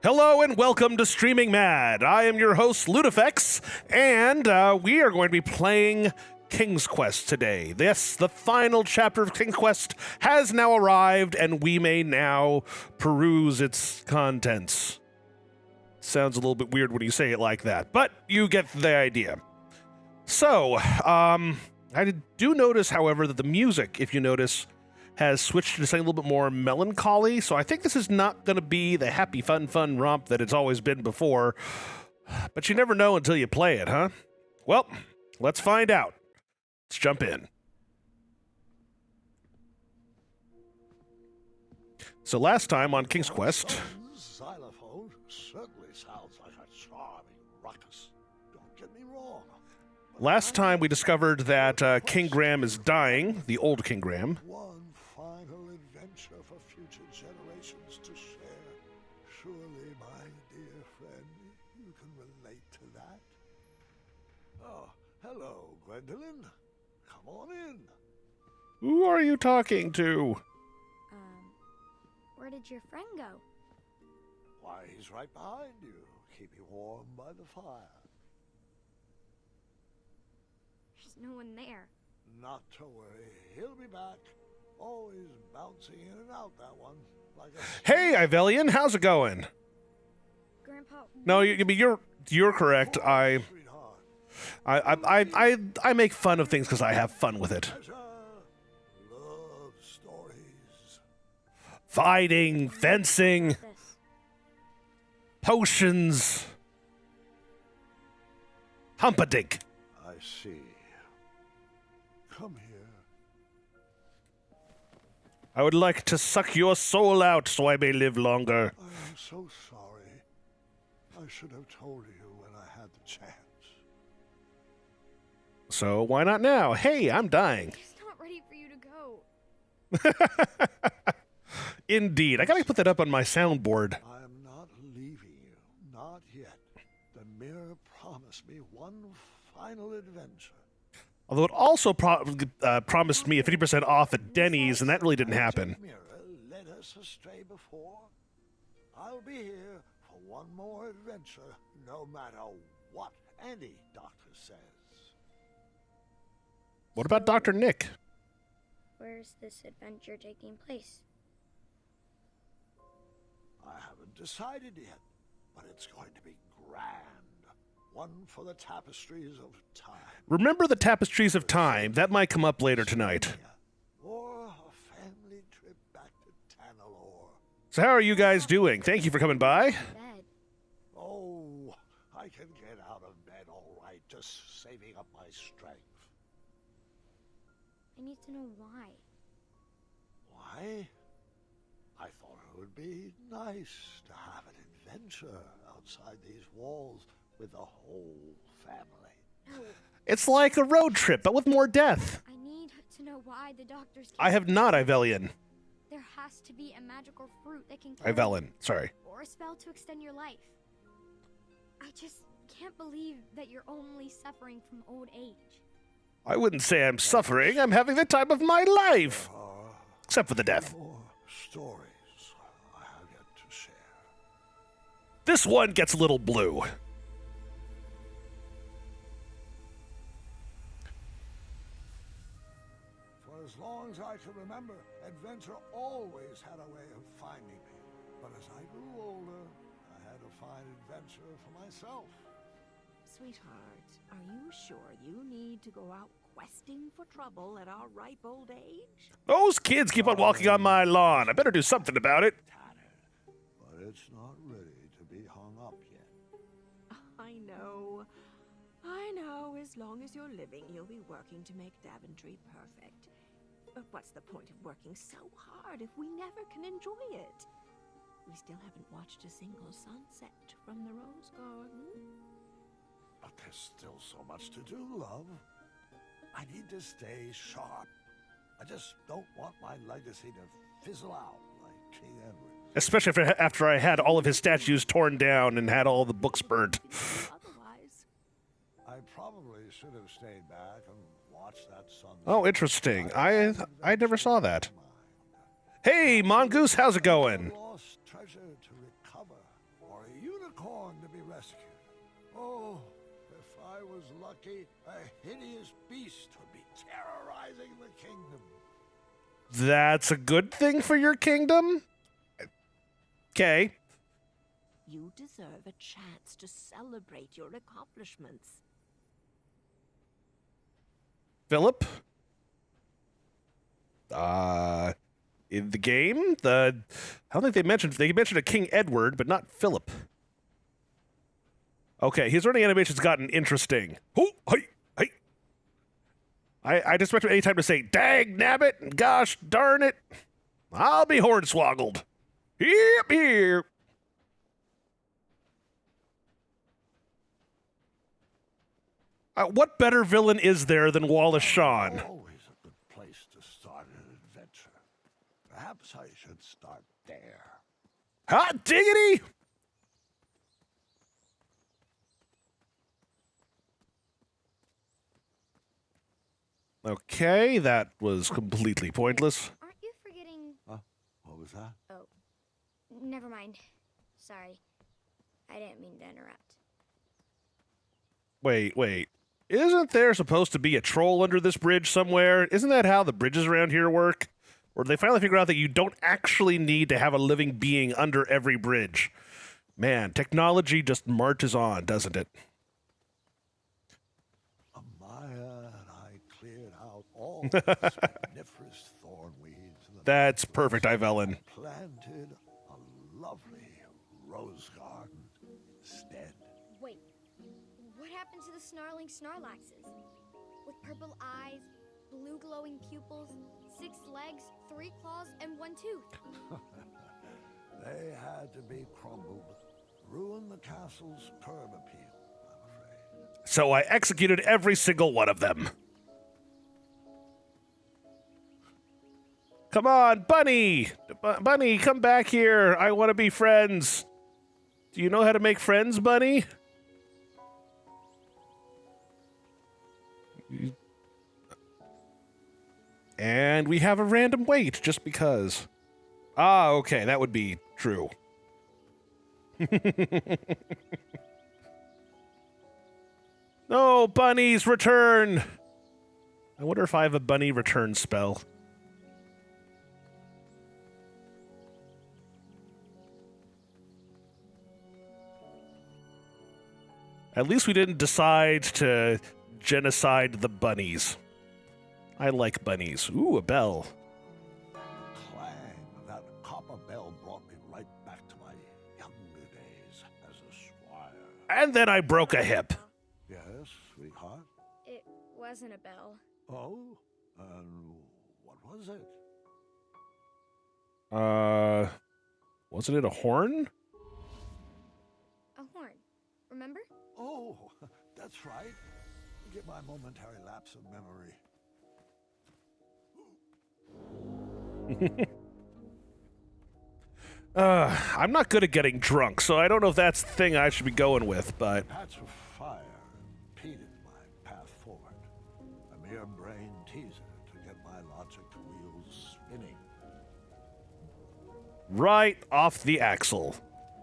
Hello and welcome to Streaming Mad. I am your host, Ludifex, and we are going to be playing King's Quest today. Yes, the final chapter of King's Quest has now arrived, and we may now peruse its contents. Sounds a little bit weird when you say it like that, but you get the idea. So, I do notice, however, that the music, if you notice, has switched to something a little bit more melancholy, so I think this is not going to be the happy, fun romp that it's always been before. But you never know until you play it, huh? Well, let's find out. Let's jump in. So last time on King's Quest... Xylophone certainly sounds like a charming ruckus. Don't get me wrong. Last time we discovered that King Graham is dying, the old King Graham. One final adventure for future generations to share. Surely, my dear friend, you can relate to that. Oh, hello, Gwendolyn. Come on in. Who are you talking to? Where did your friend go? Why, he's right behind you, keeping warm by the fire. There's no one there. Not to worry, he'll be back. Always bouncing in and out, that one. Like a Hey, Ivelian, how's it going? Grandpa. No, you're correct. I make fun of things because I have fun with it. Pleasure, love stories. Fighting, fencing, This. potions, humpadink. I see. Come here. I would like to suck your soul out so I may live longer. I am so sorry. I should have told you when I had the chance. So why not now? Hey, I'm dying. It's not ready for you to go. Indeed. I gotta put that up on my soundboard. I am not leaving you. Not yet. The mirror promised me one final adventure. Although it also promised me a 50% off at Denny's, and that really didn't happen. Magic mirror led us astray before. I'll be here for one more adventure, no matter what any doctor says. What about Dr. Nick? Where's this adventure taking place? I haven't decided yet, but it's going to be grand. One for the tapestries of time. Remember the Tapestries of Time? That might come up later tonight. Or a family trip back to Tanalore. So how are you guys doing? Thank you for coming by. Bed. Oh, I can get out of bed all right, just saving up my strength. I need to know why. Why? I thought it would be nice to have an adventure outside these walls with the whole family. No, It's like a road trip, but with more death. I need to know why the doctors can't. I have not, Ivelian. There has to be a magical fruit that can cure Ivelin, sorry. you, or a spell to extend your life. I just can't believe that you're only suffering from old age. I wouldn't say I'm suffering. I'm having the time of my life. Except for the death. More stories I have yet to share. This one gets a little blue. For as long as I can remember, adventure always had a way of finding me. But as I grew older, I had to find adventure for myself. Sweetheart, are you sure you need to go out questing for trouble at our ripe old age? Those kids keep on walking on my lawn. I better do something about it. Tattered, but it's not ready to be hung up yet. I know. I know. As long as you're living, you'll be working to make Daventry perfect. But what's the point of working so hard if we never can enjoy it? We still haven't watched a single sunset from the Rose Garden. But there's still so much to do, love. I need to stay sharp. I just don't want my legacy to fizzle out like King Edward. Especially after I had all of his statues torn down and had all the books burnt. Otherwise, I probably should have stayed back and watched that sunset. Oh, interesting. I never saw that. Hey, Mongoose, how's it going? Lost treasure to recover. be rescued. Oh, if I was lucky, a hideous beast would be terrorizing the kingdom. That's a good thing for your kingdom? Okay. You deserve a chance to celebrate your accomplishments. Philip? In the game, I don't think they mentioned a King Edward, but not Philip. Okay, his running animation's gotten interesting. Oh, hey, hey. I just expect any time to say, "Dag nabbit," "Gosh darn it," I'll be hornswoggled. Yep, here. What better villain is there than Wallace Shawn? Always a good place to start an adventure. Perhaps I should start there. Hot diggity! Okay, that was completely pointless. Aren't you forgetting? What was that? Oh, never mind. Sorry. I didn't mean to interrupt. Wait. Isn't there supposed to be a troll under this bridge somewhere? Isn't that how the bridges around here work? Or did they finally figure out that you don't actually need to have a living being under every bridge? Man, technology just marches on, doesn't it? Amaya and I cleared out all the spagniferous thorn weeds. That's perfect, Ivellen. Planted a lovely rose garden instead. Wait, what happened to the snarling Snarlaxes? With purple eyes, blue glowing pupils, 6 legs, 3 claws, and 1 tooth. They had to be crumbled. Ruined the castle's curb appeal, I'm afraid. So I executed every single one of them. Come on, Bunny! Bunny, come back here. I want to be friends. Do you know how to make friends, Bunny? And we have a random wait, just because. Ah, okay, that would be true. No, bunnies, return! I wonder if I have a bunny return spell. At least we didn't decide to genocide the bunnies. I like bunnies. Ooh, a bell. The clang of that copper bell brought me right back to my younger days as a squire. And then I broke a hip. Yes, sweetheart? It wasn't a bell. Oh, and what was it? Wasn't it a horn? A horn. Remember? Oh, that's right. Get my momentary lapse of memory. I'm not good at getting drunk, so I don't know if that's the thing I should be going with, but... Patch of fire impeded my path forward. A mere brain teaser to get my logic wheels spinning. Right off the axle.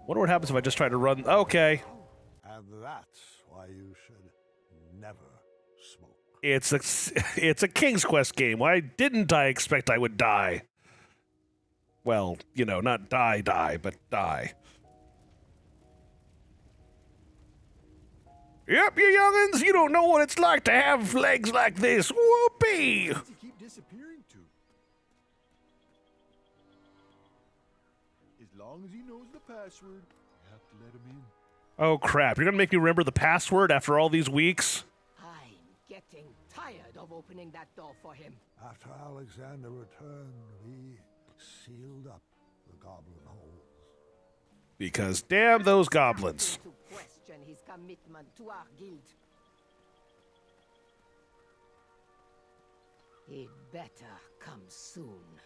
Wonder what happens if I just try to run... Okay. And that's why you should never smoke. It's a King's Quest game. Why didn't I expect I would die? Well, you know, not die, but die. Yep, you youngins, you don't know what it's like to have legs like this. Whoopee! To keep disappearing to. As long as he knows the password, you have to let him in. Oh, crap. You're gonna make me remember the password after all these weeks? I'm getting tired of opening that door for him. After Alexander returned, we sealed up the goblin holes. Because damn those goblins. To question his commitment to our guild. He'd better come soon.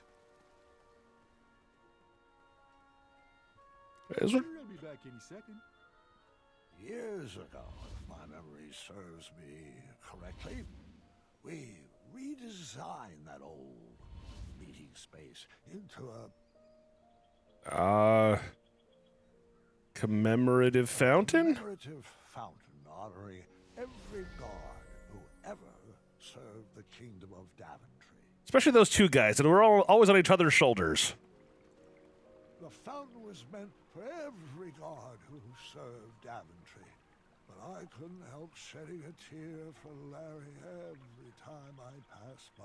Is Sure, it? I'll be back any second. Years ago, if my memory serves me correctly, we redesigned that old meeting space into a... Commemorative fountain? Commemorative fountain honoring every god who ever served the kingdom of Daventry. Especially those two guys, and we're all always on each other's shoulders. The fountain was meant for every god who served Daventry. But I couldn't help shedding a tear for Larry every time I passed by.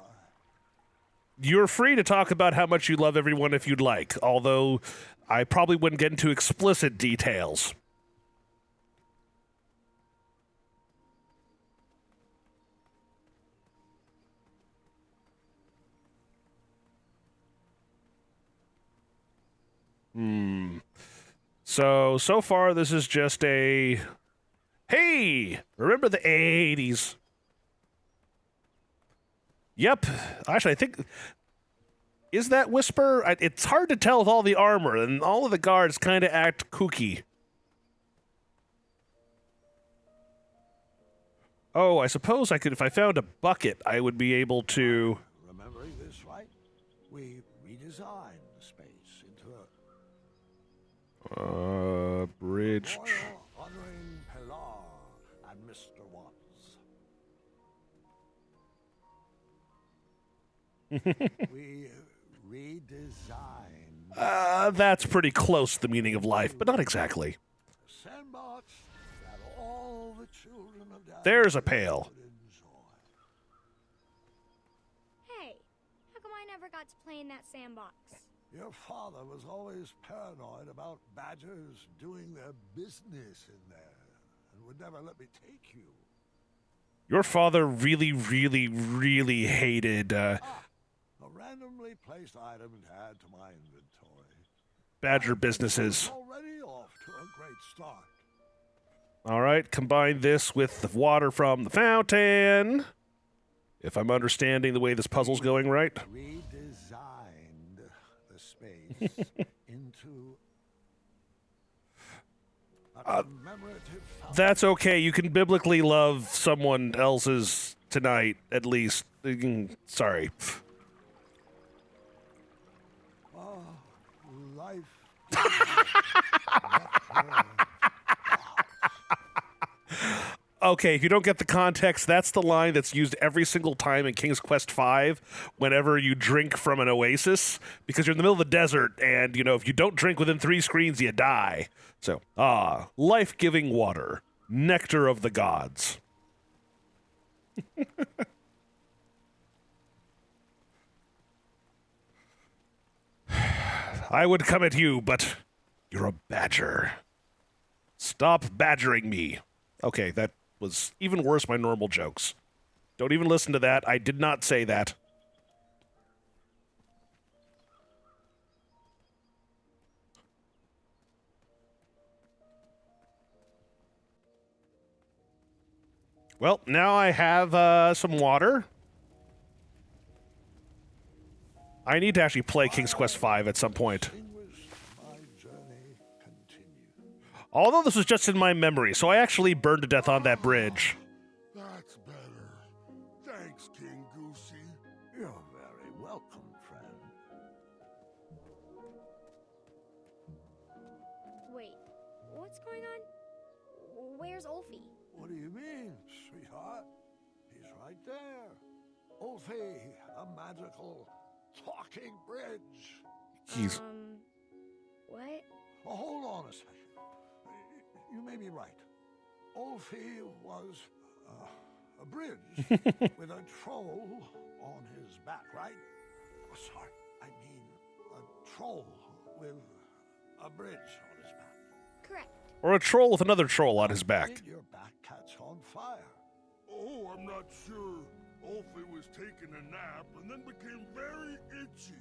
You're free to talk about how much you love everyone if you'd like, although I probably wouldn't get into explicit details. So far this is just a, hey, remember the 80s? Yep. Actually, I think, is that Whisper? It's hard to tell with all the armor, and all of the guards kind of act kooky. Oh, I suppose I could, if I found a bucket, I would be able to... Remembering this right, we redesigned the space into a bridge. memorial honoring Pilar and Mr. Watts. We redesigned That's pretty close to the meaning of life, but not exactly. the sandbox that all the children of Daventry There's a pail. would enjoy. Hey, how come I never got to play in that sandbox? Your father was always paranoid about badgers doing their business in there and would never let me take you. Your father really, really, really hated A randomly placed item to add to my inventory. badger businesses. Already off to a great start. All right, combine this with the water from the fountain. If I'm understanding the way this puzzle's going right. Redesigned the space into a commemorative fountain. That's okay. You can biblically love someone else's tonight, at least. Sorry. Oh, life. Okay, if you don't get the context, that's the line that's used every single time in King's Quest V whenever you drink from an oasis, because you're in the middle of the desert, and, if you don't drink within 3 screens, you die. So, life-giving water, nectar of the gods. I would come at you, but you're a badger. Stop badgering me. Okay, that was even worse my normal jokes. Don't even listen to that. I did not say that. Well, now I have some water. I need to actually play King's Quest V at some point. Distinguished, my journey continued. Although this was just in my memory, so I actually burned to death on that bridge. That's better. Thanks, King Goosey. You're very welcome, friend. Wait, what's going on? Where's Ulfie? What do you mean, sweetheart? He's right there. Ulfie, a magical talking bridge. He's... What? Oh, hold on a second. You may be right. Ulfie was a bridge with a troll on his back, right? Oh, sorry, I mean a troll with a bridge on his back. Correct. Or a troll with another troll on his back. Did your back catch on fire? Oh, I'm not sure. Ulfie was taking a nap and then became very itchy.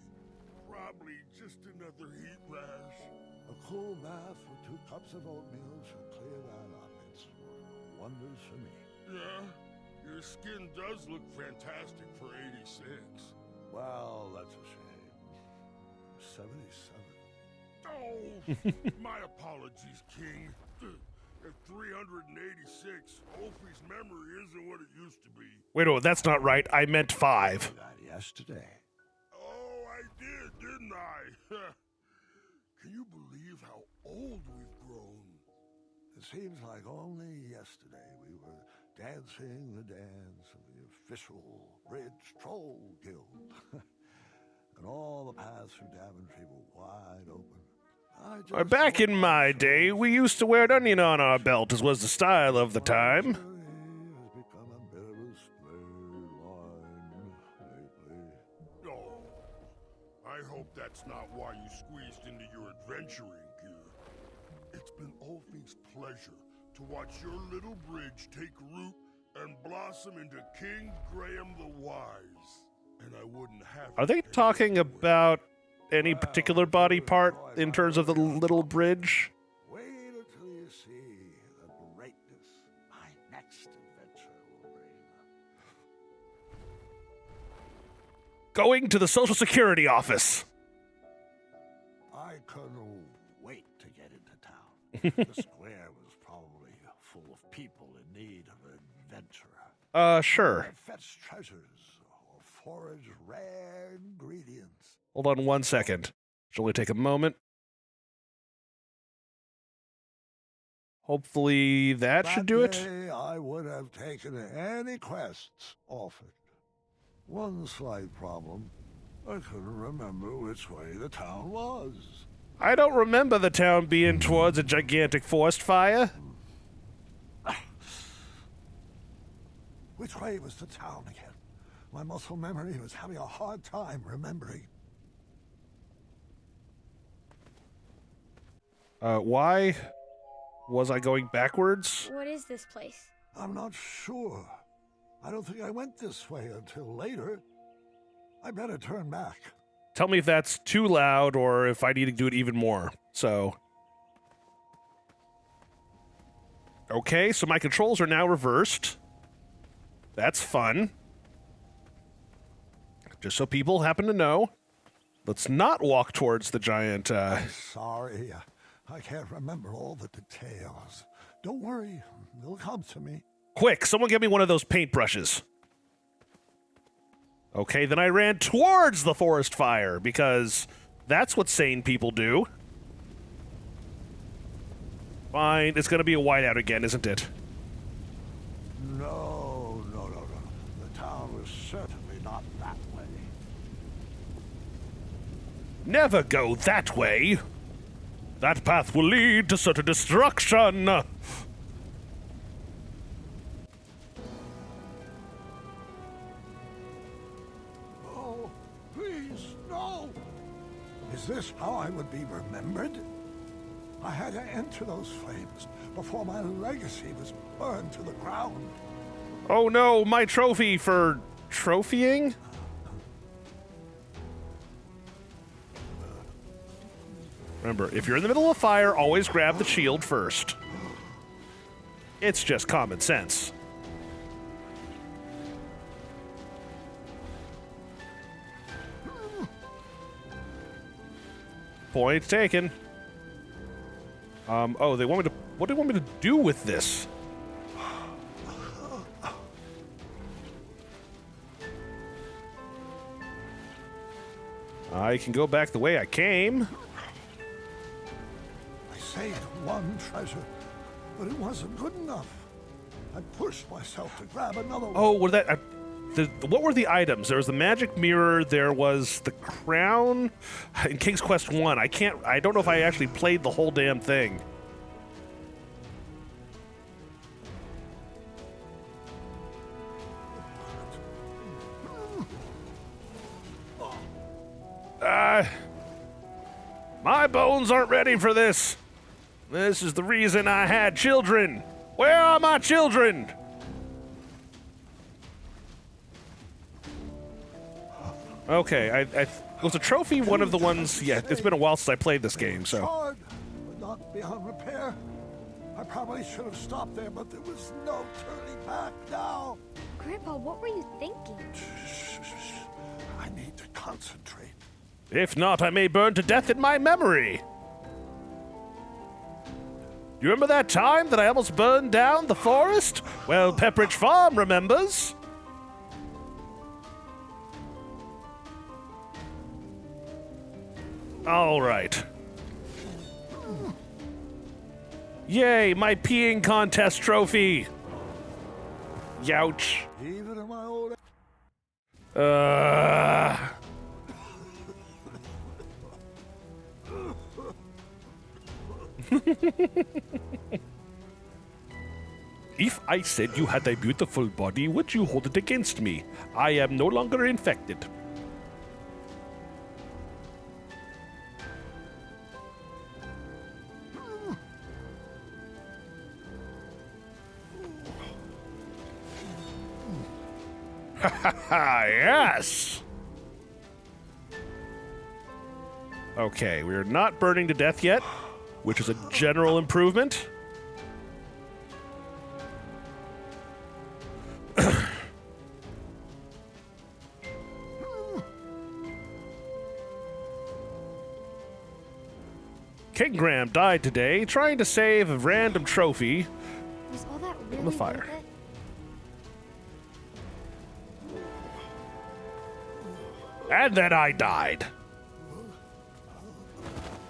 Probably just another heat rash. A cool bath with 2 cups of oatmeal should clear that up. It's wonders for me. Yeah, your skin does look fantastic for 86. Well, that's a shame. 77. Oh, my apologies, King. At 386, Ulfie's memory isn't what it used to be. Wait, oh, that's not right. I meant 5. That yesterday. Oh, I did, didn't I? Can you believe how old we've grown? seems like only yesterday we were dancing the dance of the official Bridge Troll Guild. And all the paths through Daventry were wide open. Back in my day, we used to wear an onion on our belt, as was the style of the time. Has become a bit of a slurred line lately. Oh, I hope that's not why you squeezed into your adventuring gear. It's been Ulfie's pleasure to watch your little bridge take root and blossom into King Graham the Wise. And I wouldn't have. Are they it any talking other way. about any particular body part in terms of the little bridge? Wait until you see the greatness my next adventure will bring. Going to the Social Security office. I couldn't wait to get into town. The square was probably full of people in need of an adventurer. Sure. I'd fetch treasures or forage rare ingredients. Hold on 1 second. Should only take a moment. Hopefully that should do it. Day, I would have taken any quests offered. One slight problem. I couldn't remember which way the town was. I don't remember the town being towards a gigantic forest fire. Which way was the town again? My muscle memory was having a hard time remembering. Why was I going backwards? What is this place? I'm not sure. I don't think I went this way until later. I better turn back. Tell me if that's too loud or if I need to do it even more. So. Okay, so my controls are now reversed. That's fun. Just so people happen to know. Let's not walk towards the giant, Sorry, I can't remember all the details. Don't worry, they'll come to me. Quick, someone get me one of those paintbrushes. Okay, then I ran towards the forest fire, because that's what sane people do. Fine, it's gonna be a whiteout again, isn't it? No. The town was certainly not that way. Never go that way. That path will lead to certain destruction. Oh, please, no! Is this how I would be remembered? I had to enter those flames before my legacy was burned to the ground. Oh no, my trophy for trophying? Remember, if you're in the middle of a fire, always grab the shield first. It's just common sense. Point taken. Oh, they want me to... What do they want me to do with this? I can go back the way I came. I saved one treasure, but it wasn't good enough. I pushed myself to grab another one. Oh, what that? What were the items? There was the magic mirror. There was the crown. In King's Quest 1, I don't know if I actually played the whole damn thing. My bones aren't ready for this. This is the reason I had children. Where are my children? Okay, was a trophy one of the ones? Yeah, it's been a while since I played this game, so. Hard, but not beyond repair. I probably should have stopped there, but there was no turning back now. Grandpa, what were you thinking? Shh. I need to concentrate. If not, I may burn to death in my memory. You remember that time that I almost burned down the forest? Well, Pepperidge Farm remembers. All right. Yay, my peeing contest trophy! Youch. Even in my old If I said you had a beautiful body, would you hold it against me? I am no longer infected. Yes! Okay, we're not burning to death yet, which is a general improvement. King Graham died today trying to save a random trophy. Was all that really the fire. worth it? And then I died.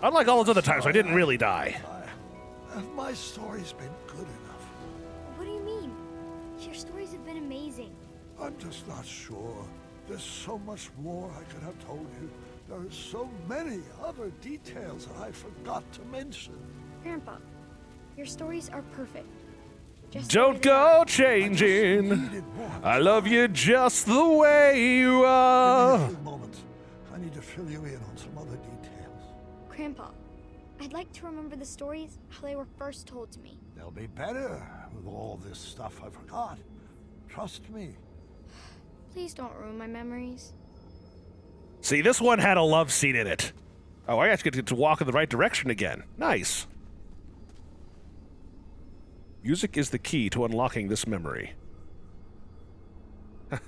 Unlike all those other times, I didn't really die. Have my stories been good enough? What do you mean? Your stories have been amazing. I'm just not sure. There's so much more I could have told you. There are so many other details that I forgot to mention. Grandpa, your stories are perfect. Just the way Don't they are. go I just changing. needed more I love you just the way you Give me a are. few moments. I need to fill you in on some other details. Grandpa, I'd like to remember the stories how they were first told to me. They'll be better with all this stuff I forgot. Trust me. Please don't ruin my memories. See, this one had a love scene in it. Oh, I actually get to walk in the right direction again. Nice. Music is the key to unlocking this memory.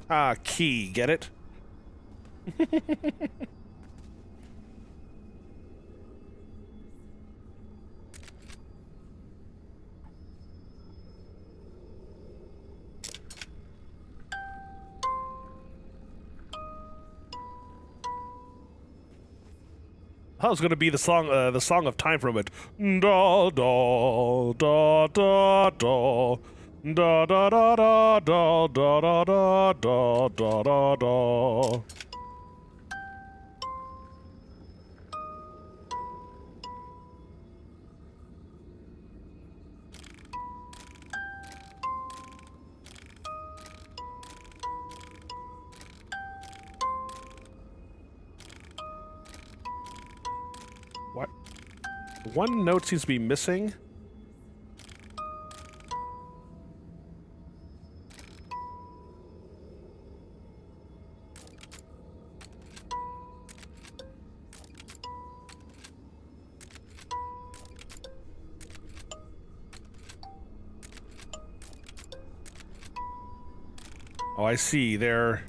Ah, key, get it? That was going to be the song of time from it. Da da da da da da da da da da da da da da da da. What? One note seems to be missing. Oh, I see. There.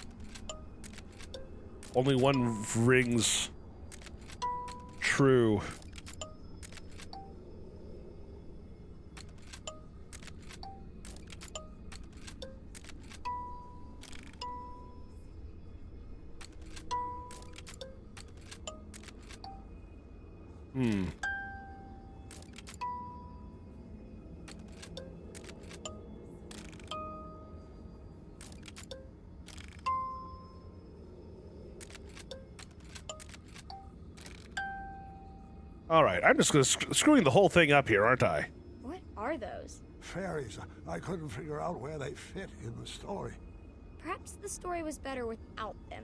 Only one rings true. All right, I'm just screwing the whole thing up here, aren't I? What are those? Fairies, I couldn't figure out where they fit in the story. Perhaps the story was better without them.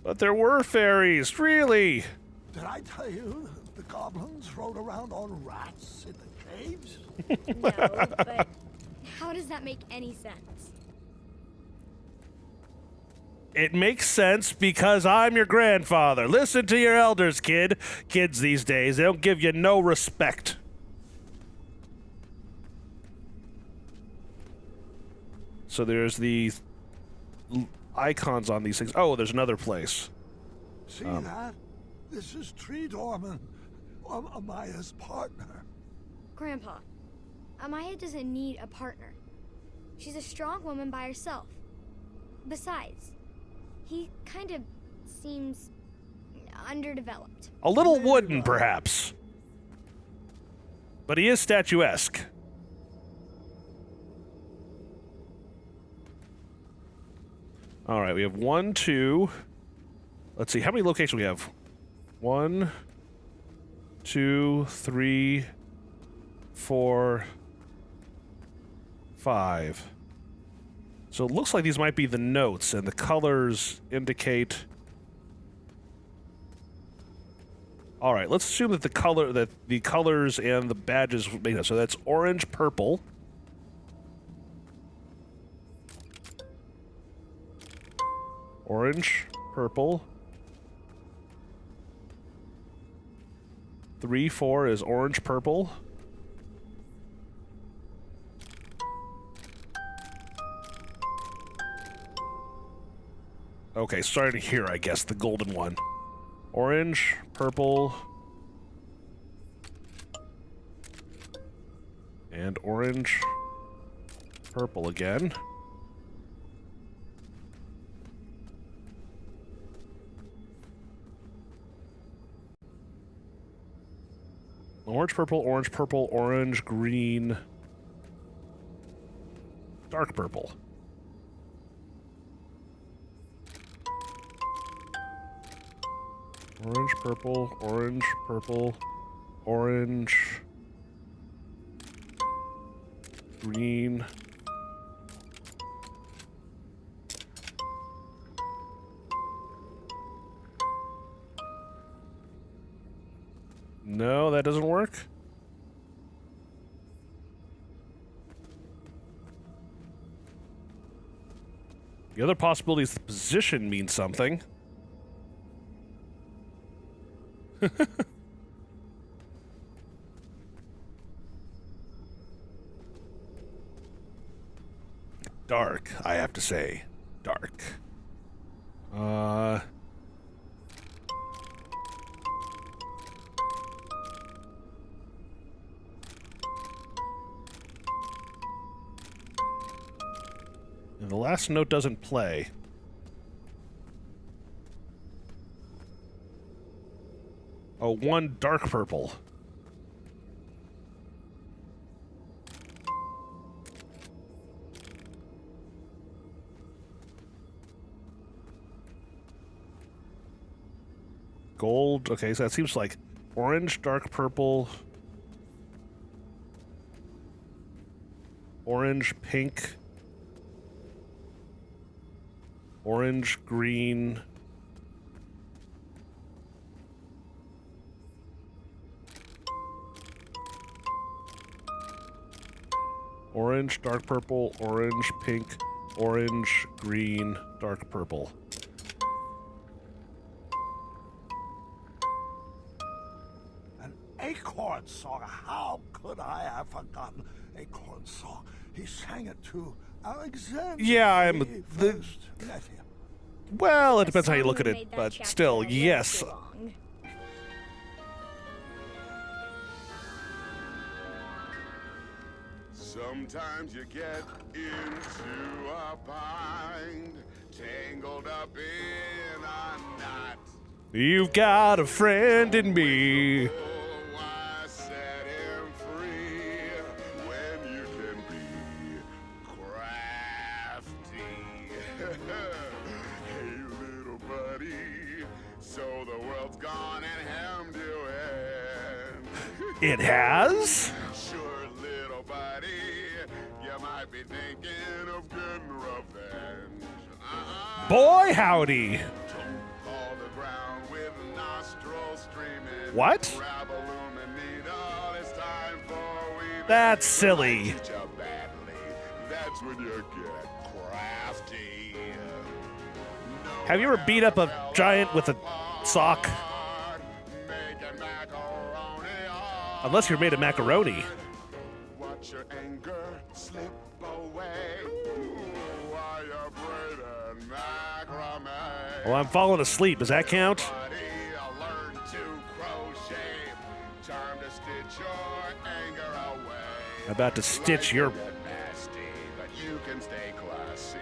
But there were fairies, really. Did I tell you the goblins rode around on rats in the caves? No, but how does that make any sense? It makes sense because I'm your grandfather. Listen to your elders, kid. Kids these days, they don't give you no respect. So there's the icons on these things. Oh, there's another place. See that? This is Tree Dorman, Amaya's partner. Grandpa, Amaya doesn't need a partner. She's a strong woman by herself. Besides, he kind of seems underdeveloped. A little wooden, perhaps. But he is statuesque. All right, we have 1, 2. Let's see, how many locations we have? 1, 2, 3, 4, 5. So it looks like these might be the notes, and the colors indicate... All right, let's assume that the colors and the badges make it. So that's orange, purple. Orange, purple. 3, 4 is orange, purple. Okay, starting here, I guess, the golden one. Orange, purple, and orange, purple again. Orange, purple, orange, green, dark purple. Orange, purple, orange, green. No, that doesn't work. The other possibility is the position means something. Dark, I have to say. Dark. And the last note doesn't play. Oh, 1 dark purple. Gold. Okay, so that seems like orange, dark purple, orange, pink, orange, green, orange, dark purple, orange, pink, orange, green, dark purple. An acorn song. How could I have forgotten acorn song? He sang it to Alexander. Yeah, I'm when he the. first met him. Well, it The depends how you song look at that it, made that but chapter still, way yes. too long. Sometimes you get into a bind, tangled up in a knot. You've got a friend in me. Oh, why set him free when you can be crafty? Hey, little buddy, so the world's gone and hemmed you in. It has? Sure, little buddy, you might be thinking of getting revenge. Boy, howdy. Call the ground with nostrils streaming. What? Grab a lumen needle, it's time for weaving. That's silly. Teach you badly, that's when you get crafty. No Have you ever beat up a giant with a sock? making macaroni Unless you're made of macaroni. Watch your anger slip away. While you're braiding macrame. Well, I'm falling asleep. Does that count? Buddy, I'll learn to crochet. Time to stitch your anger away. About to stitch your... Get nasty, but you can stay classy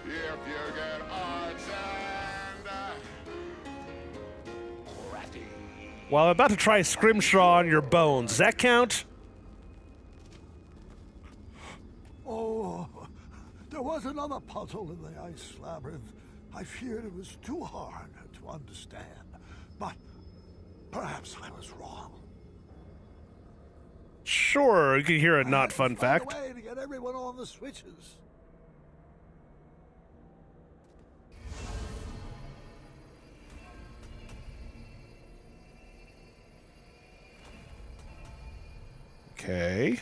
if you get arts and crafty. Well, I'm about to try scrimshaw on your bones. Does that count? There was another puzzle in the ice labyrinth. I feared it was too hard to understand, but perhaps I was wrong. Sure, you can hear a I not had to fun find fact. a way to get everyone on the switches. Okay.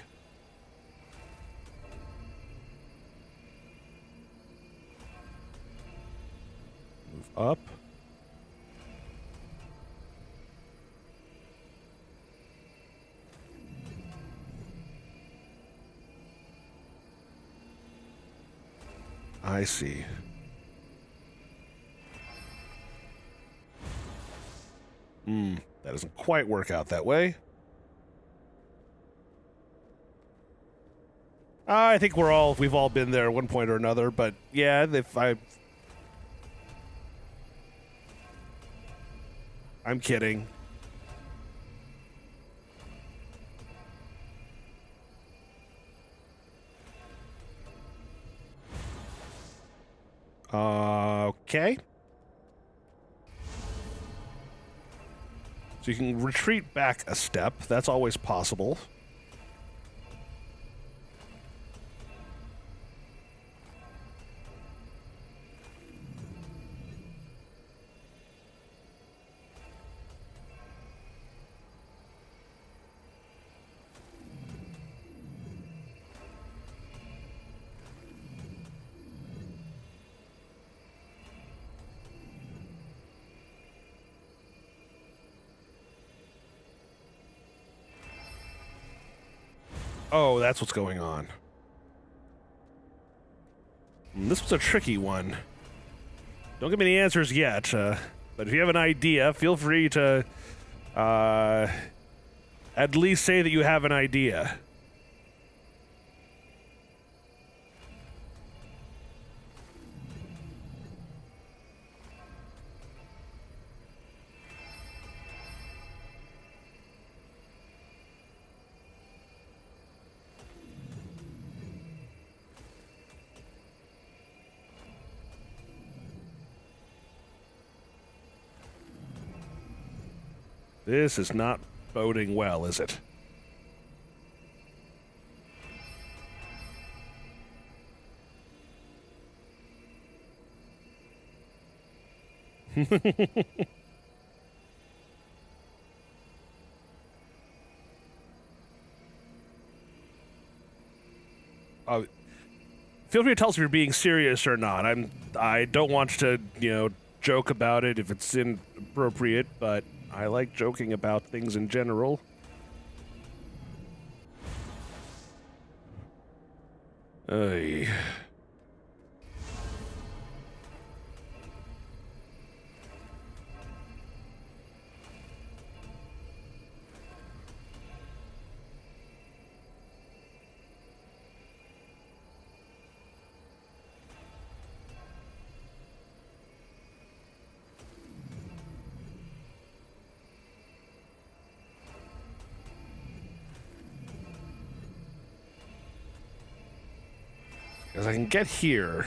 Move up. I see. That doesn't quite work out that way. I think we've all been there at one point or another, but yeah, I'm kidding. Okay. So you can retreat back a step. That's always possible. Oh, that's what's going on. This was a tricky one. Don't give me the answers yet, but if you have an idea, feel free to at least say that you have an idea. This is not boding well, is it? Feel free to tell us if you're being serious or not. I don't want to, joke about it if it's inappropriate, but I like joking about things in general. Ay. Because I can get here.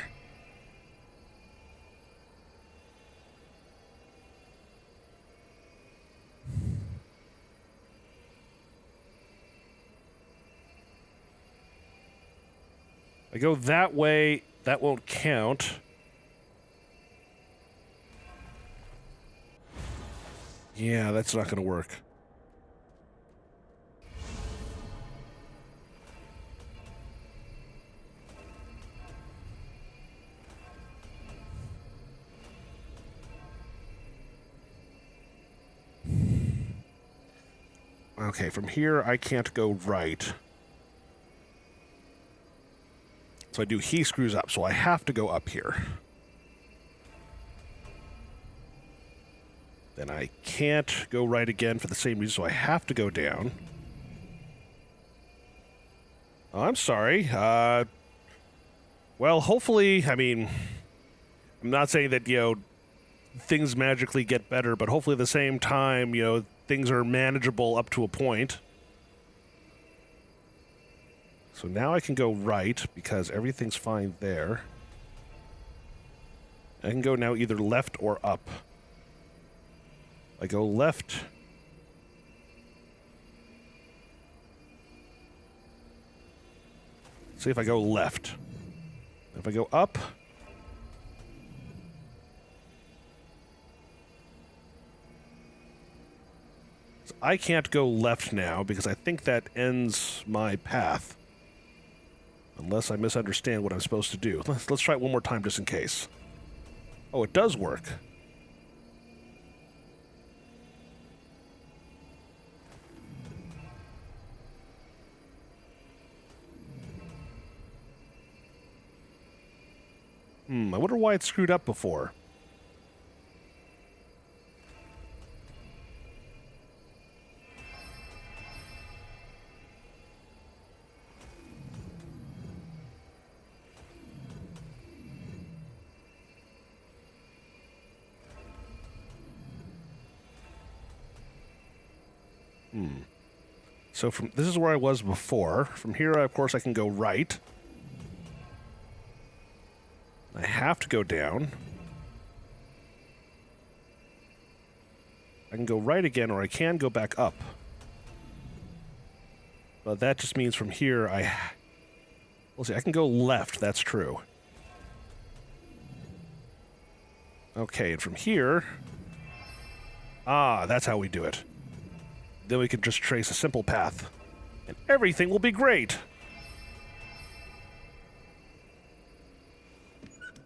I go that way, that won't count. Yeah, that's not going to work. Okay, from here I can't go right. So I do he screws up, so I have to go up here. Then I can't go right again for the same reason, so I have to go down. Oh, I'm sorry. Well, hopefully, I'm not saying that, things magically get better, but hopefully at the same time, things are manageable up to a point. So now I can go right because everything's fine there. I can go now either left or up. I go left. See if I go left. If I go up. So I can't go left now because I think that ends my path. Unless I misunderstand what I'm supposed to do. Let's try it one more time just in case. Oh, it does work. I wonder why it screwed up before. So this is where I was before. From here, of course, I can go right. I have to go down. I can go right again, or I can go back up. But that just means from here, we'll see, I can go left, that's true. Okay, and from here... that's how we do it. Then we can just trace a simple path. And everything will be great!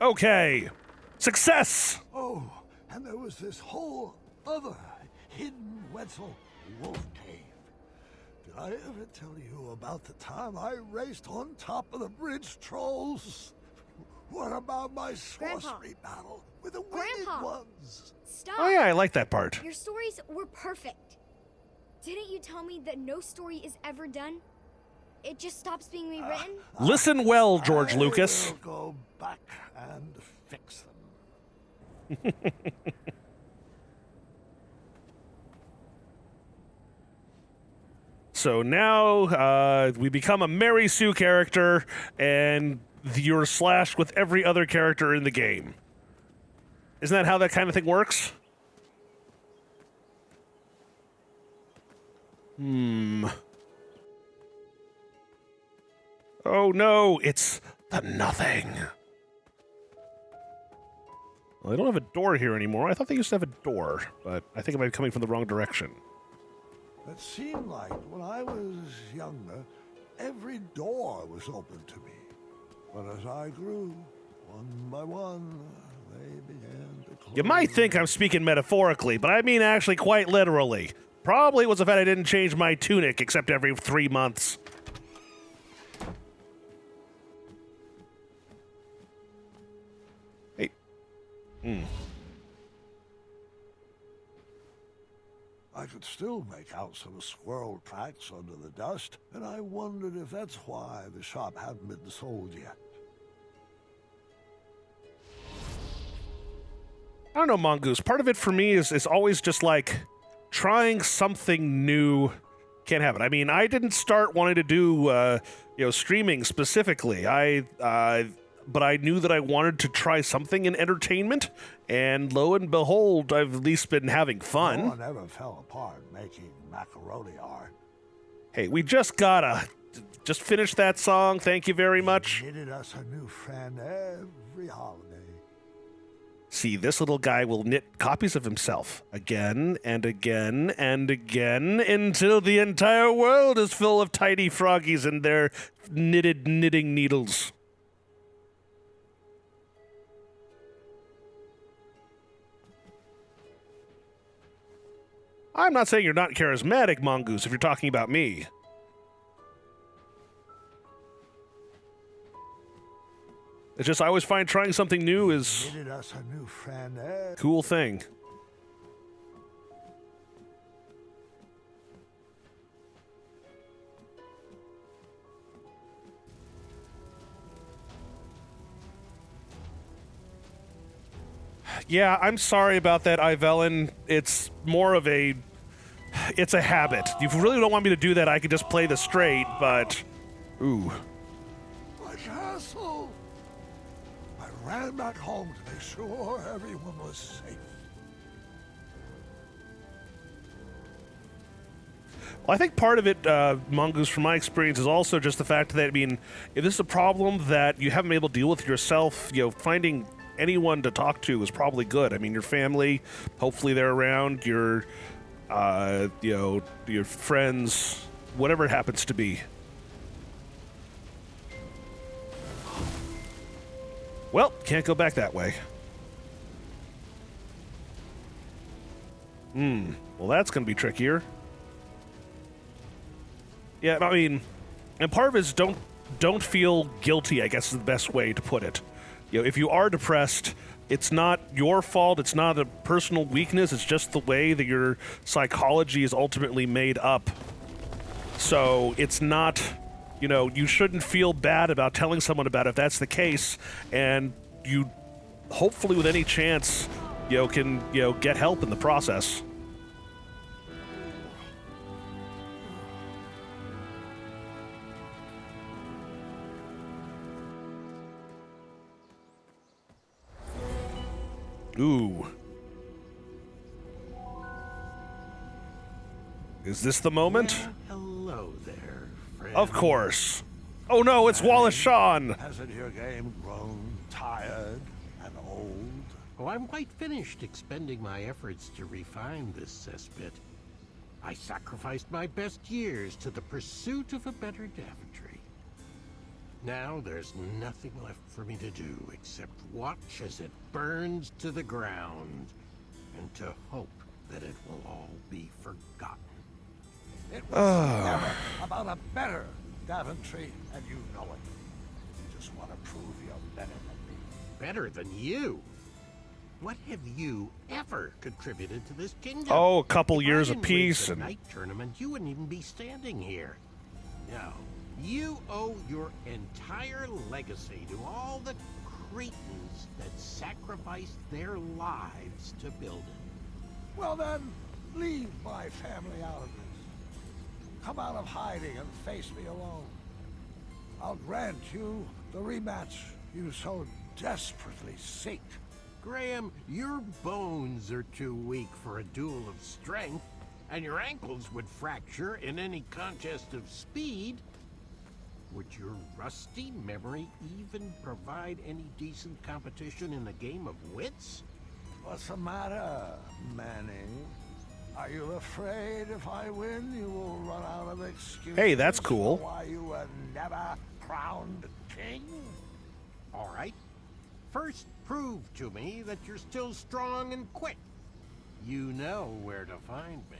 Okay! Success! Oh, and there was this whole other hidden Wetzel wolf cave. Did I ever tell you about the time I raced on top of the bridge trolls? What about my sorcery battle with the winged Grandpa! ones? Stop! Oh yeah, I like that part. Your stories were perfect. Didn't you tell me that no story is ever done? It just stops being rewritten? Listen well, George Lucas. I'll go back and fix them. So now we become a Mary Sue character, and you're slashed with every other character in the game. Isn't that how that kind of thing works? Oh no, it's the nothing. Well, I don't have a door here anymore. I thought they used to have a door, but I think I might be coming from the wrong direction. It seemed like when I was younger, every door was open to me. But as I grew, one by one, they began to close. You might think I'm speaking metaphorically, but I mean actually quite literally. Probably was the fact I didn't change my tunic except every 3 months. Hey. I could still make out some squirrel tracks under the dust, and I wondered if that's why the shop hadn't been sold yet. I don't know, Mongoose. Part of it for me is always just like trying something new can't have it. I mean, I didn't start wanting to do streaming specifically. But I knew that I wanted to try something in entertainment, and lo and behold, I've at least been having fun. No one ever fell apart making macaroni art. Hey, we just gotta just finish that song. Thank you very much. Knitted us a new friend every holiday. See, this little guy will knit copies of himself again and again and again until the entire world is full of tiny froggies and their knitting needles. I'm not saying you're not charismatic, Mongoose, if you're talking about me. It's just I always find trying something new is Knitted us a new friend a cool thing. Yeah, I'm sorry about that, Ivelin. It's more of it's a habit. If you really don't want me to do that, I could just play the straight, but Ooh. My castle! I ran back home to make sure everyone was safe. Well, I think part of it, Mongoose, from my experience, is also just the fact that, I mean, if this is a problem that you haven't been able to deal with yourself, finding anyone to talk to is probably good. I mean, your family, hopefully they're around, your friends, whatever it happens to be. Well, can't go back that way. Well, that's going to be trickier. Yeah, I mean, and part of it is don't feel guilty, I guess is the best way to put it. If you are depressed, it's not your fault, it's not a personal weakness, it's just the way that your psychology is ultimately made up. So it's not, you shouldn't feel bad about telling someone about it if that's the case, and you hopefully with any chance, can, get help in the process. Ooh. Is this the moment? Hello there, friend. Of course. Oh no, it's Wallace Shawn! Hasn't your game grown tired and old? Oh, I'm quite finished expending my efforts to refine this cesspit. I sacrificed my best years to the pursuit of a better Daventry. Now there's nothing left for me to do except watch as it burns to the ground and to hope that it will all be forgotten. It was never about a better Daventry, and you know it. You just want to prove you're better than me. Better than you? What have you ever contributed to this kingdom? Oh, a couple If years I didn't apiece. win the And night tournament, you wouldn't even be standing here. No, you owe your entire legacy to all the Cretans that sacrificed their lives to build it. Well then, leave my family out of this. Come out of hiding and face me alone. I'll grant you the rematch you so desperately seek. Graham, your bones are too weak for a duel of strength, and your ankles would fracture in any contest of speed. Would your rusty memory even provide any decent competition in a game of wits? What's the matter, Manny? Are you afraid if I win, you will run out of excuses? Hey, that's cool. For why you were never crowned king? All right. First, prove to me that you're still strong and quick. You know where to find me.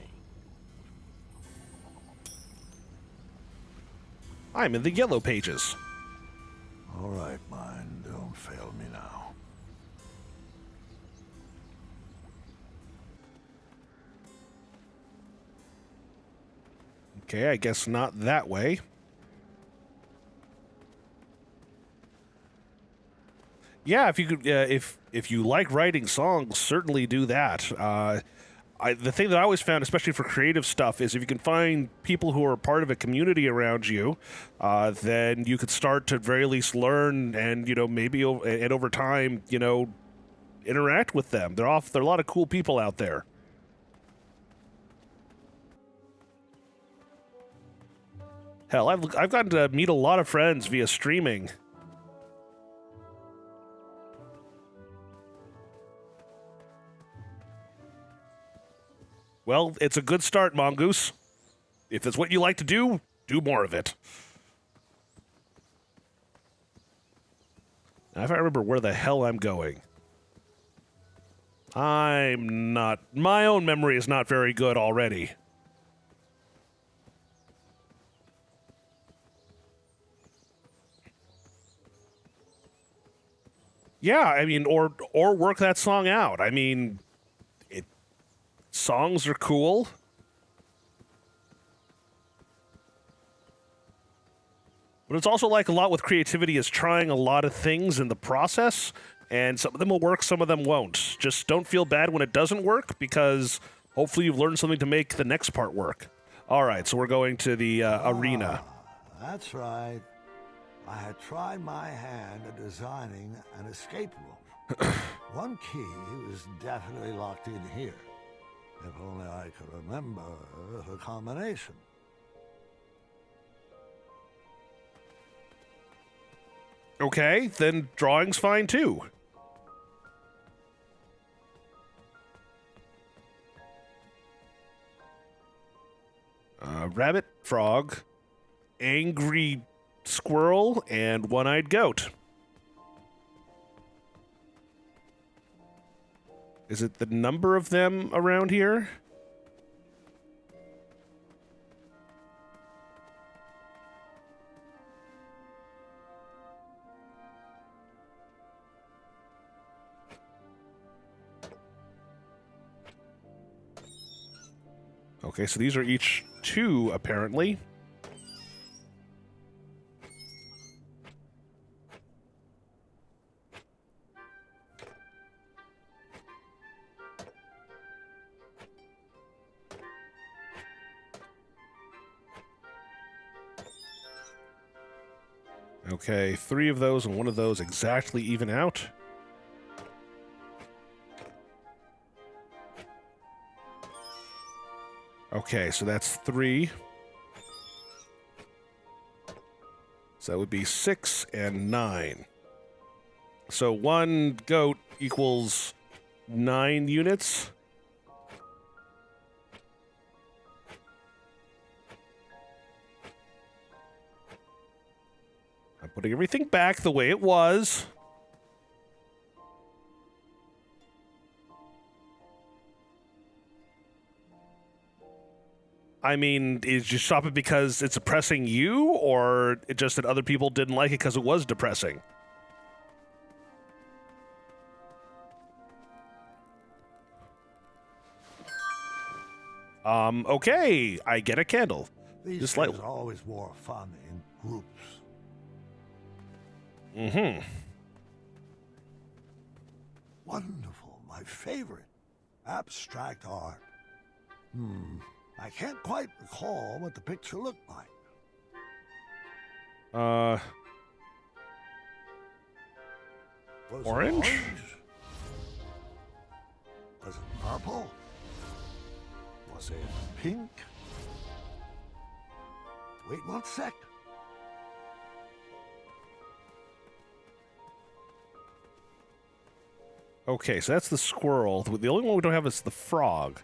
I'm in the yellow pages. All right, mine, don't fail me now. Okay, I guess not that way. Yeah, if you could, if you like writing songs, certainly do that. The thing that I always found, especially for creative stuff, is if you can find people who are part of a community around you, then you could start to at very least learn and maybe and over time interact with them. There are a lot of cool people out there. Hell, I've gotten to meet a lot of friends via streaming. Well, it's a good start, Mongoose. If it's what you like to do more of it. Now, if I remember where the hell I'm going. I'm not... My own memory is not very good already. Yeah, I mean, or work that song out. I mean... Songs are cool. But it's also like a lot with creativity is trying a lot of things in the process, and some of them will work, some of them won't. Just don't feel bad when it doesn't work, because hopefully you've learned something to make the next part work. All right, so we're going to the arena. That's right. I had tried my hand at designing an escape room. One key was definitely locked in here. If only I could remember the combination. Okay, then drawing's fine too. Rabbit, frog, angry squirrel, and one-eyed goat. Is it the number of them around here? Okay, so these are each 2, apparently. Okay, 3 of those and 1 of those exactly even out. Okay, so that's 3. So that would be 6 and 9. So 1 goat equals 9 units. I'm putting everything back the way it was. I mean, is you stop it because it's oppressing you, or it just that other people didn't like it because it was depressing? Okay, I get a candle. These Just things like- are always more fun in groups. Mm-hmm. Wonderful, my favorite. Abstract art. I can't quite recall what the picture looked like. Was it Orange? Was it purple? Was it pink? Wait 1 sec. Okay, so that's the squirrel. The only one we don't have is the frog.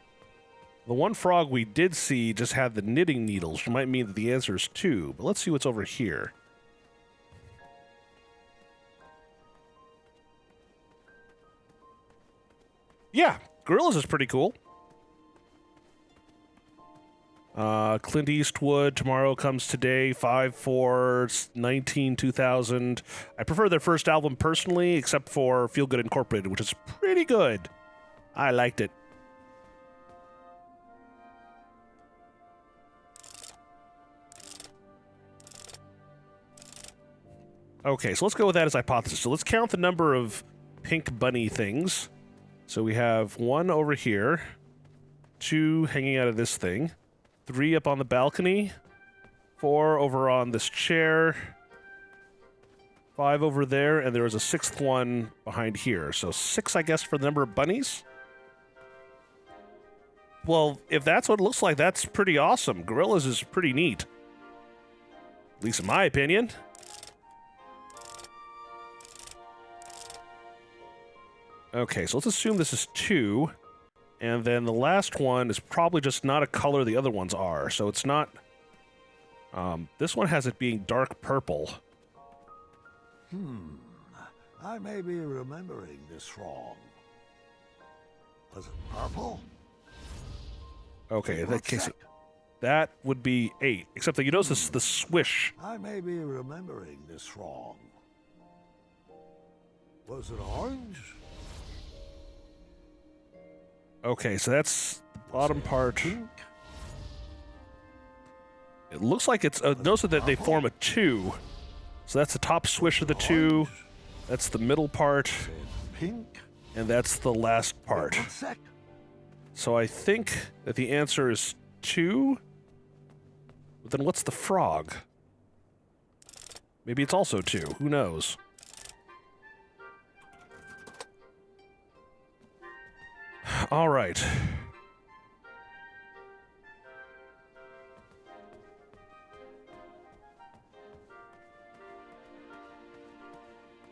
The one frog we did see just had the knitting needles, which might mean that the answer is 2. But let's see what's over here. Yeah, gorillas is pretty cool. Clint Eastwood, Tomorrow Comes Today, 5/4/19/2000. I prefer their first album personally, except for Feel Good Incorporated, which is pretty good. I liked it. Okay, so let's go with that as hypothesis. So let's count the number of pink bunny things. So we have 1 over here, 2 hanging out of this thing, 3 up on the balcony, 4 over on this chair, 5 over there, and there was a 6th one behind here. So 6, I guess, for the number of bunnies? Well, if that's what it looks like, that's pretty awesome. Gorillas is pretty neat. At least in my opinion. Okay, so let's assume this is 2. And then the last one is probably just not a color the other ones are. So it's not... this one has it being dark purple. I may be remembering this wrong. Was it purple? Okay, in One that case, sec. that would be 8. Except that you notice this, the swish. I may be remembering this wrong. Was it orange? Okay, so that's the bottom part. Pink? It looks like it's... notice that they form a 2. So that's the top swish of the 2. Orange? That's the middle part. Was it pink? And that's the last Wait part. 1 sec. So I think that the answer is 2. But then what's the frog? Maybe it's also 2. Who knows? All right.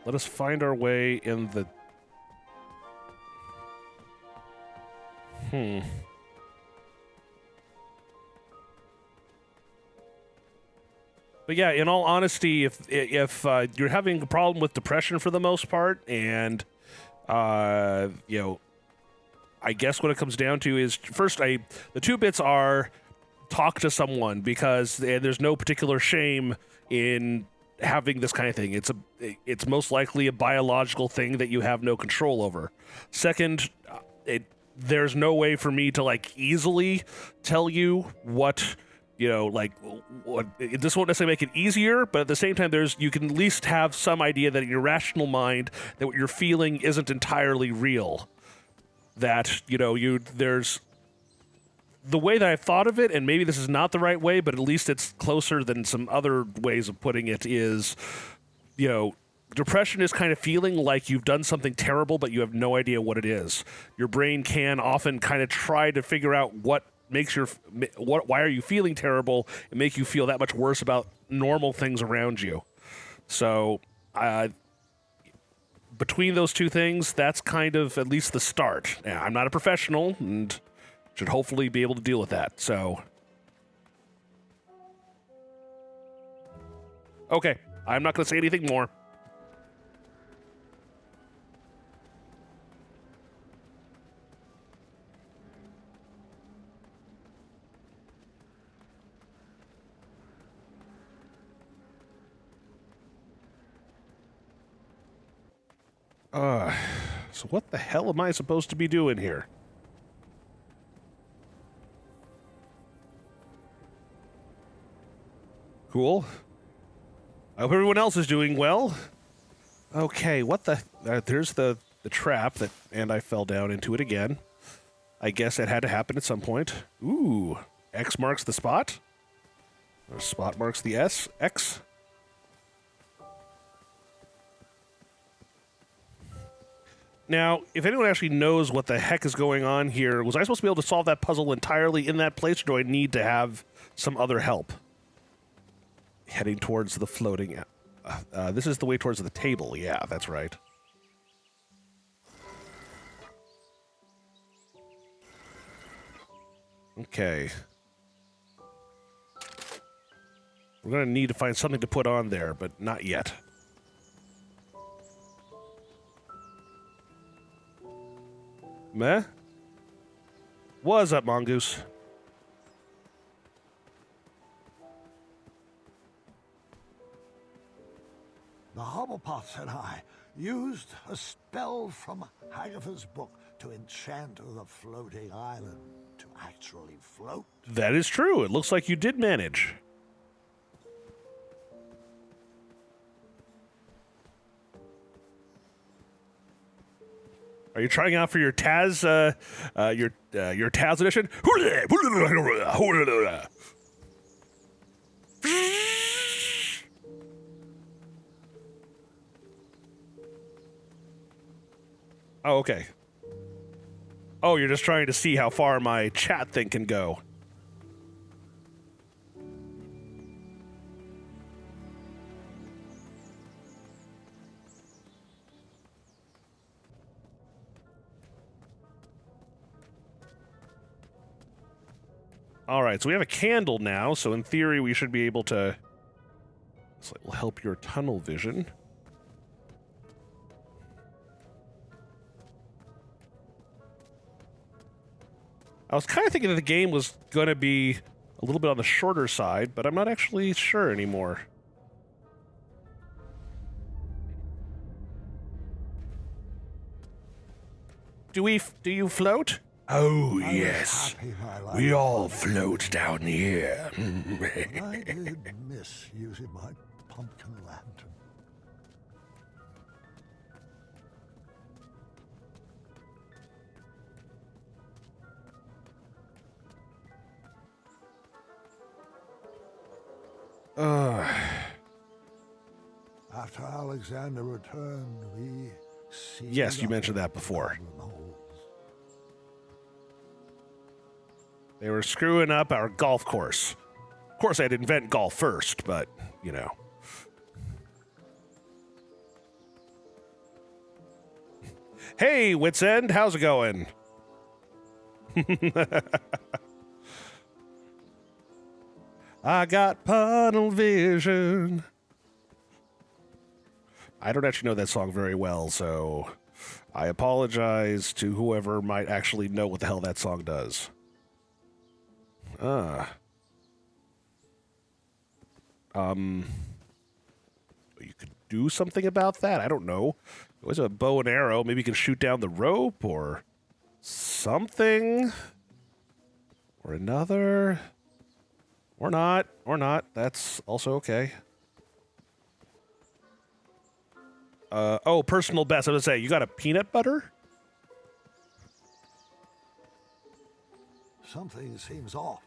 Let us find our way in the... But yeah, in all honesty, if you're having a problem with depression for the most part, and you know, I guess what it comes down to is first, the 2 bits are talk to someone, because there's no particular shame in having this kind of thing. It's most likely a biological thing that you have no control over. Second, there's no way for me to like easily tell you what, you know, like what, this won't necessarily make it easier, but at the same time, you can at least have some idea that in your rational mind that what you're feeling isn't entirely real. That, you know, there's the way that I've thought of it, and maybe this is not the right way, but at least it's closer than some other ways of putting it, is, you know, depression is kind of feeling like you've done something terrible, but you have no idea what it is. Your brain can often kind of try to figure out what makes why are you feeling terrible, and make you feel that much worse about normal things around you. So, between those 2 things, that's kind of at least the start. Now, I'm not a professional, and should hopefully be able to deal with that, so... Okay, I'm not going to say anything more. So what the hell am I supposed to be doing here? Cool. I hope everyone else is doing well. Okay, what the... there's the trap, and I fell down into it again. I guess it had to happen at some point. Ooh, X marks the spot. Or spot marks the X. Now, if anyone actually knows what the heck is going on here, was I supposed to be able to solve that puzzle entirely in that place, or do I need to have some other help? Heading towards the floating... this is the way towards the table. Yeah, that's right. Okay. We're going to need to find something to put on there, but not yet. Meh? What's up, Mongoose? The Hobblepots and I used a spell from Hagatha's book to enchant the floating island to actually float. That is true. It looks like you did manage. Are you trying out for your Taz, your Taz edition? Oh, okay. Oh, you're just trying to see how far my chat thing can go. All right, so we have a candle now, so in theory we should be able to... This will help your tunnel vision. I was kind of thinking that the game was going to be a little bit on the shorter side, but I'm not actually sure anymore. Do you float? Oh, yes. We all float down here. I did miss using my pumpkin lantern. After Alexander returned, we Yes, you mentioned that before. They were screwing up our golf course. Of course, I'd invent golf first, but, you know. Hey, Wits End, how's it going? I got tunnel vision. I don't actually know that song very well, so I apologize to whoever might actually know what the hell that song does. You could do something about that? I don't know. It was a bow and arrow. Maybe you can shoot down the rope or something. Or another. Or not. Or not. That's also okay. Oh, personal best. I was going to say, you got a peanut butter? Something seems off.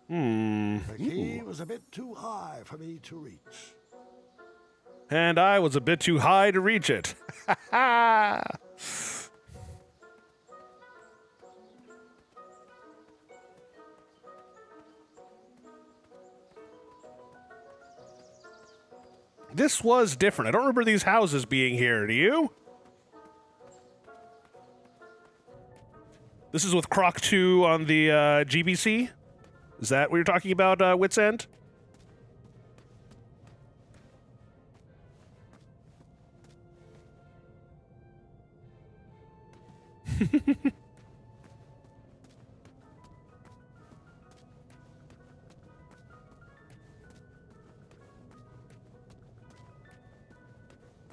The key was a bit too high for me to reach. And I was a bit too high to reach it. This was different. I don't remember these houses being here. Do you? This is with Croc 2 on the GBC? Is that what you're talking about, Wits End?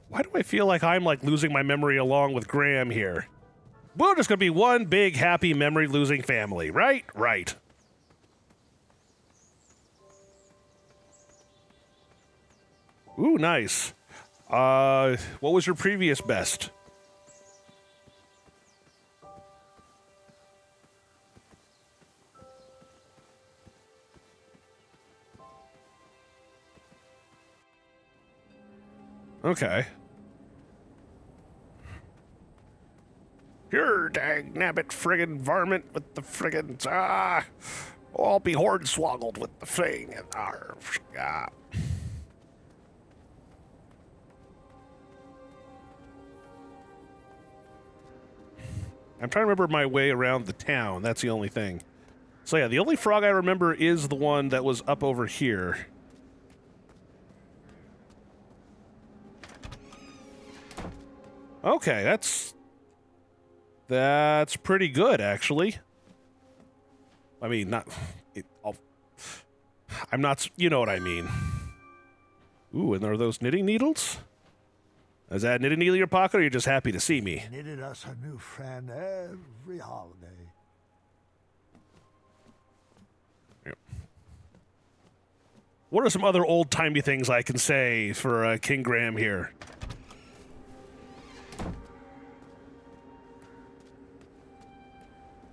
Why do I feel like I'm like losing my memory along with Graham here? We're just gonna be one big happy memory losing family, right? Right. Ooh, nice. What was your previous best? Okay. You're dang nabbit friggin' varmint with the friggin' I'll be hornswoggled with the thing and I'm trying to remember my way around the town. That's the only thing. So yeah, the only frog I remember is the one that was up over here. Okay, that's pretty good, actually. I mean, I'm not, you know what I mean. Ooh, and are those knitting needles? Is that knitting needle in your pocket, or are you just happy to see me? Knitted us a new friend every holiday. Yep. What are some other old-timey things I can say for King Graham here?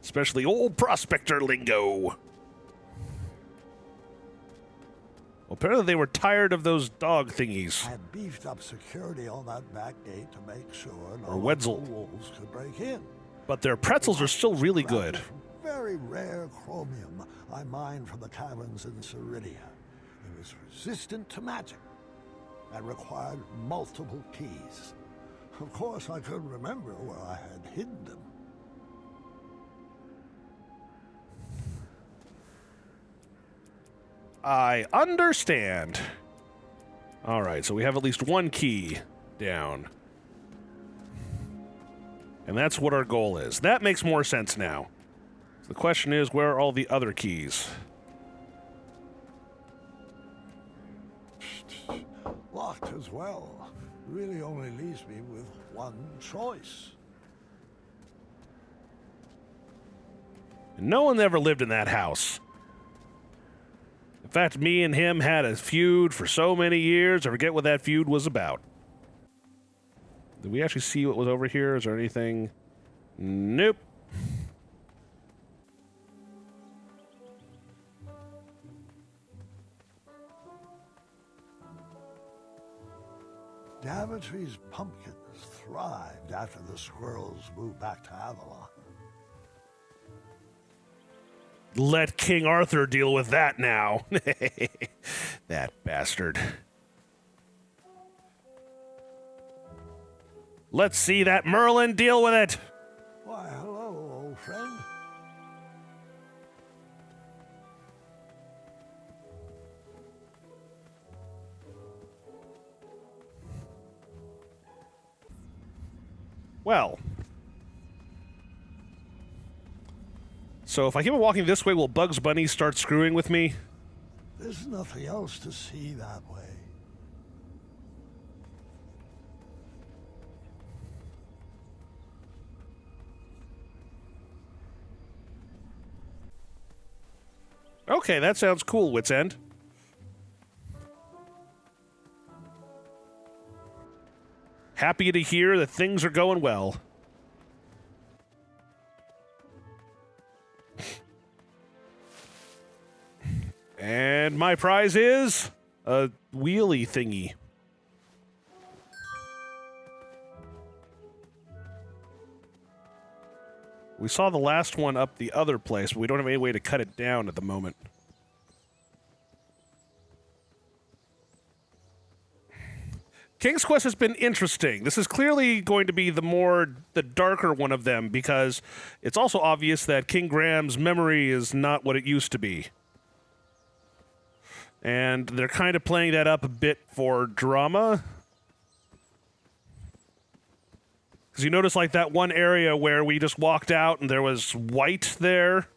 Especially old prospector lingo. Well, apparently they were tired of those dog thingies. I beefed up security on that back gate to make sure no Wetzel. wolves could break in. But their pretzels are still really good. Very rare chromium I mined from the caverns in Ceridia. It was resistant to magic and required multiple keys. Of course, I couldn't remember where I had hidden them. I understand. All right, so we have at least one key down. And that's what our goal is. That makes more sense now. So the question is, where are all the other keys? Locked as well. Really only leaves me with one choice. And no one ever lived in that house. In fact, me and him had a feud for so many years, I forget what that feud was about. Did we actually see what was over here? Is there anything? Nope. Daventry's pumpkins thrived after the squirrels moved back to Avalon. Let King Arthur deal with that now. That bastard. Let's see that Merlin deal with it. Why, hello, old friend. Well. So if I keep on walking this way, will Bugs Bunny start screwing with me? There's nothing else to see that way. Okay, that sounds cool, Wit's End. Happy to hear that things are going well. And my prize is a wheelie thingy. We saw the last one up the other place, but we don't have any way to cut it down at the moment. King's Quest has been interesting. This is clearly going to be the darker one of them, because it's also obvious that King Graham's memory is not what it used to be. And they're kind of playing that up a bit for drama. Because you notice, like, that one area where we just walked out and there was white there.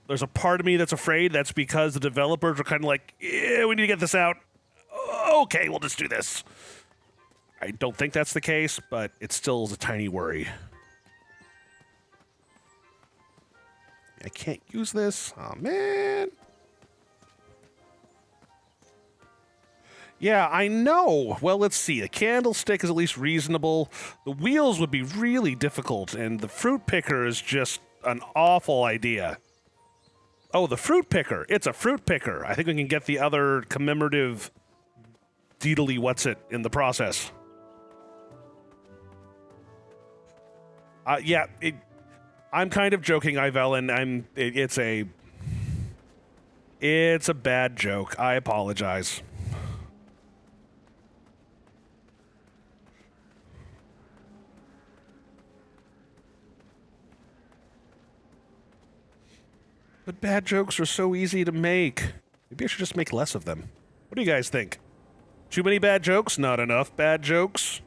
There's a part of me that's afraid that's because the developers are kind of like, yeah, we need to get this out. Okay, we'll just do this. I don't think that's the case, but it still is a tiny worry. I can't use this. Oh, man. Yeah, I know. Well, let's see. A candlestick is at least reasonable. The wheels would be really difficult, and the fruit picker is just an awful idea. Oh, the fruit picker. It's a fruit picker. I think we can get the other commemorative deedly what's-it in the process. Yeah, I'm kind of joking, Ivellen. It's a bad joke. I apologize. But bad jokes are so easy to make. Maybe I should just make less of them. What do you guys think? Too many bad jokes? Not enough bad jokes?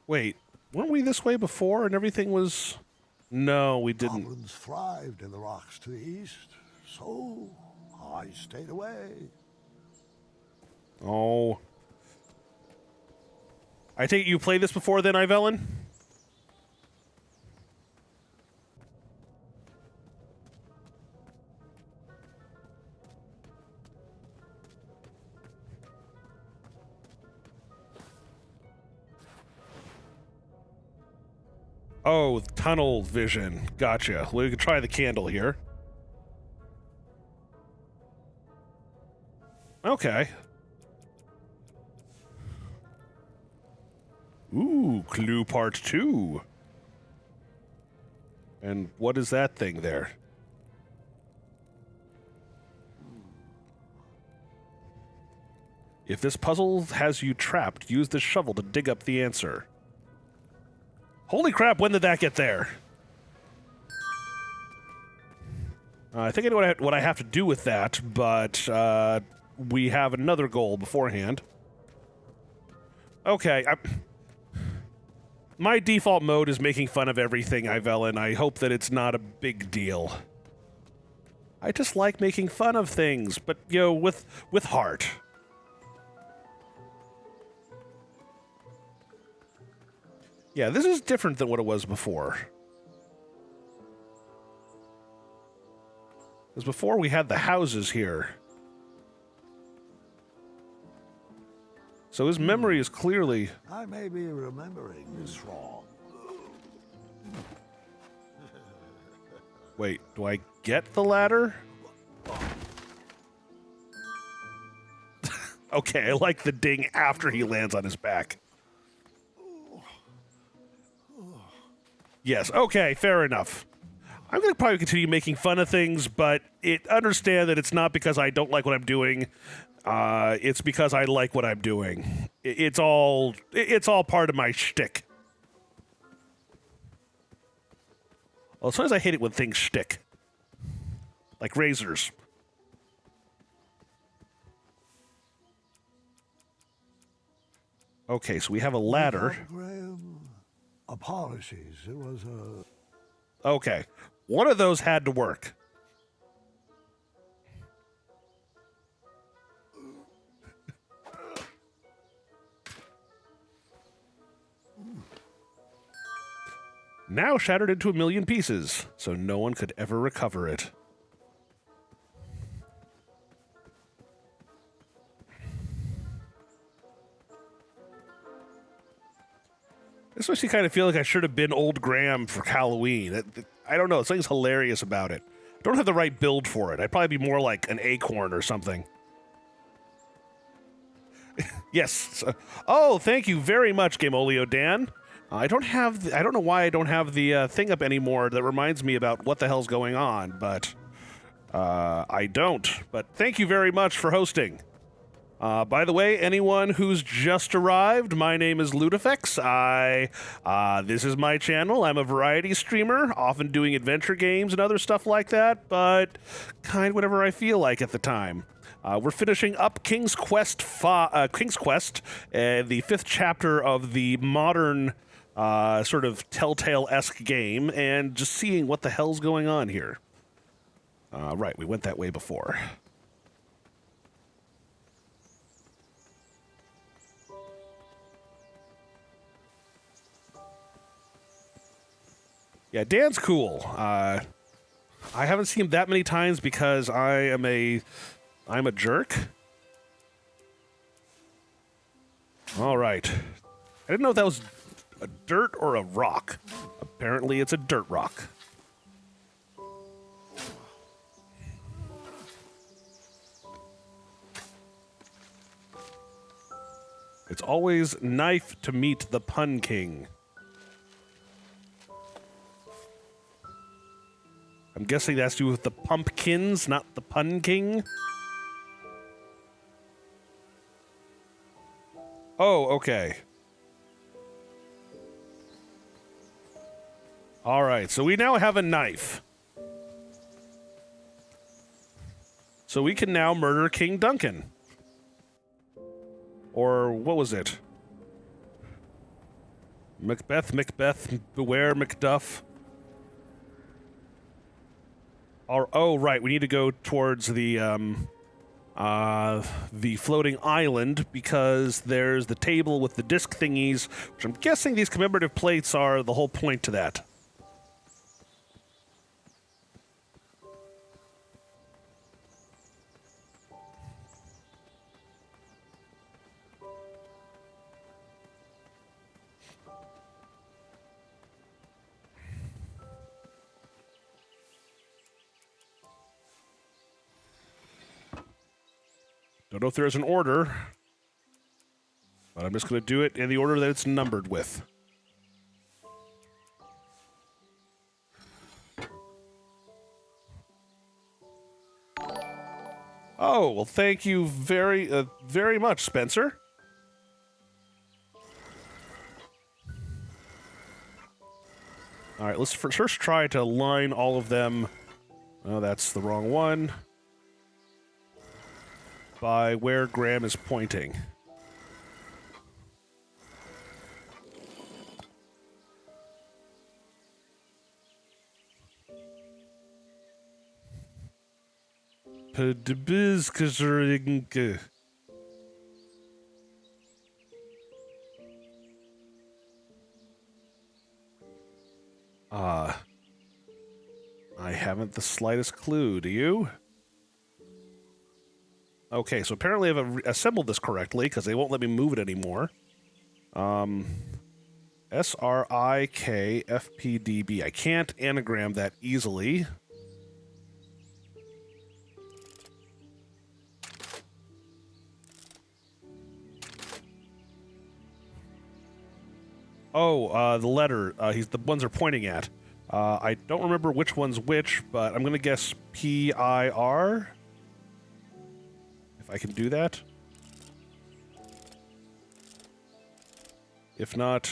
Wait, weren't we this way before and everything was... No, we didn't. Goblins thrived in the rocks to the east, so I stayed away. Oh. I take it you played this before then, Ivellen? Oh, tunnel vision. Gotcha. We can try the candle here. Okay. Ooh, clue part 2. And what is that thing there? If this puzzle has you trapped, use the shovel to dig up the answer. Holy crap, when did that get there? I think I know what I have to do with that, but we have another goal beforehand. Okay, my default mode is making fun of everything, Ivellen. I hope that it's not a big deal. I just like making fun of things, but, you know, with heart. Yeah, this is different than what it was before. Because before we had the houses here. So his memory is clearly... I may be remembering this wrong. Wait, do I get the ladder? Okay, I like the ding after he lands on his back. Yes, okay, fair enough. I'm going to probably continue making fun of things, but understand that it's not because I don't like what I'm doing. It's because I like what I'm doing. It's all part of my shtick. Well, sometimes I hate it when things shtick. Like razors. Okay, so we have a ladder. Graham, apologies. It was a... Okay, one of those had to work. Now shattered into 1,000,000 pieces, so no one could ever recover it. This makes me kind of feel like I should have been Old Graham for Halloween. I don't know, something's hilarious about it. I don't have the right build for it. I'd probably be more like an acorn or something. Yes. Oh, thank you very much, Gameolio Dan. I don't know why I don't have the thing up anymore that reminds me about what the hell's going on, but I don't. But thank you very much for hosting. By the way, anyone who's just arrived, my name is Ludifex. This is my channel. I'm a variety streamer, often doing adventure games and other stuff like that, but kind of whatever I feel like at the time. We're finishing up King's Quest, the 5th chapter of the modern sort of Telltale-esque game, and just seeing what the hell's going on here. Right, we went that way before. Yeah, Dan's cool. I haven't seen him that many times because I'm a jerk. All right. I didn't know if that was a dirt or a rock. Apparently it's a dirt rock. It's always knife to meet the Pun King. I'm guessing that's to do with the pumpkins, not the Pun King. Oh, okay. All right, so we now have a knife. So we can now murder King Duncan. Or what was it? Macbeth, beware Macduff. Oh, right, we need to go towards the floating island because there's the table with the disc thingies, which I'm guessing these commemorative plates are the whole point to that. Don't know if there's an order, but I'm just going to do it in the order that it's numbered with. Oh, well, thank you very much, Spencer. All right, let's first try to line all of them. Oh, that's the wrong one. By where Graham is pointing. I haven't the slightest clue, do you? Okay, so apparently I've assembled this correctly because they won't let me move it anymore. SRIKFPDB. I can't anagram that easily. Oh, the letter. He's the ones are pointing at. I don't remember which one's which, but I'm gonna guess PIR. If I can do that. If not...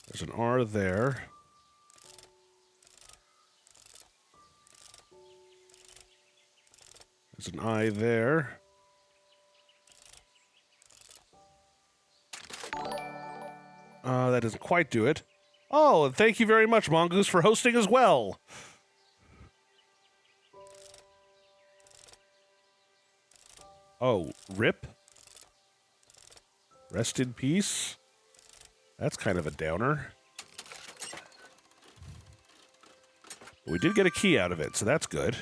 There's an R there. There's an I there. That doesn't quite do it. Oh, and thank you very much, Mongoose, for hosting as well. Oh, RIP? Rest in peace? That's kind of a downer. We did get a key out of it, so that's good.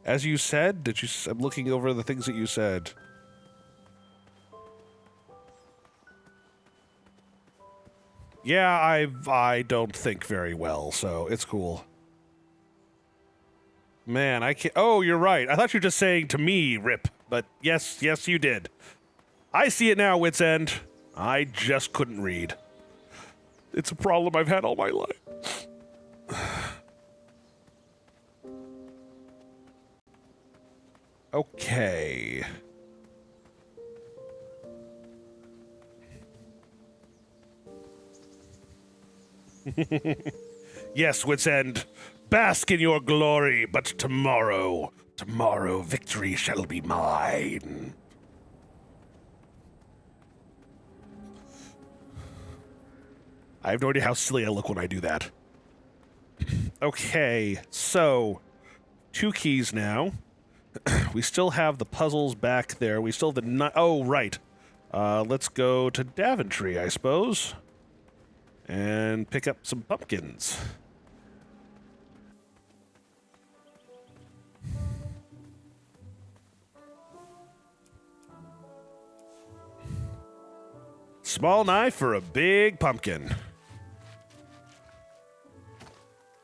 As you said, I'm looking over the things that you said. Yeah, I don't think very well, so it's cool. Man, I can't... Oh, you're right. I thought you were just saying to me, RIP. But yes, you did. I see it now, Wit's End. I just couldn't read. It's a problem I've had all my life. Okay. Yes, Wit's End. Bask in your glory, but tomorrow victory shall be mine. I have no idea how silly I look when I do that. Okay, so 2 keys now. We still have the puzzles back there. We still have the... Oh, right. Let's go to Daventry, I suppose. And pick up some pumpkins. Small knife for a big pumpkin.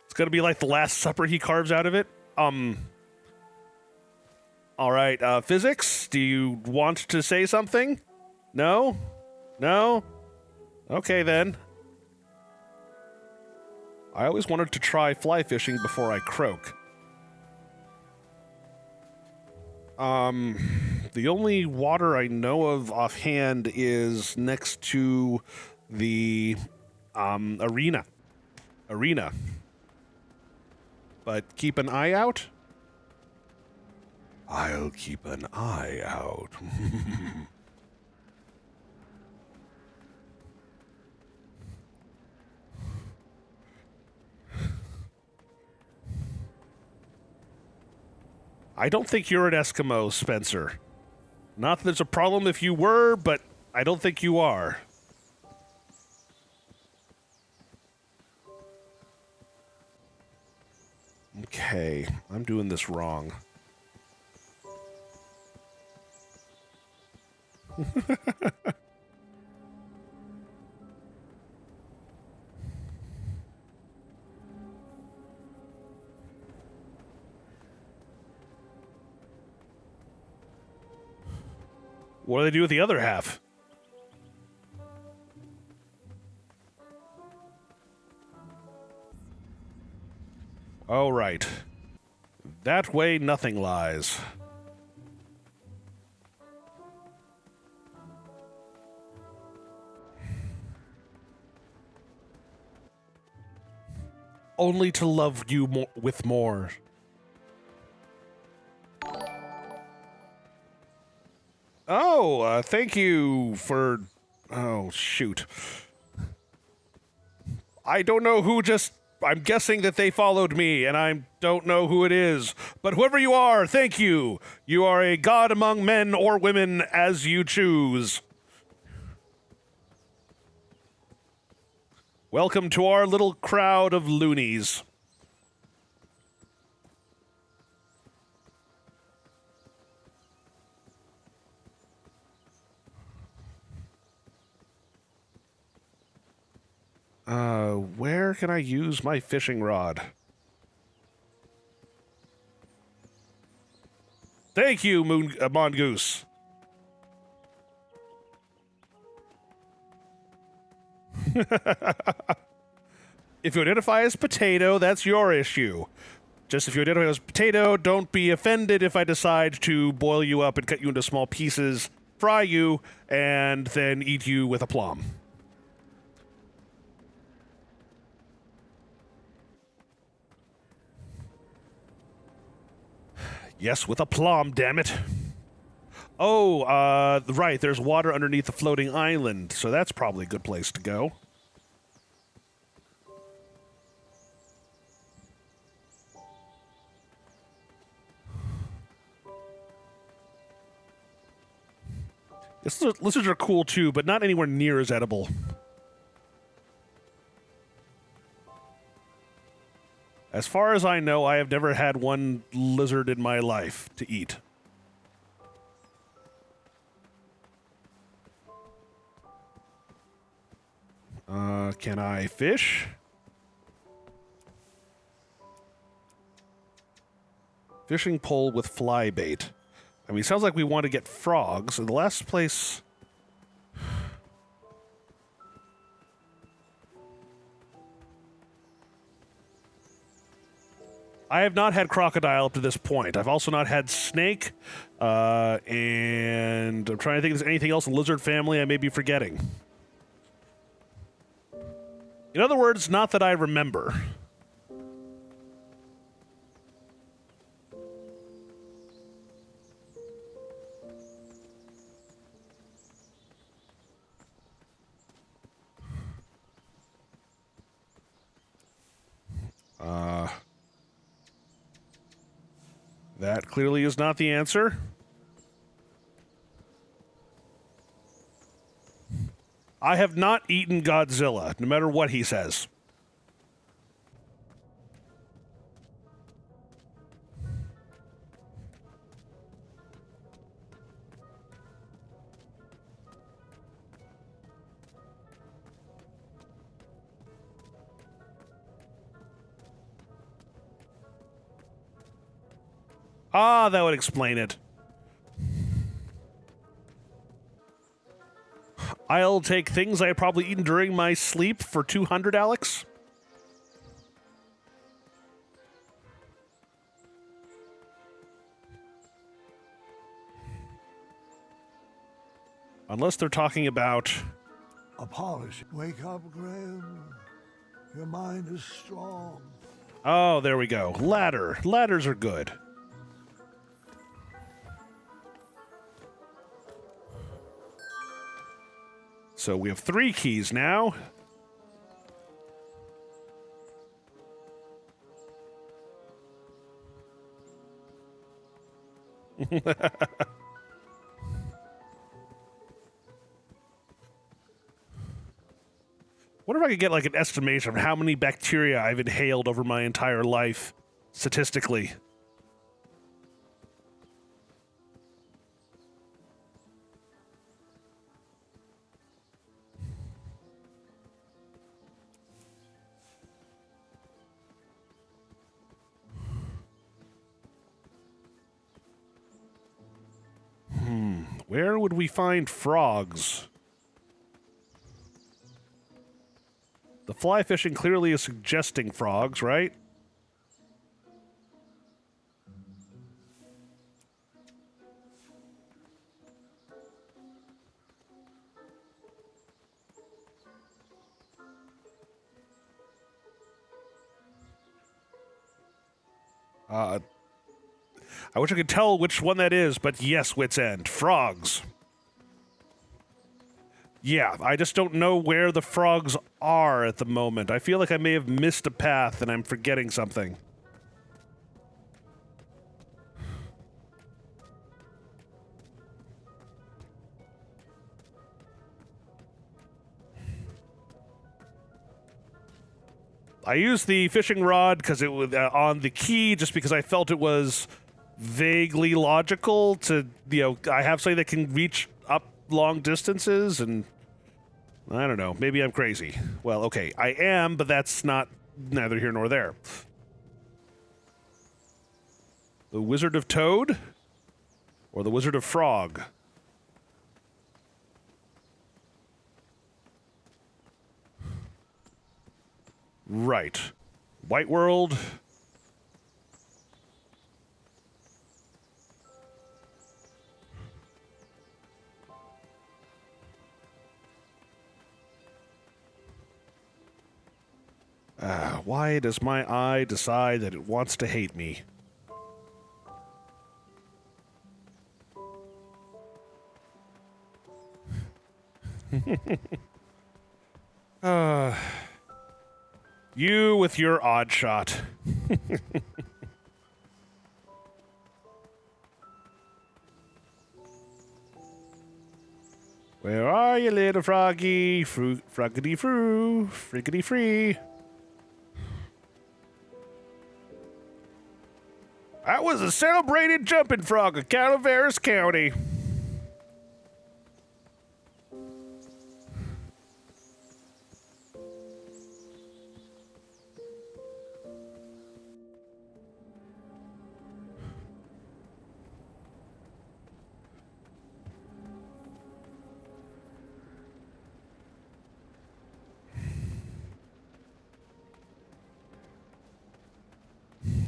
It's gonna be like the Last Supper he carves out of it. All right, physics, do you want to say something? No? No? Okay, then. I always wanted to try fly fishing before I croak. The only water I know of offhand is next to the, arena. But keep an eye out? I'll keep an eye out. I don't think you're an Eskimo, Spencer. Not that there's a problem if you were, but I don't think you are. Okay, I'm doing this wrong. What do they do with the other half? Oh, right. That way nothing lies. Only to love you with more. Oh, thank you for... Oh, shoot. I don't know who just I'm guessing that they followed me, and I don't know who it is. But whoever you are, thank you. You are a god among men or women as you choose. Welcome to our little crowd of loonies. Where can I use my fishing rod? Thank you, Mongoose. If you identify as potato, that's your issue. Just if you identify as potato, don't be offended if I decide to boil you up and cut you into small pieces, fry you, and then eat you with aplomb. Yes, with aplomb, damn it. Oh, right, there's water underneath the floating island, so that's probably a good place to go. Lizards are cool too, but not anywhere near as edible. As far as I know, I have never had one lizard in my life to eat. Can I fish? Fishing pole with fly bait. I mean, it sounds like we want to get frogs. And the last place... I have not had crocodile up to this point. I've also not had snake, and I'm trying to think if there's anything else in lizard family I may be forgetting. In other words, not that I remember. That clearly is not the answer. I have not eaten Godzilla, no matter what he says. Ah, that would explain it. I'll take things I have probably eaten during my sleep for 200, Alex. Unless they're talking about... A polish. Wake up, Graham. Your mind is strong. Oh, there we go. Ladder. Ladders are good. So we have 3 keys now. Wonder if I could get like an estimation of how many bacteria I've inhaled over my entire life, statistically. Where would we find frogs? The fly fishing clearly is suggesting frogs, right? I wish I could tell which one that is, but yes, Wit's End. Frogs. Yeah, I just don't know where the frogs are at the moment. I feel like I may have missed a path and I'm forgetting something. I used the fishing rod because it was on the key, just because I felt it was vaguely logical to, I have something that can reach up long distances, and I don't know, maybe I'm crazy. Well, okay, I am, but that's not neither here nor there. The Wizard of Toad or the Wizard of Frog? Right. White World. Why does my eye decide that it wants to hate me? You with your odd shot. Where are you, little froggy? Froggity froo, friggity free. That was a celebrated jumping frog of Calaveras County.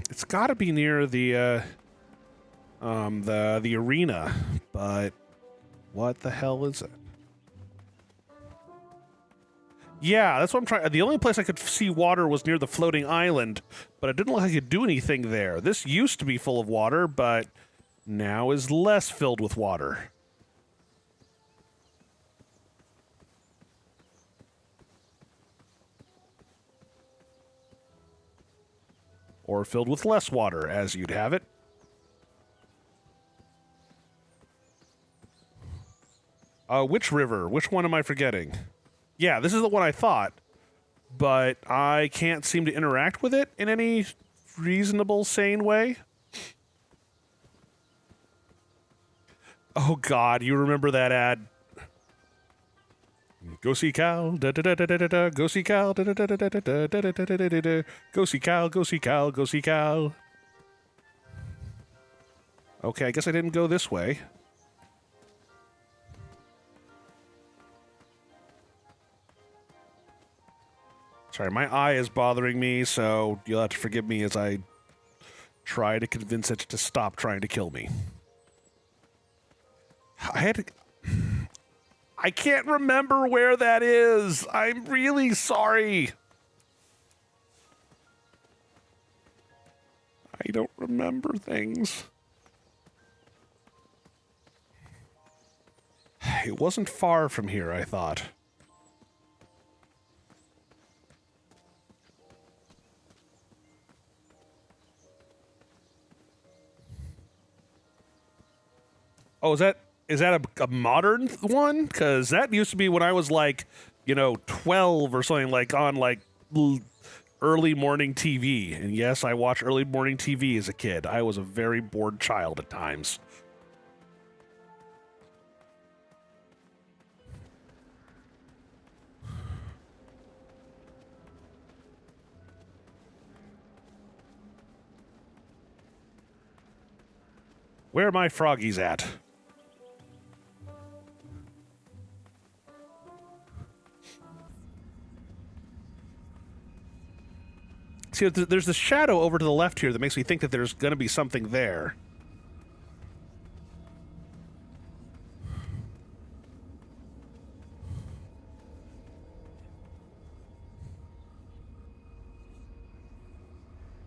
It's got to be near the arena, but what the hell is it? Yeah, that's what I'm trying. The only place I could see water was near the floating island, but it didn't look like I could do anything there. This used to be full of water, but now is less filled with water. Or filled with less water, as you'd have it. Which river? Which one am I forgetting? Yeah, this is the one I thought, but I can't seem to interact with it in any reasonable, sane way. Oh God, you remember that ad? Go see Cal, da da da da da da. Go see Cal, da da da da da da da da da da da. Go see Cal, go see Cal, go see Cal. Okay, I guess I didn't go this way. Sorry, my eye is bothering me, so you'll have to forgive me as I try to convince it to stop trying to kill me. I can't remember where that is. I'm really sorry. I don't remember things. It wasn't far from here, I thought. Oh, is that a modern one? Because that used to be when I was like, 12 or something, like on like early morning TV. And yes, I watched early morning TV as a kid. I was a very bored child at times. Where are my froggies at? See, there's the shadow over to the left here that makes me think that there's going to be something there.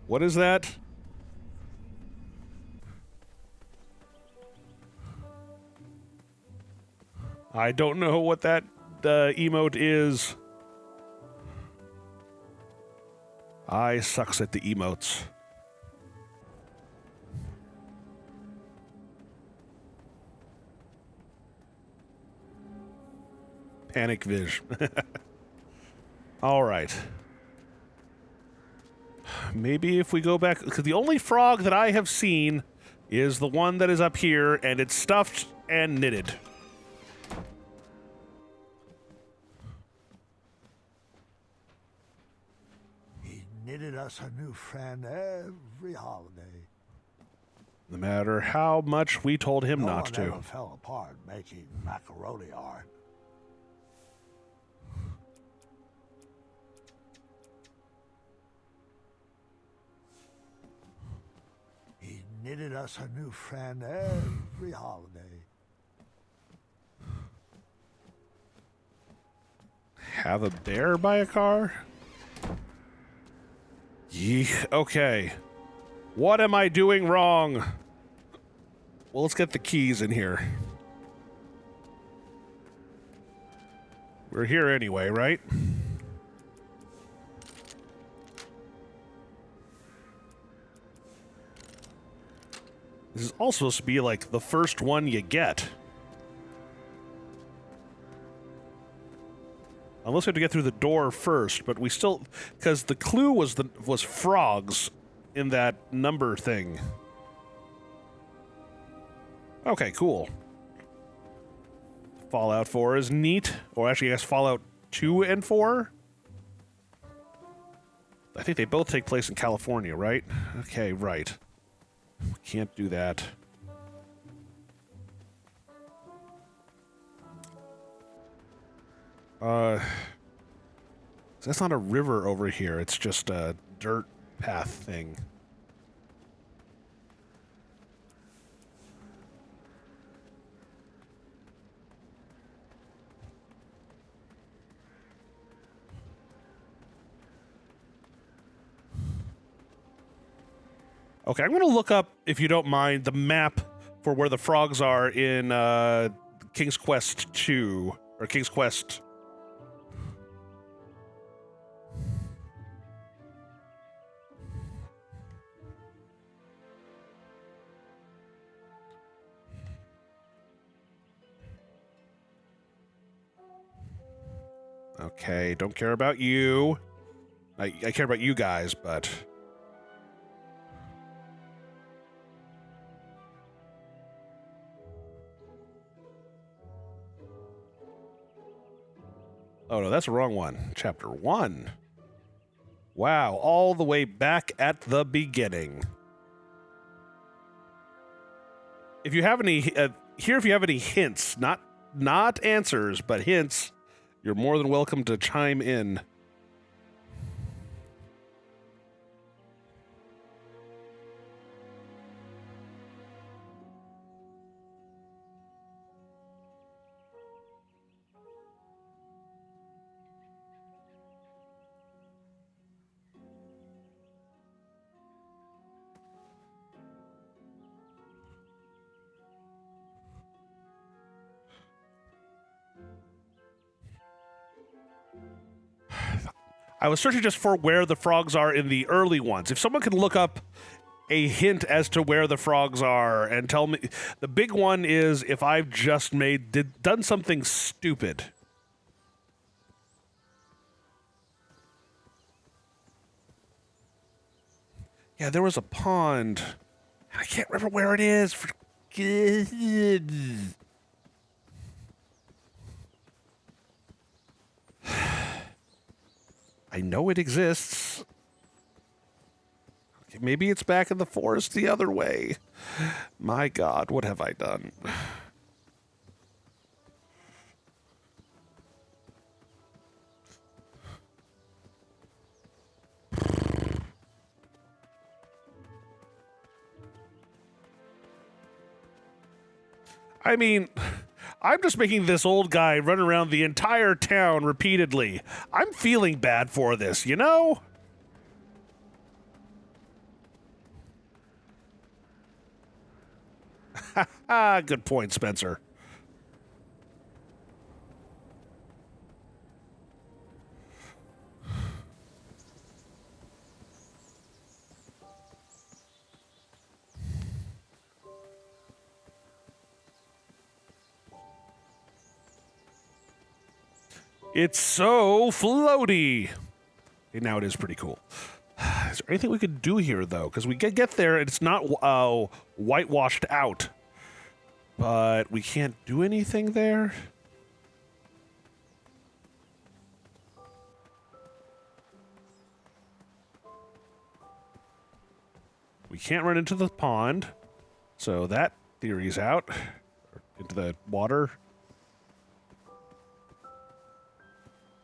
What is that? I don't know what that emote is. I sucks at the emotes. Panic Viz. All right. Maybe if we go back, because the only frog that I have seen is the one that is up here, and it's stuffed and knitted. He knitted us a new friend every holiday. No matter how much we told him No not one to. ever fell apart making macaroni art. He knitted us a new friend every holiday. Have a bear buy a car? Yee. Okay. What am I doing wrong? Well, let's get the keys in here. We're here anyway, right? This is all supposed to be like the first one you get. Unless we have to get through the door first, but we still, because the clue was frogs in that number thing. Okay, cool. Fallout 4 is neat, or actually, I guess Fallout 2 and 4. I think they both take place in California, right? Okay, right. Can't do that. That's not a river over here. It's just a dirt path thing. Okay, I'm going to look up, if you don't mind, the map for where the frogs are in King's Quest 2, or King's Quest. Okay, don't care about you. I care about you guys, but... Oh, no, that's the wrong one. Chapter 1. Wow, all the way back at the beginning. If you have any... if you have any hints, not answers, but hints, you're more than welcome to chime in. I was searching just for where the frogs are in the early ones. If someone can look up a hint as to where the frogs are and tell me. The big one is if I've just done something stupid. Yeah, there was a pond. I can't remember where it is. For good. I know it exists. Okay, maybe it's back in the forest the other way. My God, what have I done? I mean, I'm just making this old guy run around the entire town repeatedly. I'm feeling bad for this, you know? Ha, good point, Spencer. It's so floaty. Okay, now it is pretty cool. Is there anything we could do here, though? Because we get there, and it's not whitewashed out. But we can't do anything there? We can't run into the pond, so that theory's out. Into the water.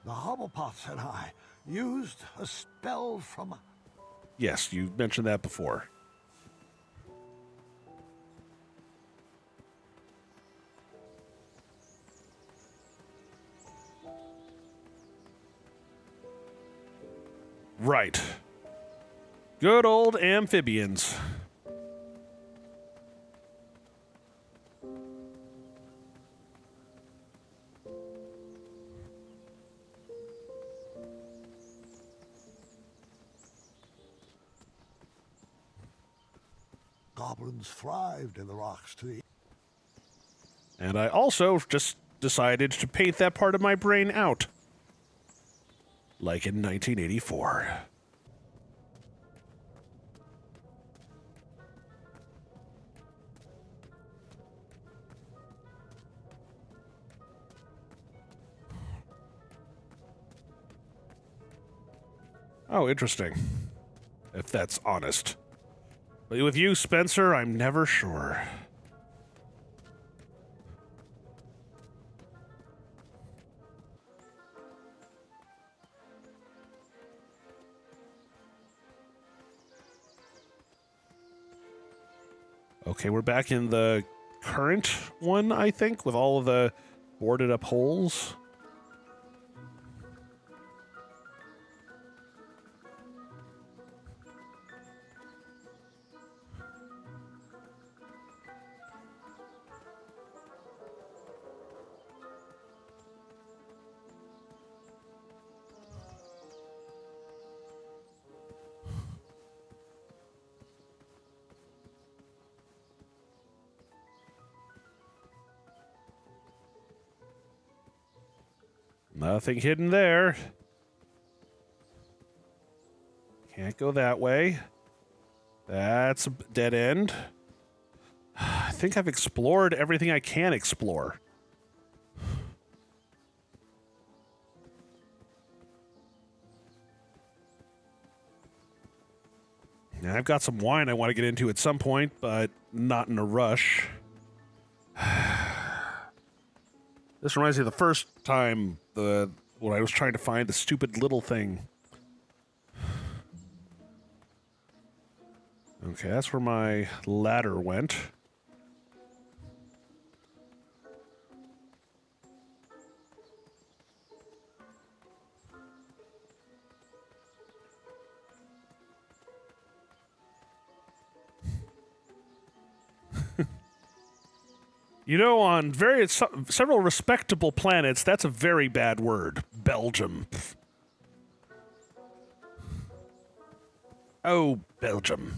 The Hobblepots and I used a spell from... Yes, you mentioned that before. Right. Good old amphibians. Goblins thrived in the rocks to the... And I also just decided to paint that part of my brain out. Like in 1984. Oh, interesting. If that's honest. But with you, Spencer, I'm never sure. Okay, we're back in the current one, I think, with all of the boarded up holes. Nothing hidden there. Can't go that way. That's a dead end. I think I've explored everything I can explore. Now, I've got some wine I want to get into at some point, but not in a rush. This reminds me of the first time when I was trying to find the stupid little thing. Okay, that's where my ladder went. You know, on several respectable planets, that's a very bad word. Belgium. Oh, Belgium.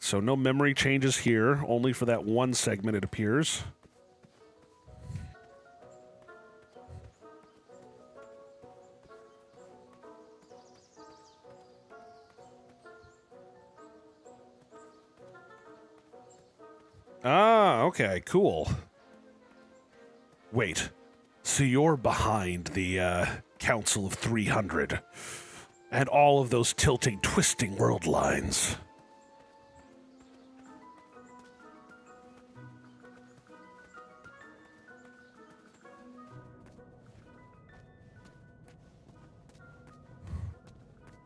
So no memory changes here, only for that one segment, it appears. Ah, okay, cool. Wait, so you're behind the Council of 300 and all of those tilting, twisting world lines.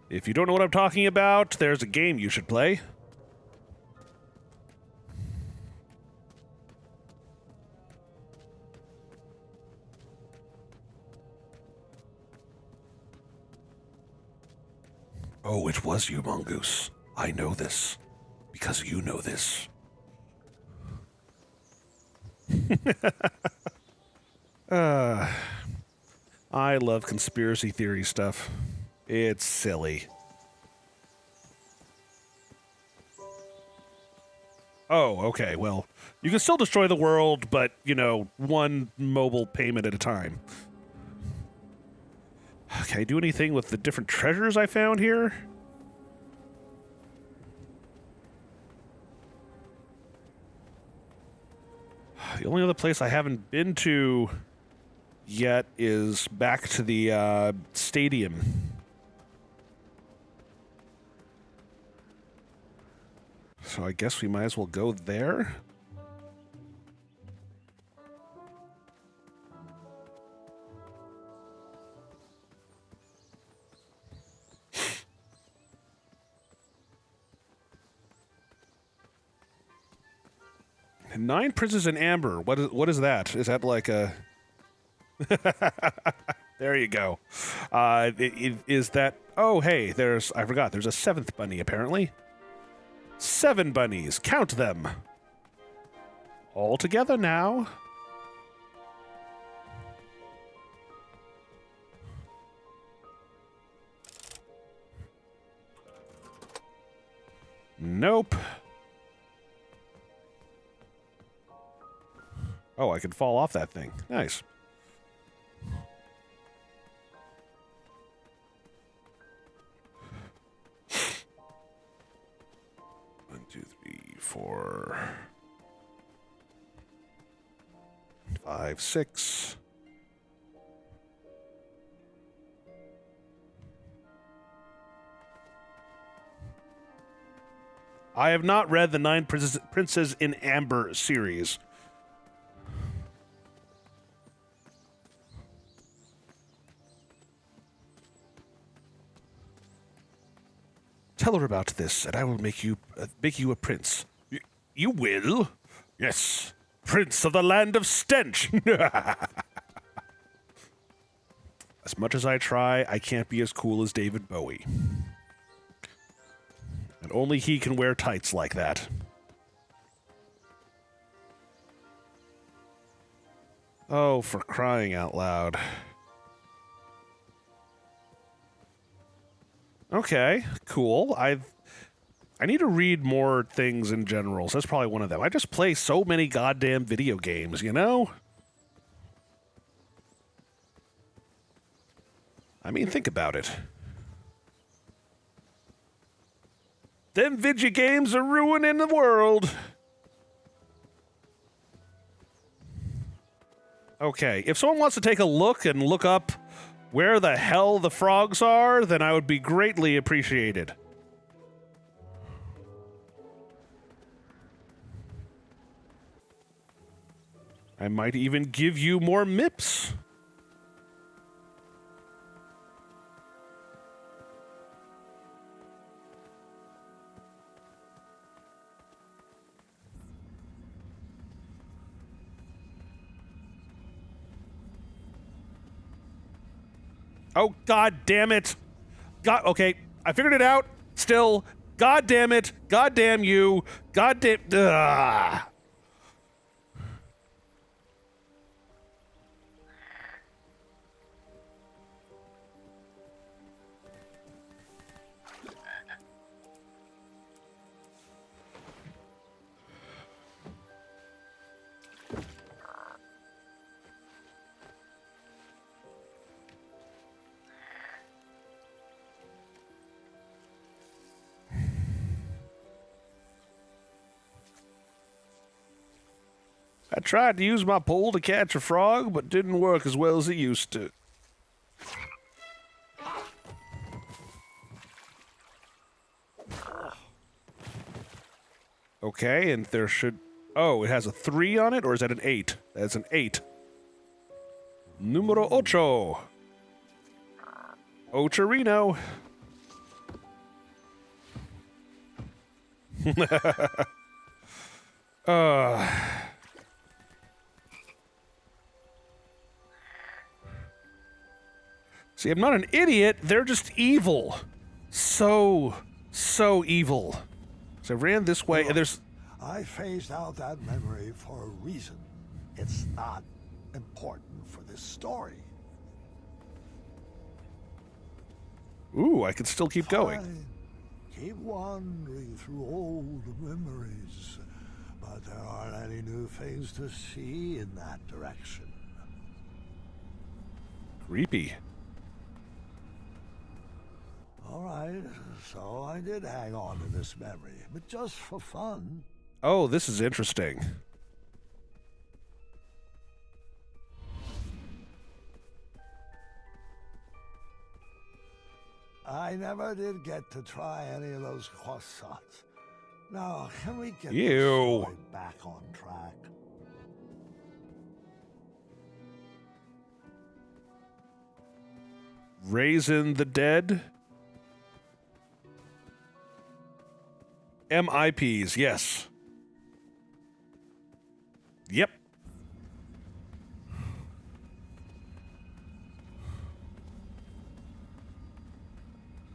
If you don't know what I'm talking about, there's a game you should play. Oh, it was you, Mongoose. I know this. Because you know this. I love conspiracy theory stuff. It's silly. Oh, okay. Well, you can still destroy the world, but, you know, one mobile payment at a time. Can I do anything with the different treasures I found here? The only other place I haven't been to yet is back to the stadium. So I guess we might as well go there. And 9 princes in amber. What is that? Is that like a... There you go. Is that... Oh, hey, I forgot. There's a 7th bunny, apparently. 7 bunnies. Count them. All together now. Nope. Oh, I can fall off that thing. Nice. One, two, three, 4, 5, 6. I have not read the 9 Princes in Amber series. Tell her about this, and I will make you a prince. You will? Yes, prince of the land of stench. As much as I try, I can't be as cool as David Bowie. And only he can wear tights like that. Oh, for crying out loud. Okay, cool. I need to read more things in general, so that's probably one of them. I just play so many goddamn video games, you know? I mean, think about it. Them video games are ruining the world. Okay, if someone wants to take a look and look up where the hell the frogs are, then I would be greatly appreciated. I might even give you more MIPS. Oh, god damn it. God, okay, I figured it out. Still, god damn it. God damn you. God damn... Ugh. I tried to use my pole to catch a frog, but didn't work as well as it used to. Okay, and there should... Oh, it has a 3 on it, or is that an 8? That's an 8. Numero ocho. Ocherino. See, I'm not an idiot. They're just evil. So evil. So I ran this way, and there's... I phased out that memory for a reason. It's not important for this story. Ooh, I can still keep going. Fine. Keep wandering through old memories. but there aren't any new things to see in that direction. Creepy. All right, so I did hang on to this memory, but just for fun. Oh, this is interesting. I never did get to try any of those croissants. Now, can we get Ew. this story back on track? Raisin the Dead? MIPs, yes. Yep.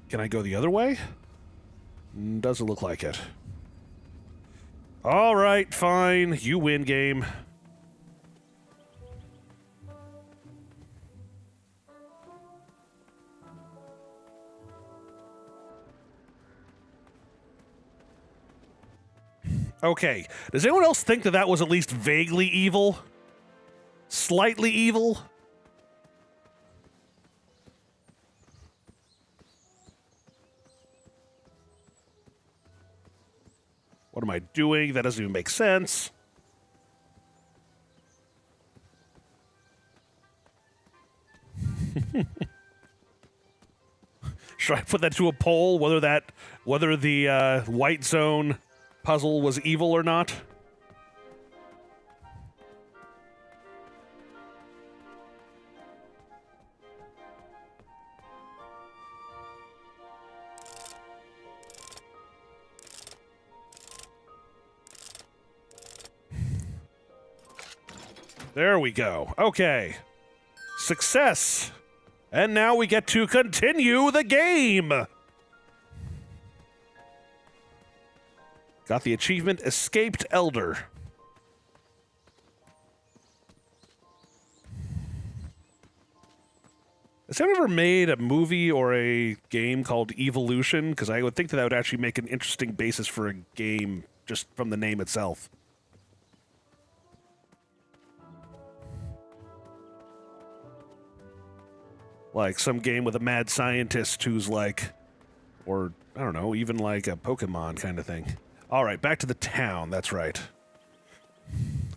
Can I go the other way? Doesn't look like it. All right, fine. You win, game. Okay. Does anyone else think that that was at least vaguely evil? Slightly evil? What am I doing? That doesn't even make sense. Should I put that to a poll, whether the white zone puzzle was evil or not? There we go. Okay. Success. And now we get to continue the game. Got the achievement Escaped Elder. Has anyone ever made a movie or a game called Evolution? Because I would think that would actually make an interesting basis for a game just from the name itself. Like some game with a mad scientist who's like, or I don't know, even like a Pokemon kind of thing. All right, back to the town. That's right.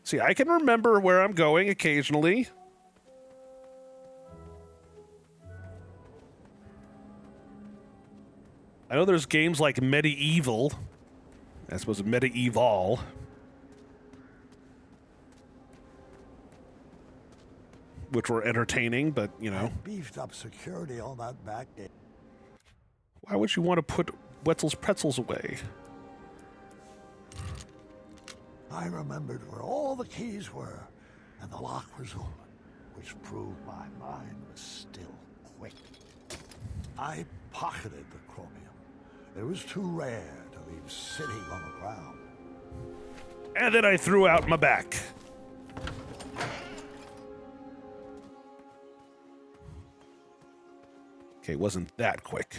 See, I can remember where I'm going occasionally. I know there's games like Medieval. I suppose Medieval. Which were entertaining, but, you know. I beefed up security on that back gate. Why would you want to put Wetzel's pretzels away? I remembered where all the keys were, and the lock was open, which proved my mind was still quick. I pocketed the chromium. It was too rare to leave sitting on the ground. And then I threw out my back. Okay, it wasn't that quick.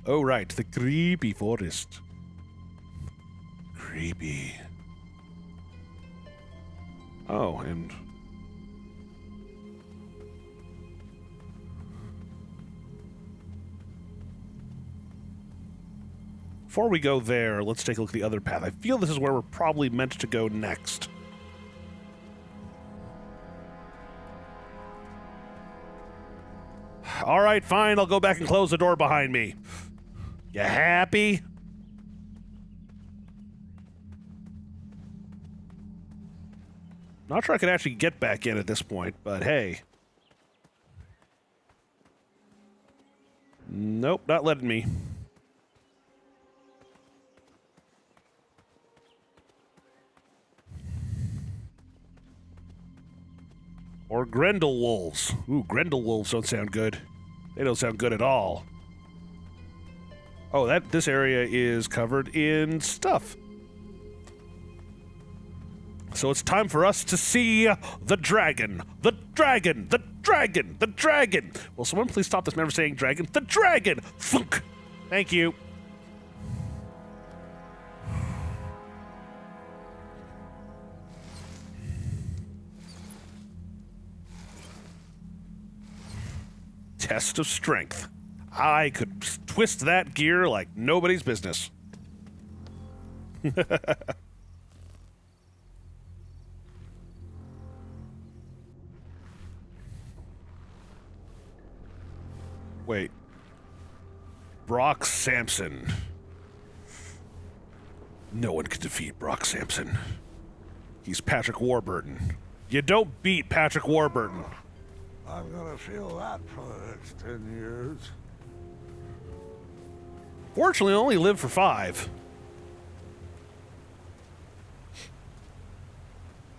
Oh, right, the creepy forest. Creepy. Oh, and... Before we go there, let's take a look at the other path. I feel this is where we're probably meant to go next. All right, fine, I'll go back and close the door behind me. You happy? Not sure I could actually get back in at this point, but hey. Nope, not letting me. Or Grendel wolves. Ooh, Grendel wolves don't sound good. They don't sound good at all. Oh, this area is covered in stuff. So it's time for us to see the dragon. The dragon! The dragon! The dragon! Will someone please stop this man from saying dragon? The dragon! Thunk! Thank you. test of strength. I could twist that gear like nobody's business. Wait. Brock Sampson. No one can defeat Brock Sampson. He's Patrick Warburton. You don't beat Patrick Warburton. I'm gonna feel that for the next 10 years. Fortunately, I only lived for 5.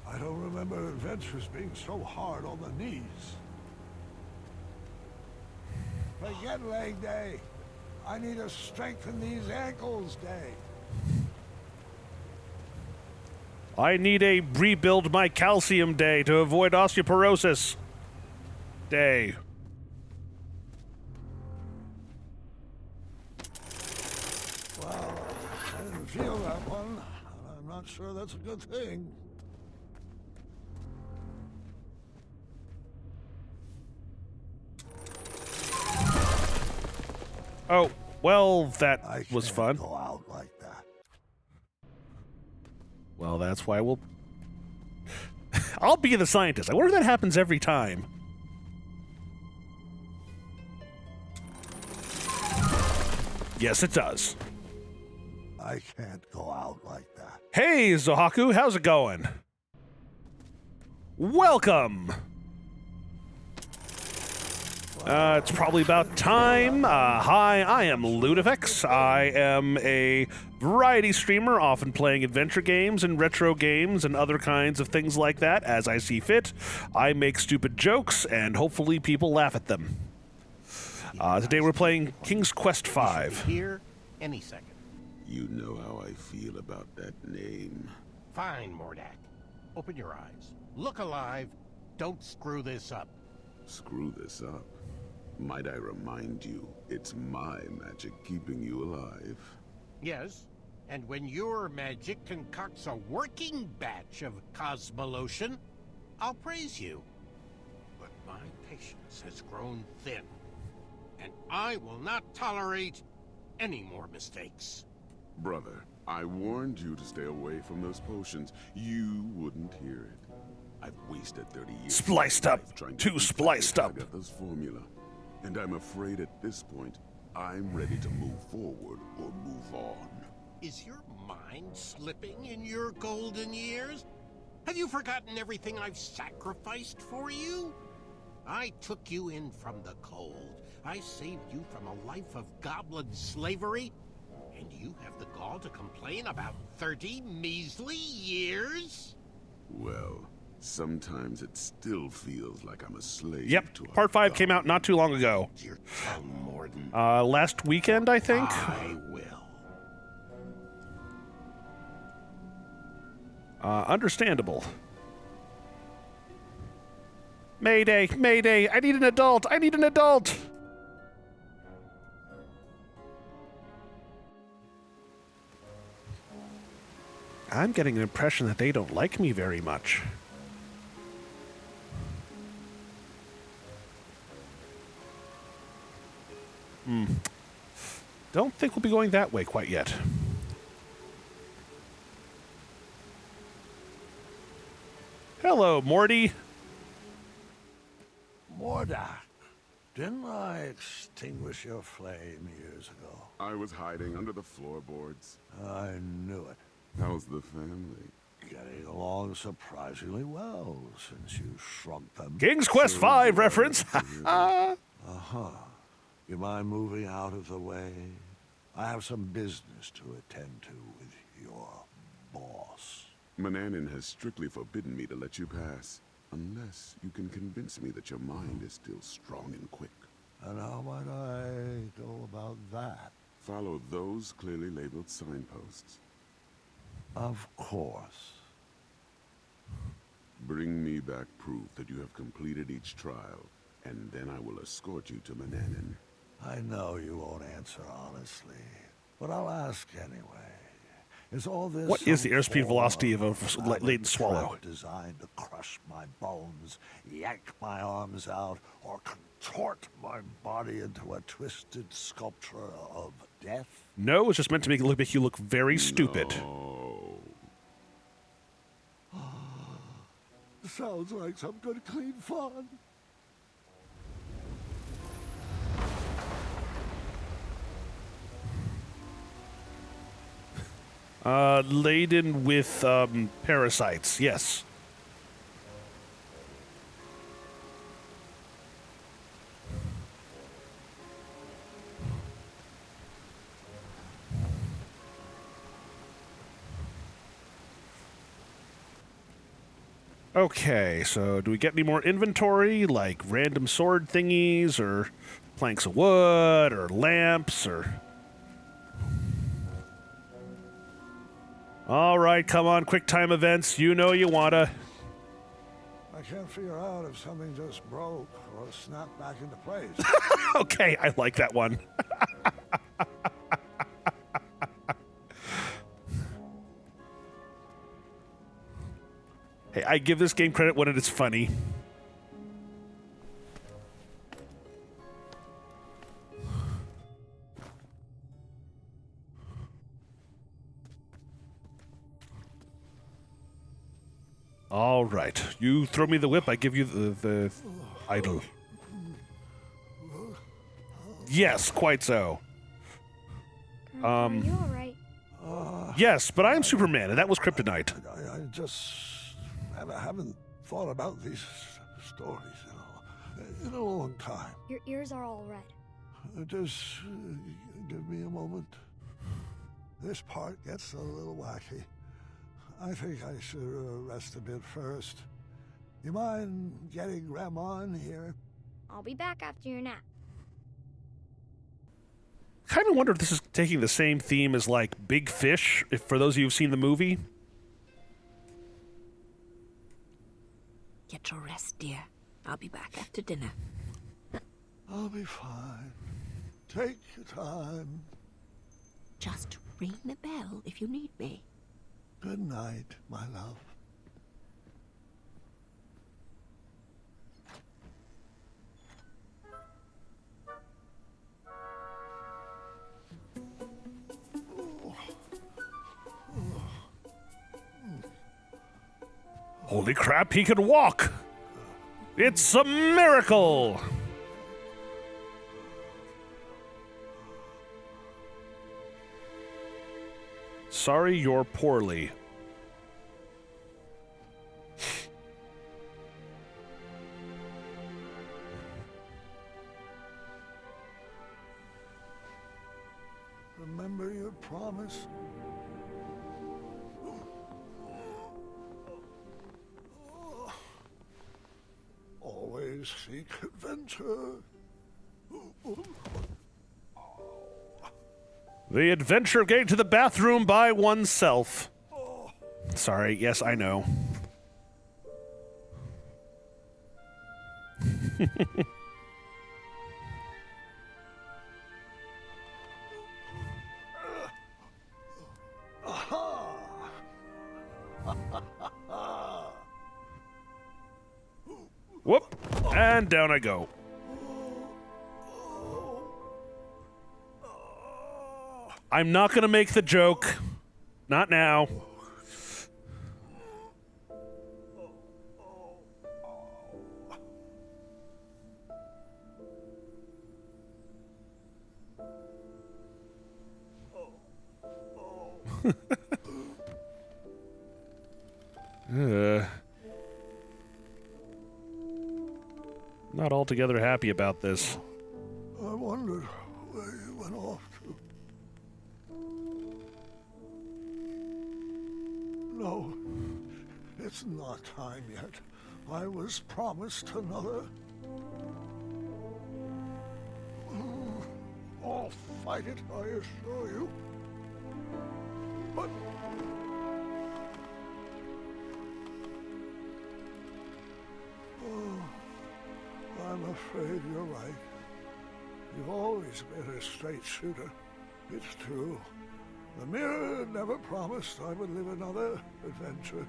I don't remember adventures being so hard on the knees. Forget leg day. I need to strengthen these ankles day. I need a rebuild my calcium day to avoid osteoporosis day. Well, I didn't feel that one. I'm not sure that's a good thing. Oh, well, that I was can't fun. go out like that. Well, that's why we'll... I'll be the scientist. I wonder if that happens every time. Yes, it does. I can't go out like that. Hey, Zohaku, how's it going? Welcome! It's probably about time. Hi, I am Ludifex. I am a variety streamer, often playing adventure games and retro games and other kinds of things like that as I see fit. I make stupid jokes, and hopefully people laugh at them. Today we're playing King's Quest V. Here, any second. You know how I feel about that name. Fine, Mordak. Open your eyes. Look alive. Don't screw this up. Screw this up. Might I remind you, it's my magic keeping you alive. Yes, and when your magic concocts a working batch of Cosmolotion, I'll praise you. But my patience has grown thin, and I will not tolerate any more mistakes. Brother, I warned you to stay away from those potions. You wouldn't hear it. I've wasted 30 years Spliced of my up. life trying Too to spliced up. Agatha's formula. And I'm afraid at this point, I'm ready to move forward or move on. Is your mind slipping in your golden years? Have you forgotten everything I've sacrificed for you? I took you in from the cold. I saved you from a life of goblin slavery. And you have the gall to complain about 30 measly years? Well, sometimes it still feels like I'm a slave. Yep, to a Part 5 god. came out not too long ago. Your tongue, Morden. Last weekend, I think? I will. Understandable. Mayday! Mayday! I need an adult! I need an adult! I'm getting an impression that they don't like me very much. Don't think we'll be going that way quite yet. Hello, Morty. Mordak, didn't I extinguish your flame years ago? I was hiding under the floorboards. I knew it. How's the family? Getting along surprisingly well since you shrunk them. King's Quest V reference. You mind moving out of the way? I have some business to attend to with your boss. Mananin has strictly forbidden me to let you pass, unless you can convince me that your mind is still strong and quick. And how might I go about that? Follow those clearly labeled signposts. Of course. Bring me back proof that you have completed each trial, and then I will escort you to I know you won't answer honestly, but I'll ask anyway. Is all this What is the some airspeed form velocity of a rabid laden swallow? trap designed to crush my bones, yank my arms out, or contort my body into a twisted sculpture of death? No, it's just meant to make you look very stupid. Sounds like some good clean fun. Laden with parasites, yes. Okay, so do we get any more inventory, like random sword thingies, or planks of wood, or lamps, or... All right, come on, quick time events. You know you wanna. I can't figure out if something just broke or snapped back into place. Okay, I like that one. Hey, I give this game credit when it is funny. All right, you throw me the whip, I give you the idol. Yes, quite so. Are you all right? Yes, but I am Superman, and that was kryptonite. I just haven't thought about these stories in a long time. Your ears are all red. Just give me a moment. This part gets a little wacky. I think I should rest a bit first. You mind getting Grandma in here? I'll be back after your nap. Kind of wonder if this is taking the same theme as, like, Big Fish, if for those of you who've seen the movie. Get your rest, dear. I'll be back after dinner. I'll be fine. Take your time. Just ring the bell if you need me. Good night, my love. Holy crap, he can walk! It's a miracle! Sorry you're poorly. Remember your promise? Always seek adventure. The adventure of getting to the bathroom by oneself. Sorry, yes, I know. Whoop, and down I go. I'm not gonna make the joke. Not now. Not altogether happy about this. I wondered where you went off to. No, it's not time yet. I was promised another. I'll fight it, I assure you. But... I'm afraid you're right. You've always been a straight shooter. It's true. The mirror never promised I would live another adventure,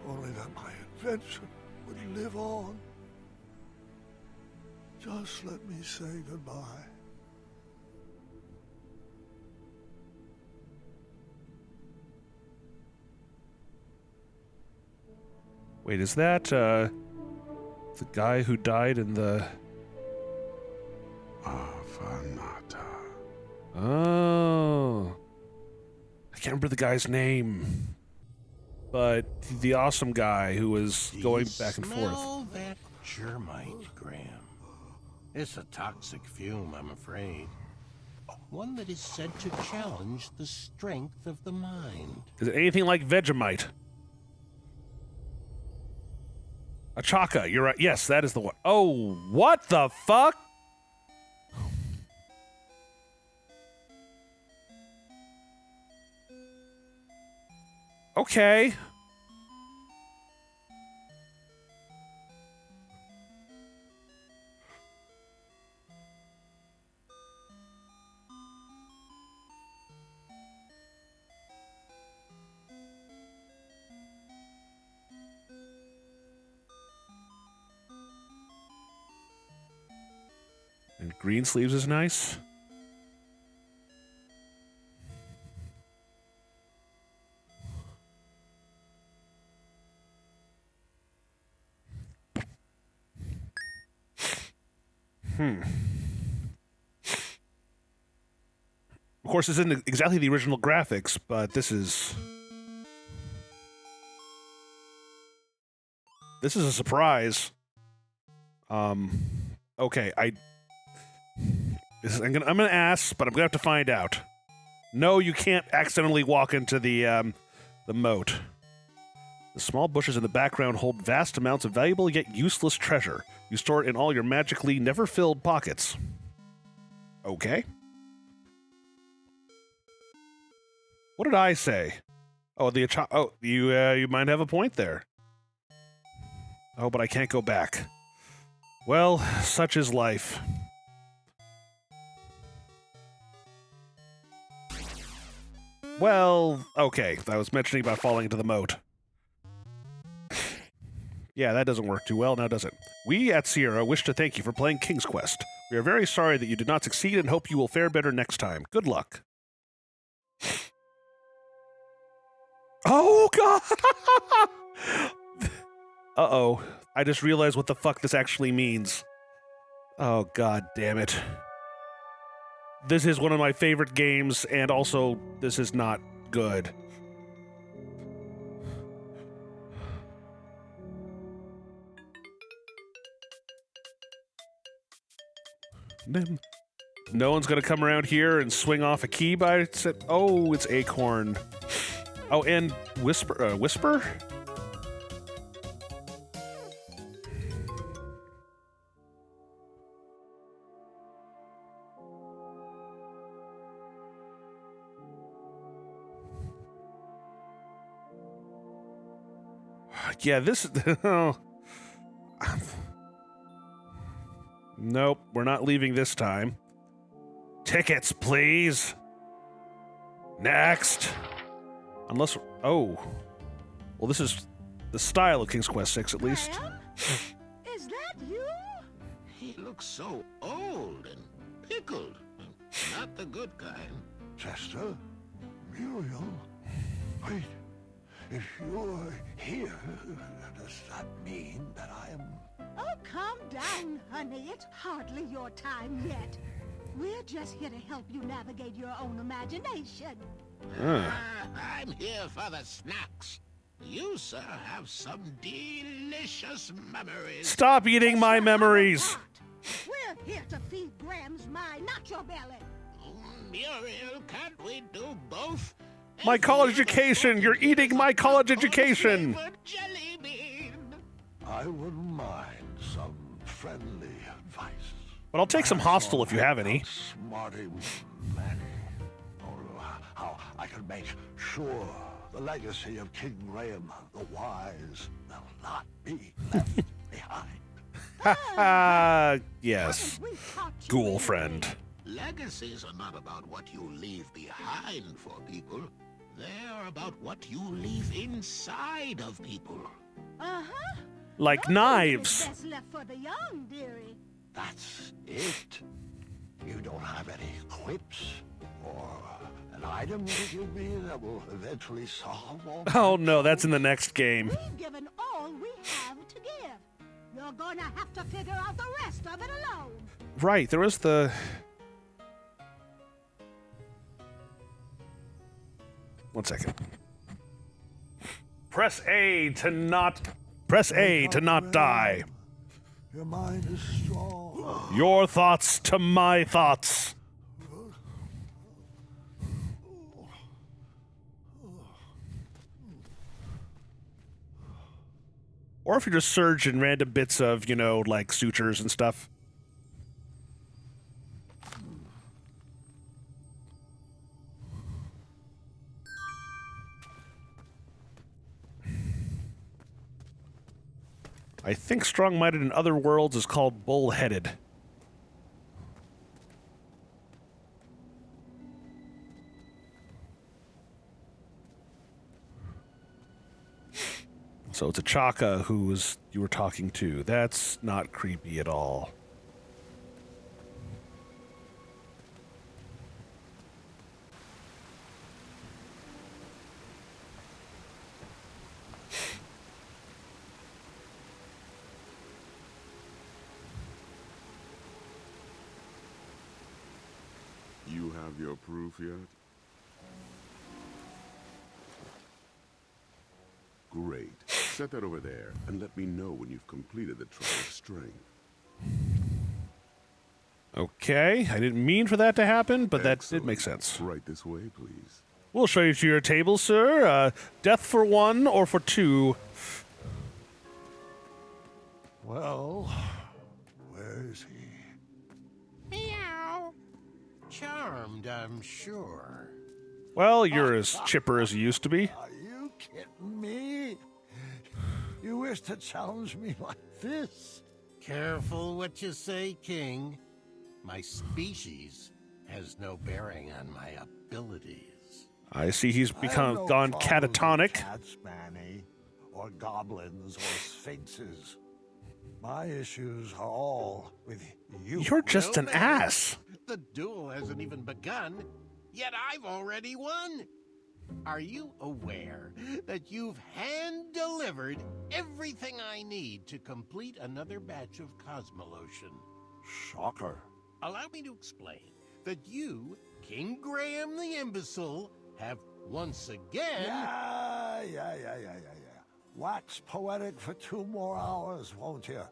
only that my adventure would live on. Just let me say goodbye. Wait, is that, the guy who died in the... Avanata. Oh. I can't remember the guy's name. But the awesome guy who was going back and forth. Smell that germite, Graham. It's a toxic fume, I'm afraid. One that is said to challenge the strength of the mind. Is it anything like Vegemite? Achaka, you're right. Yes, that is the one. Oh, what the fuck? Okay. And green sleeves is nice. Of course, this isn't exactly the original graphics, but this is a surprise. Okay, I'm gonna ask, but I'm gonna have to find out. No, you can't accidentally walk into the moat. The small bushes in the background hold vast amounts of valuable yet useless treasure. You store it in all your magically never-filled pockets. Okay. What did I say? Oh, you might have a point there. Oh, but I can't go back. Well, such is life. Well, okay. I was mentioning about falling into the moat. Yeah, that doesn't work too well, now does it? We at Sierra wish to thank you for playing King's Quest. We are very sorry that you did not succeed and hope you will fare better next time. Good luck. Oh, God! Uh-oh. I just realized what the fuck this actually means. Oh, God damn it. This is one of my favorite games, and also, this is not good. No one's gonna come around here and swing off a key by it. Oh, it's Acorn. Oh, and Whisper? Yeah, this... Oh. Nope, we're not leaving this time. Tickets, please. Next. Unless... Oh. Well, this is the style of King's Quest 6, at least. Graham? Is that you? He looks so old and pickled. Not the good kind. Chester? Muriel? Wait. If you're here, does that mean that I am... Oh, calm down, honey. It's hardly your time yet. We're just here to help you navigate your own imagination. I'm here for the snacks. You, sir, have some delicious memories. Stop eating my memories! We're here to feed Graham's mind, not your belly. Muriel, can't we do both? My college education! You're eating my college education! Jelly bean. I wouldn't mind some friendly advice. But I'll take some hostile if you have any. Smarting Manny. Or how I can make sure the legacy of King Graham the Wise will not be left behind. Yes. Ghoul friend. Legacies are not about what you leave behind for people. They're about what you leave inside of people. Uh-huh. Like knives. Best left for the young, dearie. That's it. You don't have any quips or an item to give me that will eventually solve all Oh my no, that's in the troubles? next game. We've given all we have to give. You're gonna have to figure out the rest of it alone. Right, there was the... One second. Press A to not... Press A to not die. Your mind is strong. Your thoughts to my thoughts. Or if you're just surging random bits of, you know, like sutures and stuff. I think strong-minded in other worlds is called bull-headed. So it's a Chaka who you were talking to. That's not creepy at all. You have your proof yet? Great. Set that over there, and let me know when you've completed the trial of strength. Okay, I didn't mean for that to happen, but that did make sense. Right this way, please. We'll show you to your table, sir. Death for 1 or for 2. Well, where is he? Meow. Charmed, I'm sure. Well, you're as chipper as you used to be. Are you kidding me? You wish to challenge me like this? Careful what you say, King. My species has no bearing on my abilities. I see he's I have become no gone problems with catatonic. Cats, Manny, or goblins, or sphinxes. My issues are all with you. You're just an man. ass. The duel hasn't even begun, yet I've already won. Are you aware that you've hand-delivered everything I need to complete another batch of Cosmolotion? Shocker. Allow me to explain that you, King Graham the Imbecile, have once again... Yeah. Wax poetic for 2 more hours, won't you?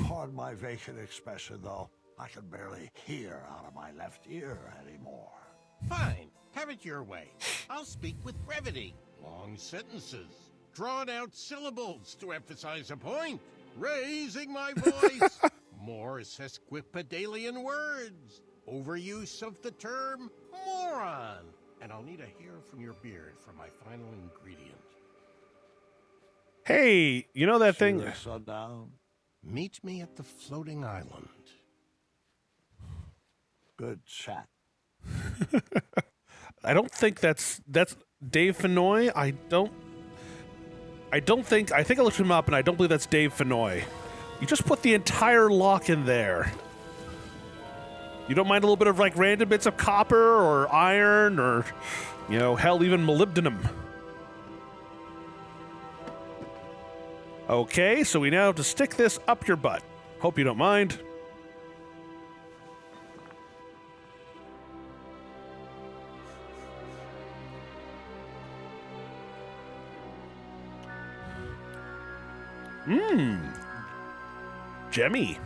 Pardon my vacant expression, though. I can barely hear out of my left ear anymore. Fine, have it your way. I'll speak with brevity, long sentences, drawn-out syllables to emphasize a point, raising my voice, more sesquipedalian words, overuse of the term moron, and I'll need a hair from your beard for my final ingredient. Hey, you know that thing? Sundown. Meet me at the floating island. Good chat. I don't think that's Dave Fenoy. I think I looked him up and I don't believe that's Dave Fenoy. You just put the entire lock in there. You don't mind a little bit of like random bits of copper or iron or, you know, hell, even molybdenum. Okay, so we now have to stick this up your butt. Hope you don't mind. Jemmy.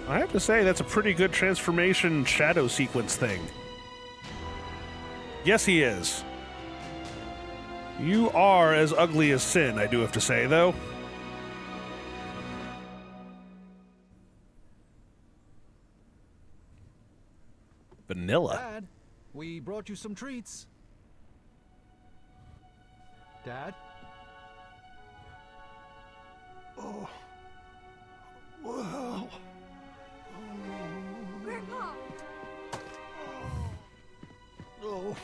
I have to say, that's a pretty good transformation shadow sequence thing. Yes, he is. You are as ugly as sin, I do have to say, though. Vanilla. Dad, we brought you some treats. Dad? Oh. Well. Grandpa! No.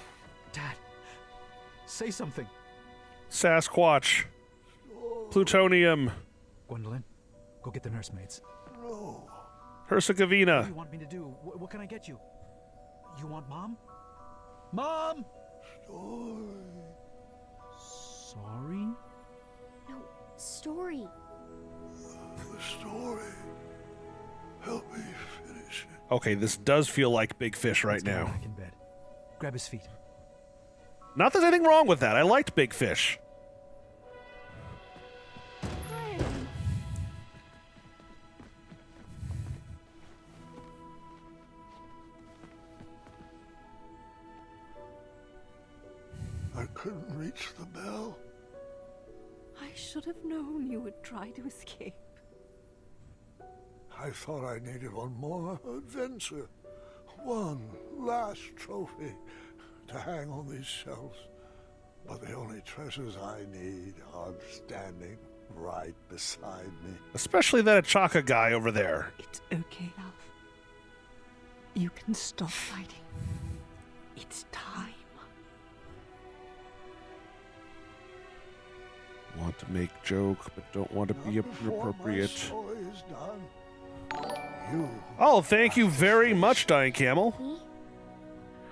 Dad, say something. Sasquatch. Plutonium. Gwendolyn, go get the nursemaids. No. What Herzegovina. do you want me to do? What can I get you? You want Mom? Mom! Sorry? No, story. The story. Help me finish it. Okay, this does feel like Big Fish right Let's get him now. back in bed. Grab his feet. Not that there's anything wrong with that. I liked Big Fish. I couldn't reach the bell. I should have known you would try to escape. I thought I needed one more adventure. One last trophy to hang on these shelves. But the only treasures I need are standing right beside me. Especially that Achaka guy over there. It's okay, love. You can stop fighting. It's time. Want to make joke, but don't want to be Not before my inappropriate. story is done. You. Oh, thank you very much, Dying Camel. Me?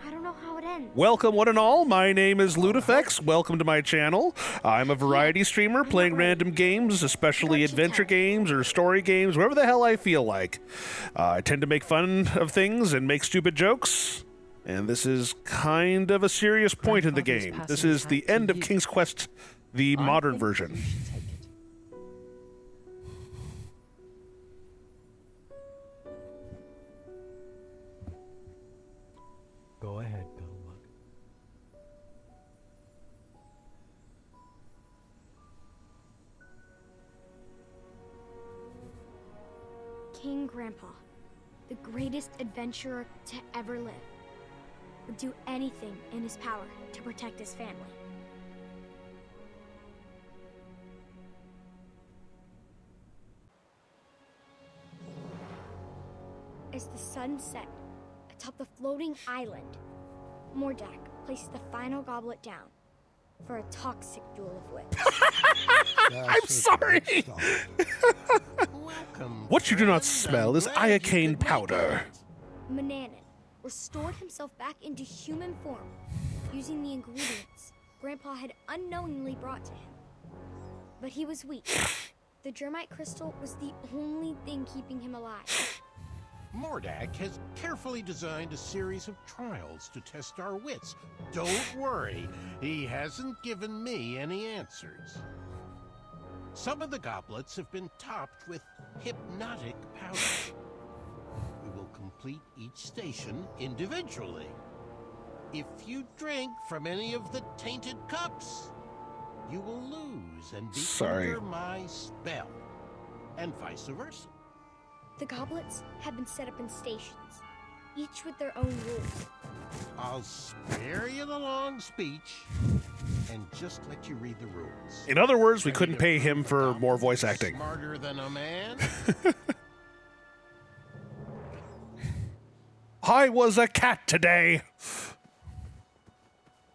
I don't know how it ends. Welcome, one and all. My name is Ludifex. Welcome to my channel. I'm a variety streamer playing random games, especially adventure games or story games, wherever the hell I feel like. I tend to make fun of things and make stupid jokes. And this is kind of a serious point in the game. This is the end of King's Quest, the modern version. Go ahead, Bellbug. King Grandpa, the greatest adventurer to ever live, would do anything in his power to protect his family. As the sun set atop the floating island, Mordak placed the final goblet down for a toxic duel of wits. I'm sorry. What you do not smell is iocane powder. Mananan restored himself back into human form using the ingredients Grandpa had unknowingly brought to him. But he was weak. The germite crystal was the only thing keeping him alive. Mordak has carefully designed a series of trials to test our wits. Don't worry, he hasn't given me any answers. Some of the goblets have been topped with hypnotic powder. We will complete each station individually. If you drink from any of the tainted cups, you will lose and be under my spell, and vice versa. The goblets have been set up in stations, each with their own rules. I'll spare you the long speech and just let you read the rules. In other words, we couldn't pay him for more voice acting. Smarter than a man? I was a cat today.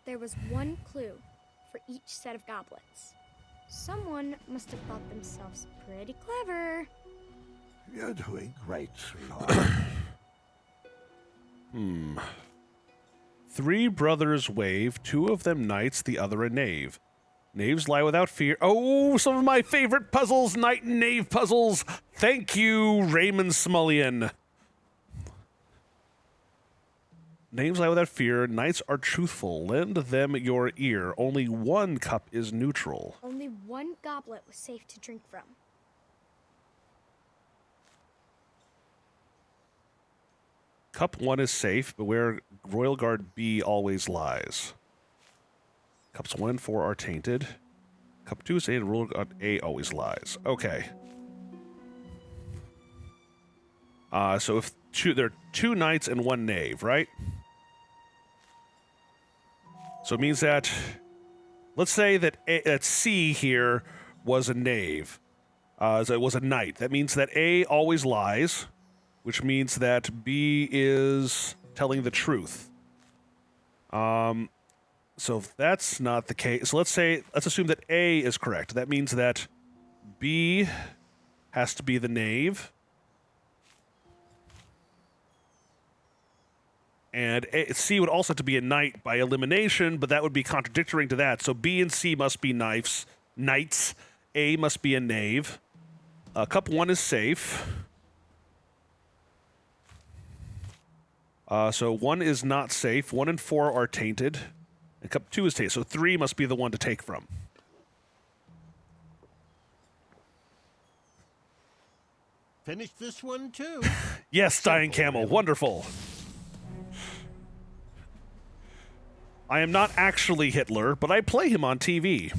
There was one clue for each set of goblets. Someone must have thought themselves pretty clever. You're doing great, sweetheart. Three brothers wave, two of them knights, the other a knave. Knaves lie without fear. Oh, some of my favorite puzzles, knight and knave puzzles. Thank you, Raymond Smullian. Knaves lie without fear, knights are truthful. Lend them your ear. Only one cup is neutral. Only one goblet was safe to drink from. Cup 1 is safe, but where Royal Guard B always lies. Cups 1 and 4 are tainted. Cup 2 is tainted, Royal Guard A always lies. Okay. So if there are two knights and one knave, right? So it means that Let's say that that C here was a knave. So it was a knight. That means that A always lies, which means that B is telling the truth. So if that's not the case, so let's assume that A is correct. That means that B has to be the knave. And C would also have to be a knight by elimination, but that would be contradictory to that. So B and C must be knights. A must be a knave. Cup 1 is safe. So 1 is not safe. 1 and 4 are tainted. And cup 2 is tainted. So 3 must be the one to take from. Finish this one too. Yes, Dying Camel. Wonderful. I am not actually Hitler, but I play him on TV.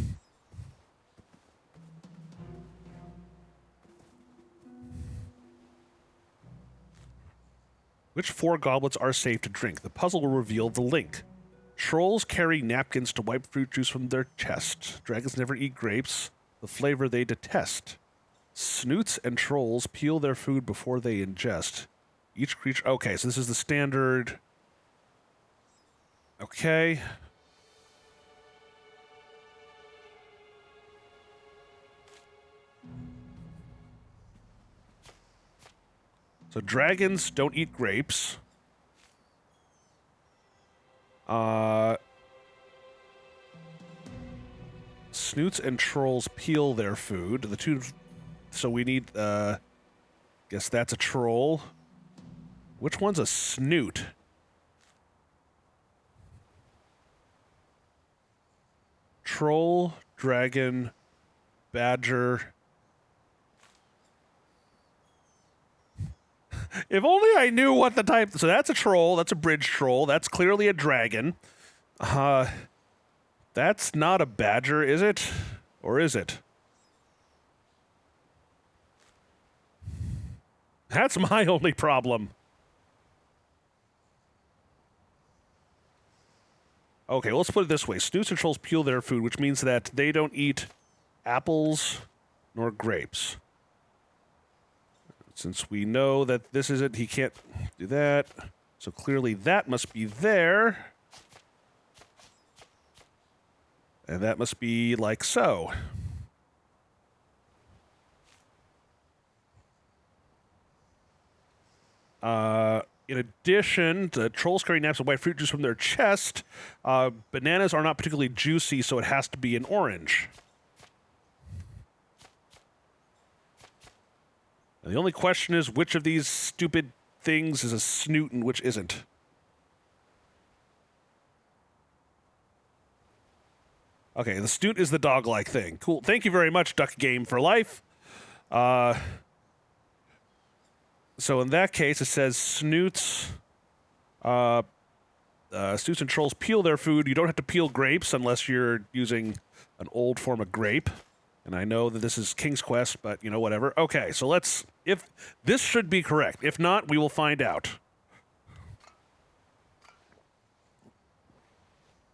Which 4 goblets are safe to drink? The puzzle will reveal the link. Trolls carry napkins to wipe fruit juice from their chest. Dragons never eat grapes, the flavor they detest. Snoots and trolls peel their food before they ingest. Each creature... Okay, so this is the standard... Okay. So dragons don't eat grapes. Snoots and trolls peel their food. The two... So we need... guess that's a troll. Which one's a snoot? Troll, dragon, badger. If only I knew what the type... So that's a troll. That's a bridge troll. That's clearly a dragon. That's not a badger, is it? Or is it? That's my only problem. Okay, well, let's put it this way. Snoots and trolls peel their food, which means that they don't eat apples nor grapes. Since we know that this isn't, he can't do that. So clearly that must be there. And that must be like so. In addition, the trolls carry naps of white fruit juice from their chest. Bananas are not particularly juicy, so it has to be an orange. And the only question is which of these stupid things is a snoot and which isn't. Okay, the snoot is the dog-like thing. Cool. Thank you very much, Duck Game for Life. So in that case, it says snoots. Snoots and trolls peel their food. You don't have to peel grapes unless you're using an old form of grape. And I know that this is King's Quest, but, you know, whatever. Okay, so let's... If this should be correct. If not, we will find out.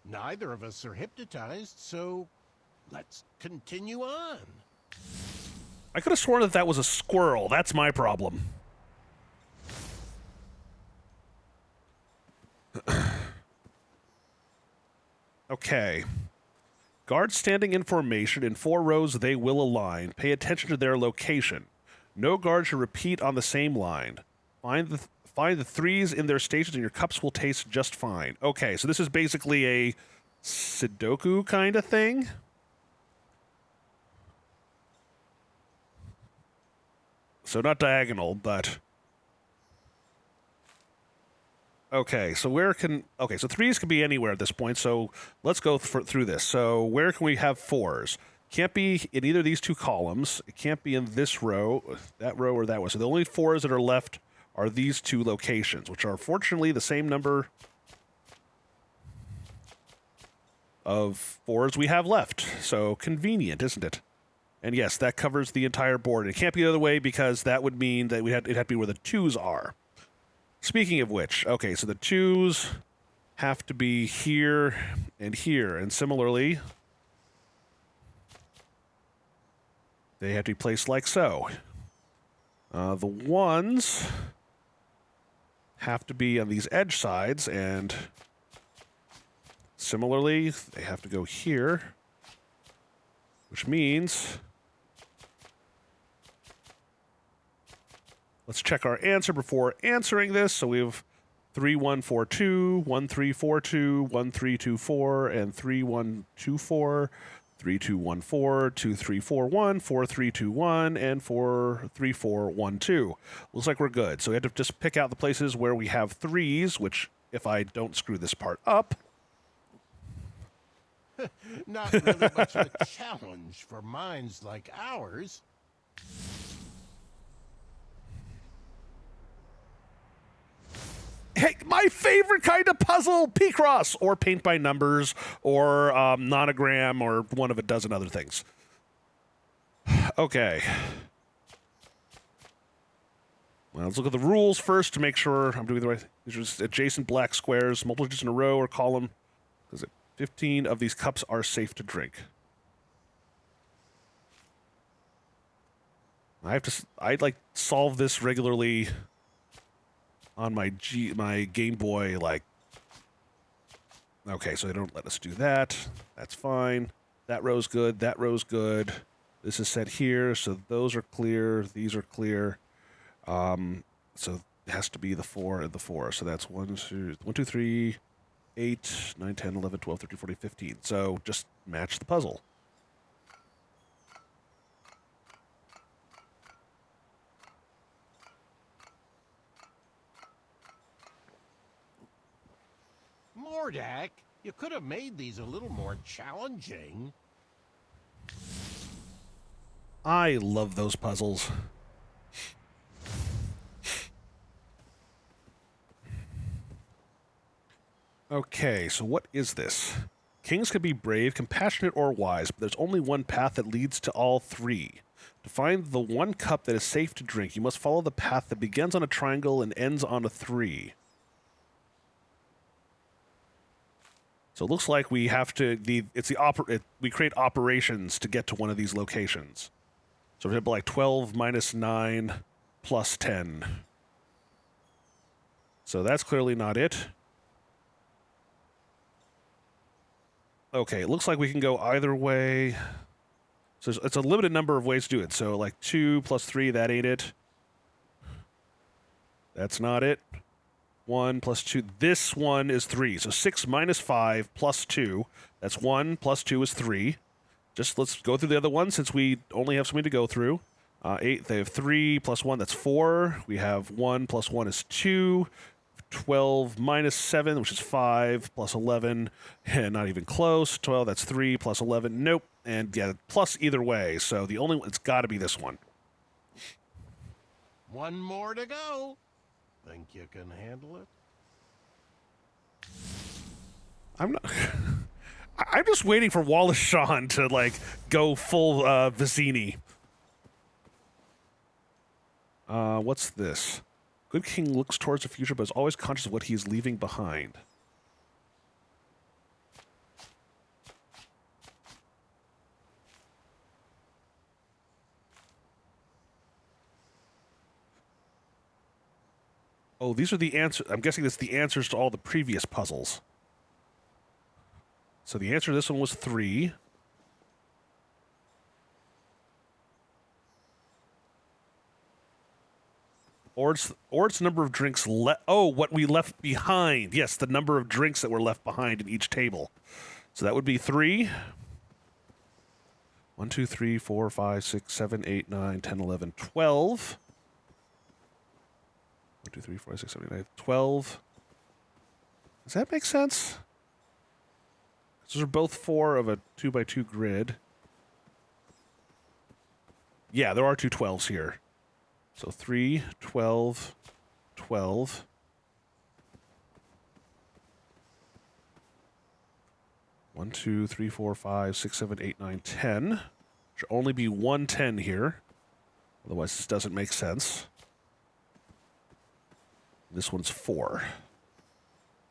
Neither of us are hypnotized, so let's continue on. I could have sworn that that was a squirrel. That's my problem. Okay. Guards standing in formation in 4 rows they will align. Pay attention to their location. No guard should repeat on the same line. Find the threes in their stations and your cups will taste just fine. Okay, so this is basically a Sudoku kind of thing. So not diagonal, but... Okay, so where can... Okay, so 3s can be anywhere at this point, so let's go through this. So where can we have 4s? Can't be in either of these 2 columns. It can't be in this row, or that one. So the only 4s that are left are these 2 locations, which are fortunately the same number of 4s we have left. So convenient, isn't it? And yes, that covers the entire board. It can't be the other way because that would mean that it'd have to be where the 2s are. Speaking of which, okay, so the 2s have to be here and here. And similarly, They have to be placed like so. The ones have to be on these edge sides, and similarly, they have to go here, which means... Let's check our answer before answering this. So we have 3142, 1342, 1324, and 3124, 3214, 2341, 4321, and 43412. Looks like we're good. So we have to just pick out the places where we have threes, which, if I don't screw this part up... Not really much of a challenge for minds like ours. Hey, my favorite kind of puzzle, P-Cross, or paint by numbers, or nonogram, or one of a dozen other things. Okay. Well, let's look at the rules first to make sure I'm doing the right thing. These are just adjacent black squares, multiple digits in a row or column. Is it 15 of these cups are safe to drink? I'd like solve this regularly on my Game Boy, like... Okay, so they don't let us do that. That's fine. That row's good. That row's good. This is set here, so those are clear. These are clear. So it has to be the 4 and the 4. So that's 1, 2, 3, 8, 9, 10, 11, 12, 13, 14, 15. So just match the puzzle. Mordak, you could have made these a little more challenging. I love those puzzles. Okay, so what is this? Kings can be brave, compassionate, or wise, but there's only one path that leads to all three. To find the one cup that is safe to drink, you must follow the path that begins on a triangle and ends on a 3. So it looks like we have to we create operations to get to one of these locations. So for example, like 12 minus 9 plus 10. So that's clearly not it. Okay, it looks like we can go either way. So it's a limited number of ways to do it. So like 2 plus 3, that ain't it. That's not it. 1 plus 2. This one is 3. So 6 minus 5 plus 2. That's 1 plus 2 is 3. Just let's go through the other ones since we only have so many to go through. 8, they have 3 plus 1, that's 4. We have 1 plus 1 is 2. 12 minus 7, which is 5, plus 11, and not even close. 12, that's 3, plus 11, nope. And yeah, plus either way. So the only one, it's got to be this one. One more to go. Think you can handle it? I'm not... I'm just waiting for Wallace Shawn to, like, go full Vizzini. What's this? Good king looks towards the future, but is always conscious of what he is leaving behind. Oh, these are the answers. I'm guessing that's the answers to all the previous puzzles. So the answer to this one was 3. Or it's number of drinks what we left behind. Yes, the number of drinks that were left behind in each table. So that would be 3. 1, 2, 3, 4, 5, 6, 7, 8, 9, 10, 11, 12. 1, 2, 3, 4, 5, 6, 7, 8, 9, 12. Does that make sense? Those are both 4 of a 2x2 grid. Yeah, there are 2 12s here. So 3, 12, 12. One, 2, 3, 4, 5, 6, 7, 8, 9, 10. Should only be 1 10 here. Otherwise, this doesn't make sense. This one's 4.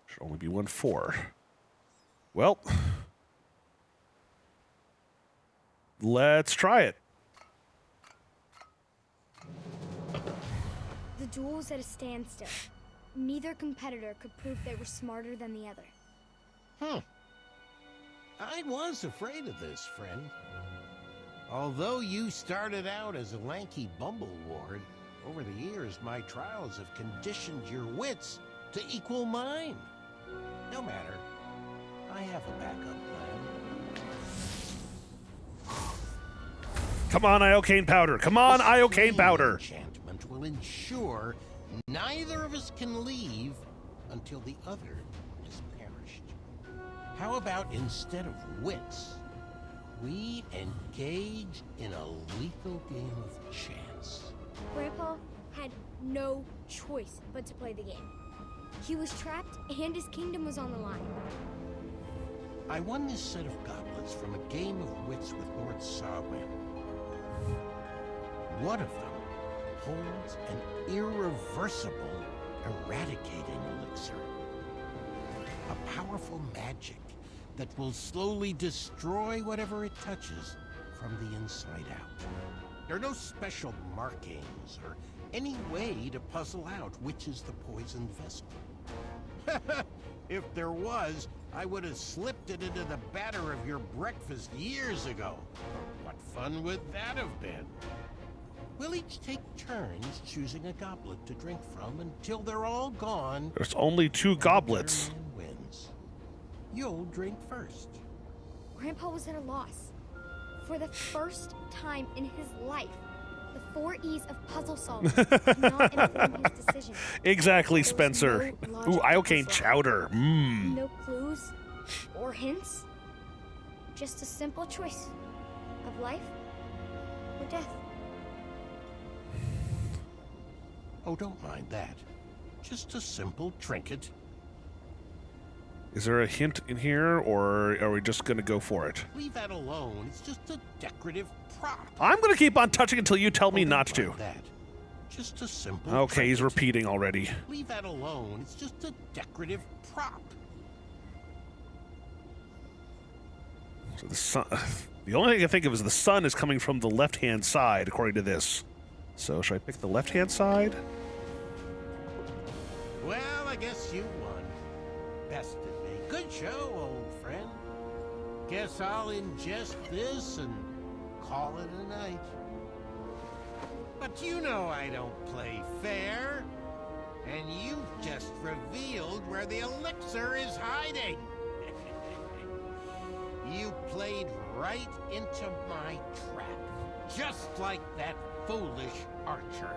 Should only be 1 4. Well, let's try it. duel was at a standstill. Neither competitor could prove they were smarter than the other. I was afraid of this, friend. Although you started out as a lanky bumbleward, over the years my trials have conditioned your wits to equal mine. No matter. I have a backup plan. Come on, iocane powder. Come on, iocane powder. Enchantment will ensure neither of us can leave until the other is perished. How about instead of wits, we engage in a lethal game of chance? Grandpa had no choice but to play the game. He was trapped and his kingdom was on the line. I won this set of goblets from a game of wits with Lord Sarwyn. One of them holds an irreversible eradicating elixir. A powerful magic that will slowly destroy whatever it touches from the inside out. There are no special markings or any way to puzzle out which is the poisoned vessel. If there was, I would have slipped it into the batter of your breakfast years ago. What fun would that have been? We'll each take turns choosing a goblet to drink from until they're all gone. There's only 2 goblets. The man wins. You'll drink first. Grandpa was at a loss. For the first time in his life, the 4 E's of puzzle solving did not inform his decision. Exactly, Spencer. No logic Ooh, to iocane puzzle. chowder. Mmm. No clues or hints. Just a simple choice of life or death. Oh, don't mind that. Just a simple trinket. Is there a hint in here, or are we just going to go for it? Leave that alone. It's just a decorative prop. I'm going to keep on touching until you tell me Oh, not don't to. mind that. Just a simple Okay, he's trinket. repeating already. Leave that alone. It's just a decorative prop. So the sun. The only thing I can think of is the sun is coming from the left-hand side, according to this. So should I pick the left-hand side? Well, I guess you won. Bested me. Good show, old friend. Guess I'll ingest this and call it a night. But you know I don't play fair. And you've just revealed where the elixir is hiding. You played right into my trap. Just like that foolish archer.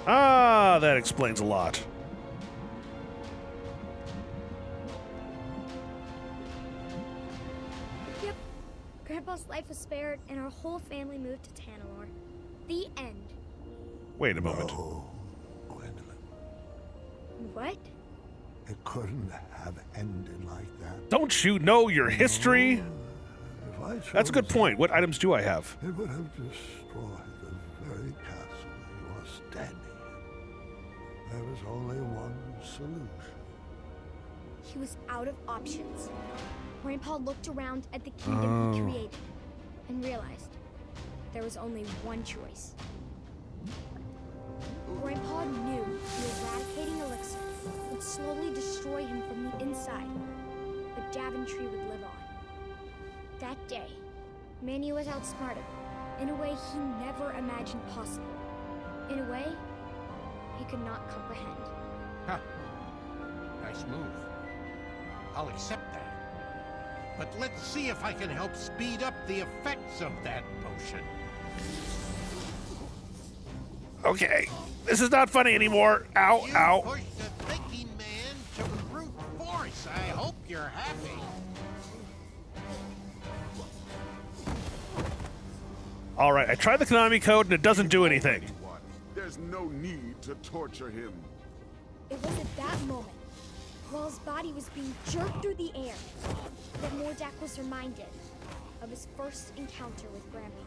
Ah, that explains a lot. Yep. Grandpa's life was spared and our whole family moved to Tanalor. The end. Wait a moment. Oh, Gwendolyn, What? it couldn't have ended like that. Don't you know your history? If I That's a good chose point. What items do I have? it would have destroyed the very castle you are standing in. There was only one solution. He was out of options. Grandpa looked around at the kingdom he created and realized there was only one choice. Grandpa knew the eradicating elixir would slowly destroy him from the inside, but Daventry would live on. That day, Manny was outsmarted in a way he never imagined possible. In a way he could not comprehend. Huh. Nice move. I'll accept that. But let's see if I can help speed up the effects of that potion. Okay. This is not funny anymore. Ow, You ow. pushed the thinking man to brute force. I hope you're happy. All right, I tried the Konami code and it doesn't do anything. What? There's no need to torture him. It was at that moment, while his body was being jerked through the air, that Mordak was reminded of his first encounter with Grandpa.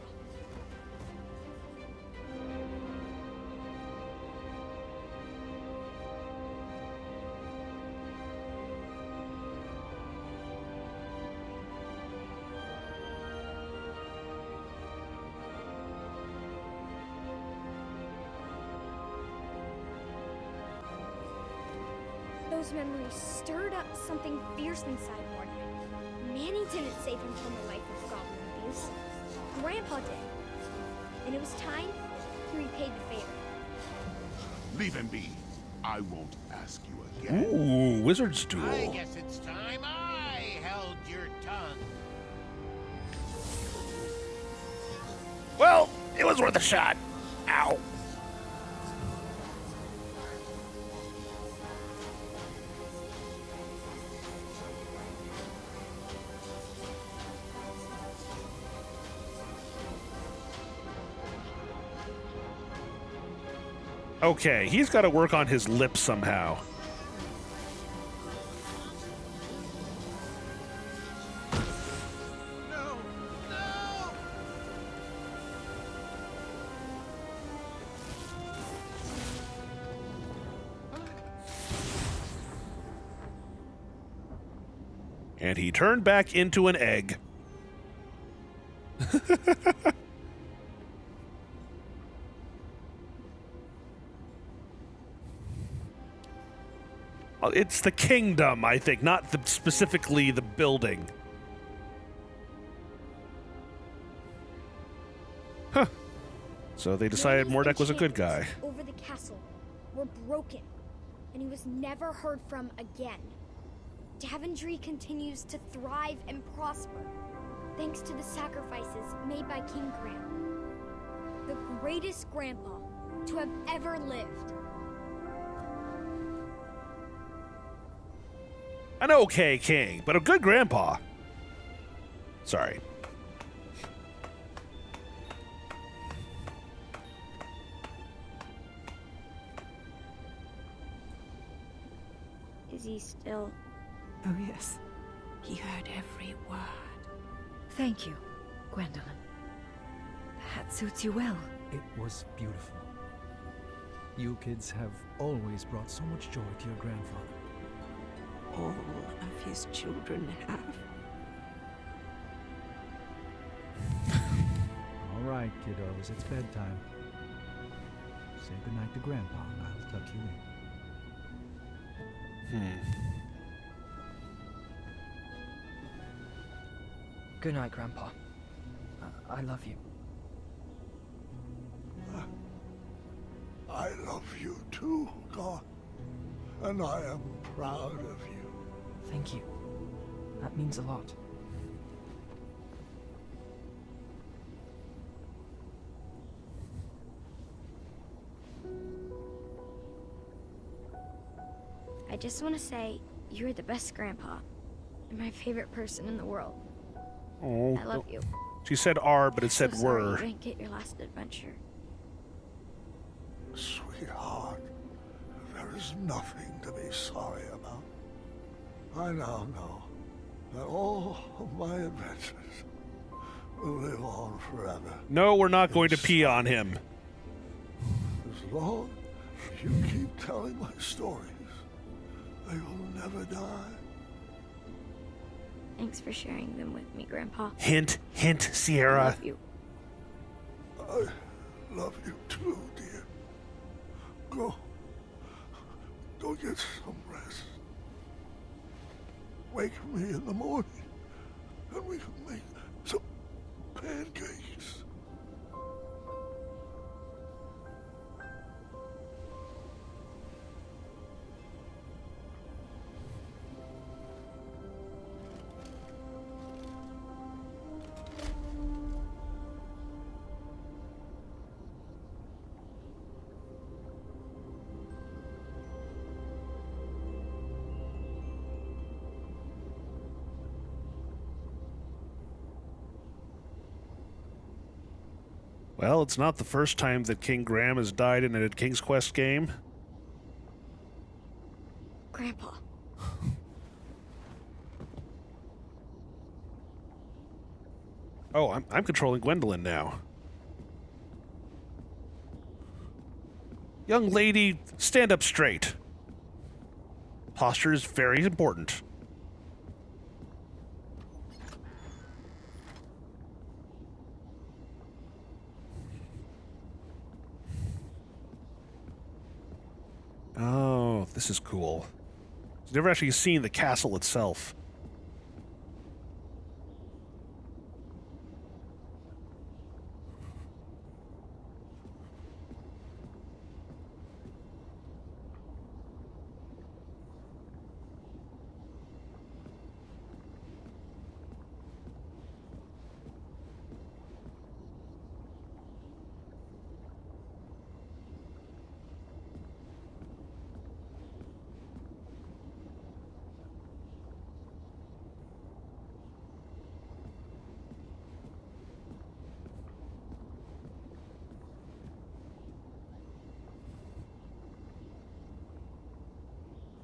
Those memories stirred up something fierce inside Mordecai. Manny didn't save him from a life of goblin abuse. Grandpa did. And it was time he repaid the favor. Leave him be. I won't ask you again. Ooh, wizard's duel. I guess it's time I held your tongue. Well, it was worth a shot. Ow. Okay, he's got to work on his lips somehow. No! No! And he turned back into an egg. It's the kingdom, I think, not specifically the building. Huh. So they decided Manny's Mordek was a good guy. enchantments over the castle were broken, and he was never heard from again. Daventry continues to thrive and prosper, thanks to the sacrifices made by King Graham, the greatest grandpa to have ever lived. An okay king, but a good grandpa. Sorry. Is he still? Oh, yes. He heard every word. Thank you, Gwendolyn. The hat suits you well. It was beautiful. You kids have always brought so much joy to your grandfather. All of his children have. All right, kiddos, it's bedtime. Say goodnight to Grandpa, and I'll tuck you in. Good night, Grandpa. I love you. I love you too, God. And I am proud of you. Thank you. That means a lot. I just want to say, you're the best grandpa. And my favorite person in the world. Oh, I love you. she said "are," but it said So sorry "were." you didn't get your last adventure. Sweetheart, there is nothing to be sorry about. I now know that all of my adventures will live on forever. No, we're not going to pee on him. As long as you keep telling my stories, they will never die. Thanks for sharing them with me, Grandpa. Hint, hint, I Sierra. love you. I love you too, dear. Go get some rest. Wake me in the morning, and we can make some pancakes. Well, it's not the first time that King Graham has died in a King's Quest game. Grandpa. Oh, I'm controlling Gwendolyn now. Young lady, stand up straight. Posture is very important. Oh, this is cool. He's never actually seen the castle itself.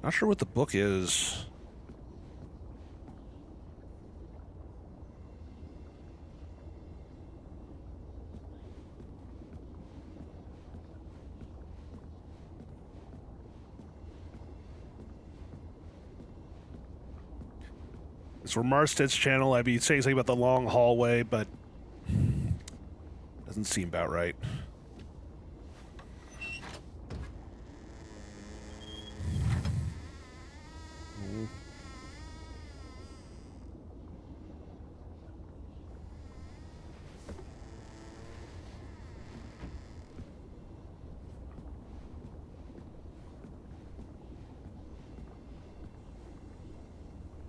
Not sure what the book is. It's from Marsted's channel. I'd be saying something about the long hallway, but doesn't seem about right.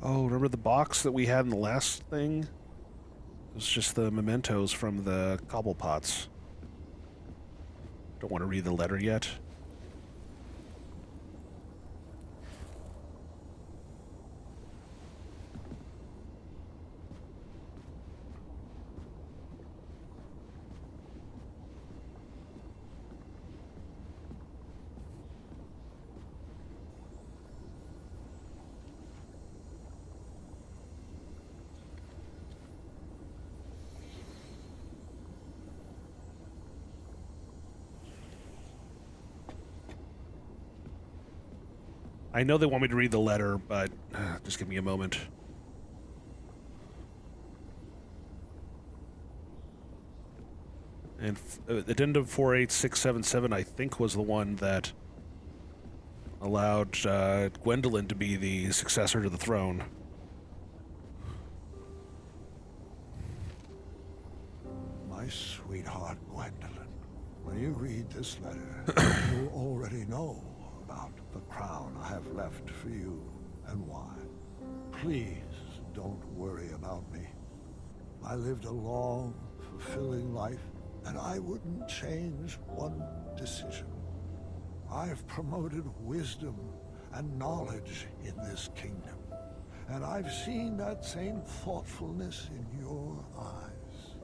Oh, remember the box that we had in the last thing? It was just the mementos from the Cobblepots. Don't want to read the letter yet. I know they want me to read the letter, but just give me a moment. And Addendum 48677, I think, was the one that allowed Gwendolyn to be the successor to the throne. My sweetheart Gwendolyn, when you read this letter, you'll already know about the crown I have left for you and why. Please don't worry about me. I lived a long, fulfilling life, and I wouldn't change one decision. I've promoted wisdom and knowledge in this kingdom, and I've seen that same thoughtfulness in your eyes.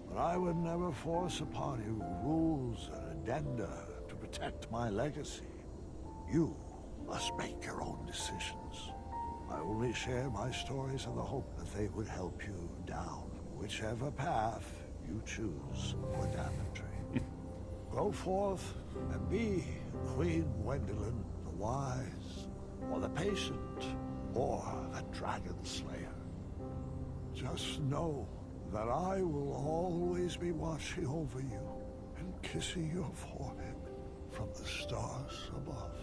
But I would never force upon you rules and addenda to protect my legacy. You must make your own decisions. I only share my stories in the hope that they would help you down whichever path you choose for Daventry. Go forth and be Queen Gwendolyn the wise, or the patient, or the dragon slayer. Just know that I will always be watching over you and kissing your forehead from the stars above.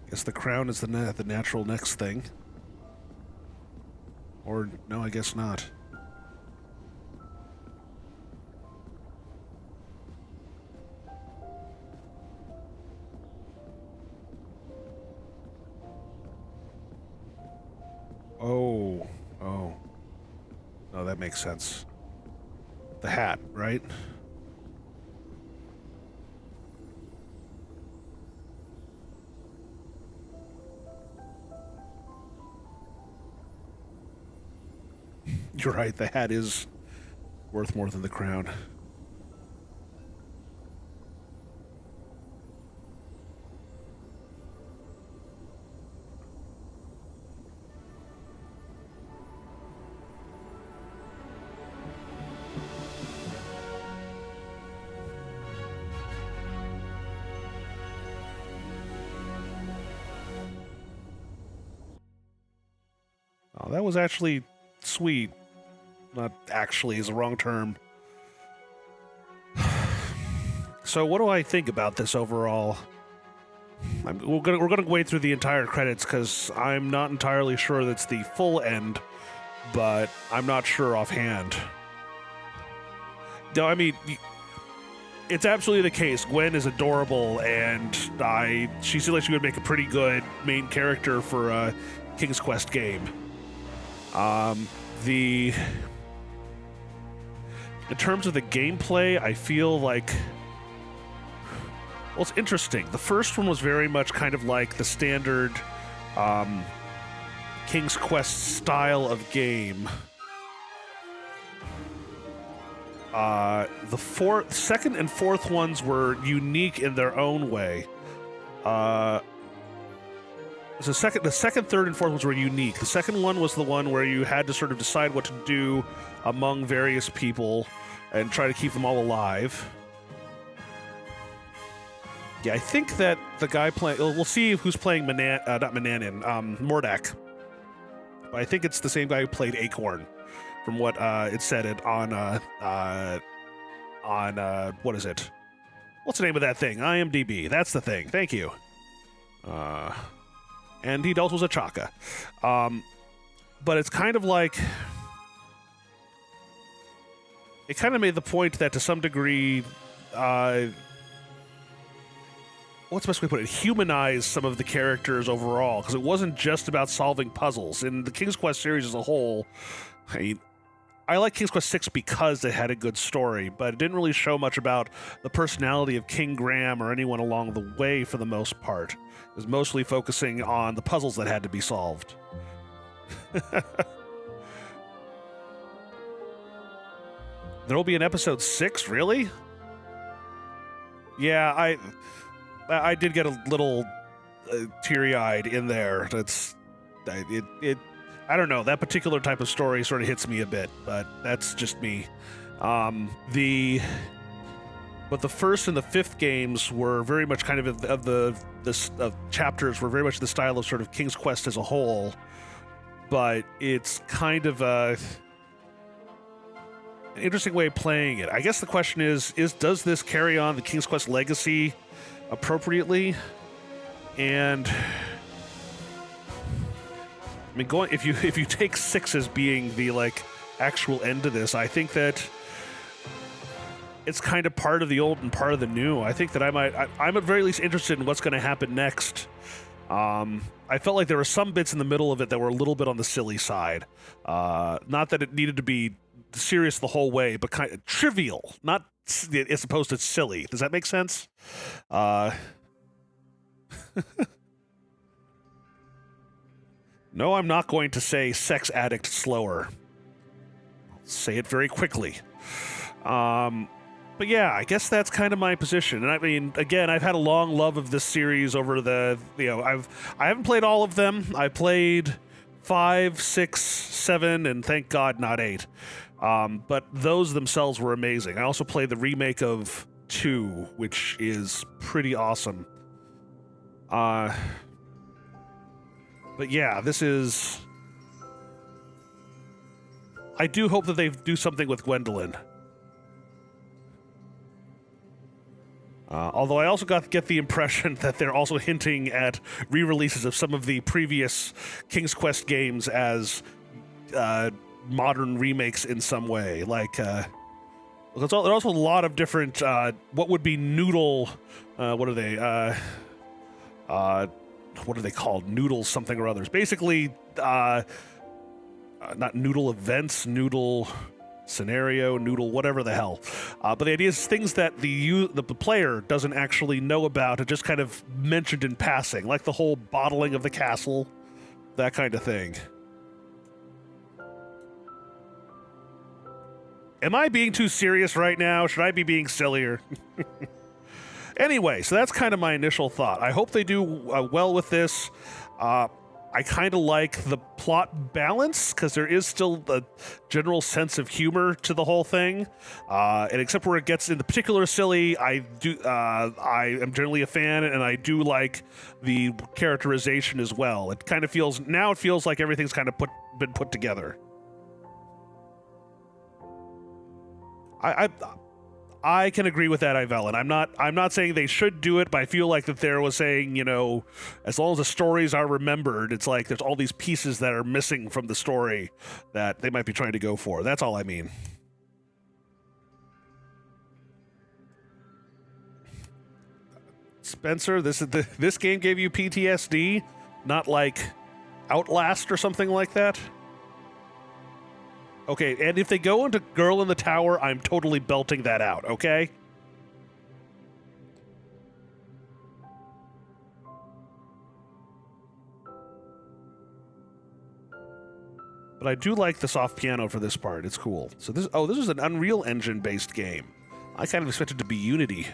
Guess the crown is the natural next thing. Or, no, I guess not. Oh. Oh, that makes sense. The hat, right? You're right, the hat is worth more than the crown. Oh, that was actually sweet. Not actually is the wrong term. So what do I think about this overall? We're gonna wait through the entire credits because I'm not entirely sure that's the full end, but I'm not sure offhand. No, I mean, it's absolutely the case. Gwen is adorable, and she seems like she would make a pretty good main character for a King's Quest game. In terms of the gameplay, I feel like, well, it's interesting. The first one was very much kind of like the standard King's Quest style of game. The second and fourth ones were unique in their own way. The second, third, and fourth ones were unique. The second one was the one where you had to sort of decide what to do among various people and try to keep them all alive. Yeah, I think that the guy playing... We'll see who's playing Mordak. But I think it's the same guy who played Acorn, from what it said it on what is it? What's the name of that thing? IMDb. That's the thing. Thank you. And he also was a Chaka. But it's kind of like... It kind of made the point that to some degree... what's the best way to put it? Humanize some of the characters overall, because it wasn't just about solving puzzles. In the King's Quest series as a whole, I like King's Quest 6 because it had a good story, but it didn't really show much about the personality of King Graham or anyone along the way for the most part. It was mostly focusing on the puzzles that had to be solved. There will be an episode 6, really? Yeah, I did get a little teary-eyed in there. I don't know. That particular type of story sort of hits me a bit, but that's just me. But the first and the fifth games were very much kind of the chapters were very much the style of sort of King's Quest as a whole. But it's kind of an interesting way of playing it. I guess the question is does this carry on the King's Quest legacy appropriately? And I mean, if you take 6 as being the like actual end to this, I think that it's kind of part of the old and part of the new. I think that I'm at very least interested in what's going to happen next. I felt like there were some bits in the middle of it that were a little bit on the silly side. Not that it needed to be serious the whole way, but kind of trivial, not as opposed to silly. Does that make sense? No, I'm not going to say sex addict slower. I'll say it very quickly. But yeah, I guess that's kind of my position. And I mean, again, I've had a long love of this series over the, I haven't played all of them. I played 5, 6, 7, and thank God not 8. But those themselves were amazing. I also played the remake of 2, which is pretty awesome. But yeah, this is... I do hope that they do something with Gwendolyn. Although I also get the impression that they're also hinting at re-releases of some of the previous King's Quest games as modern remakes in some way. Like, there's also a lot of different, what would be noodle, what are they called? Noodles something or others. Basically, not noodle events, noodle scenario, noodle, whatever the hell. But the idea is things that the player doesn't actually know about, are just kind of mentioned in passing, like the whole bottling of the castle, that kind of thing. Am I being too serious right now? Should I be being sillier? Anyway, so that's kind of my initial thought. I hope they do well with this. I kind of like the plot balance, because there is still a general sense of humor to the whole thing. And except where it gets in the particular silly, I am generally a fan, and I do like the characterization as well. It kind of feels like everything's kind of been put together. I can agree with that, Ivell, and I'm not saying they should do it, but I feel like that there was saying, you know, as long as the stories are remembered, it's like there's all these pieces that are missing from the story that they might be trying to go for. That's all I mean. Spencer, this game gave you PTSD, not like Outlast or something like that? Okay, and if they go into Girl in the Tower, I'm totally belting that out, okay? But I do like the soft piano for this part. It's cool. So this is an Unreal Engine-based game. I kind of expected it to be Unity.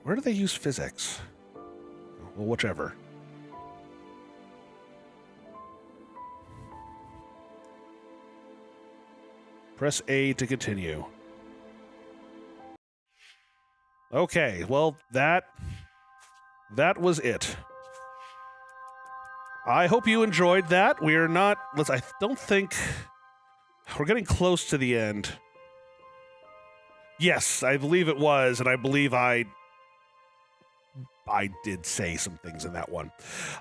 Where do they use physics? Well, whichever. Press A to continue. Okay, well, that was it. I hope you enjoyed that. We're not... I don't think... We're getting close to the end. Yes, I believe it was, and I believe I did say some things in that one.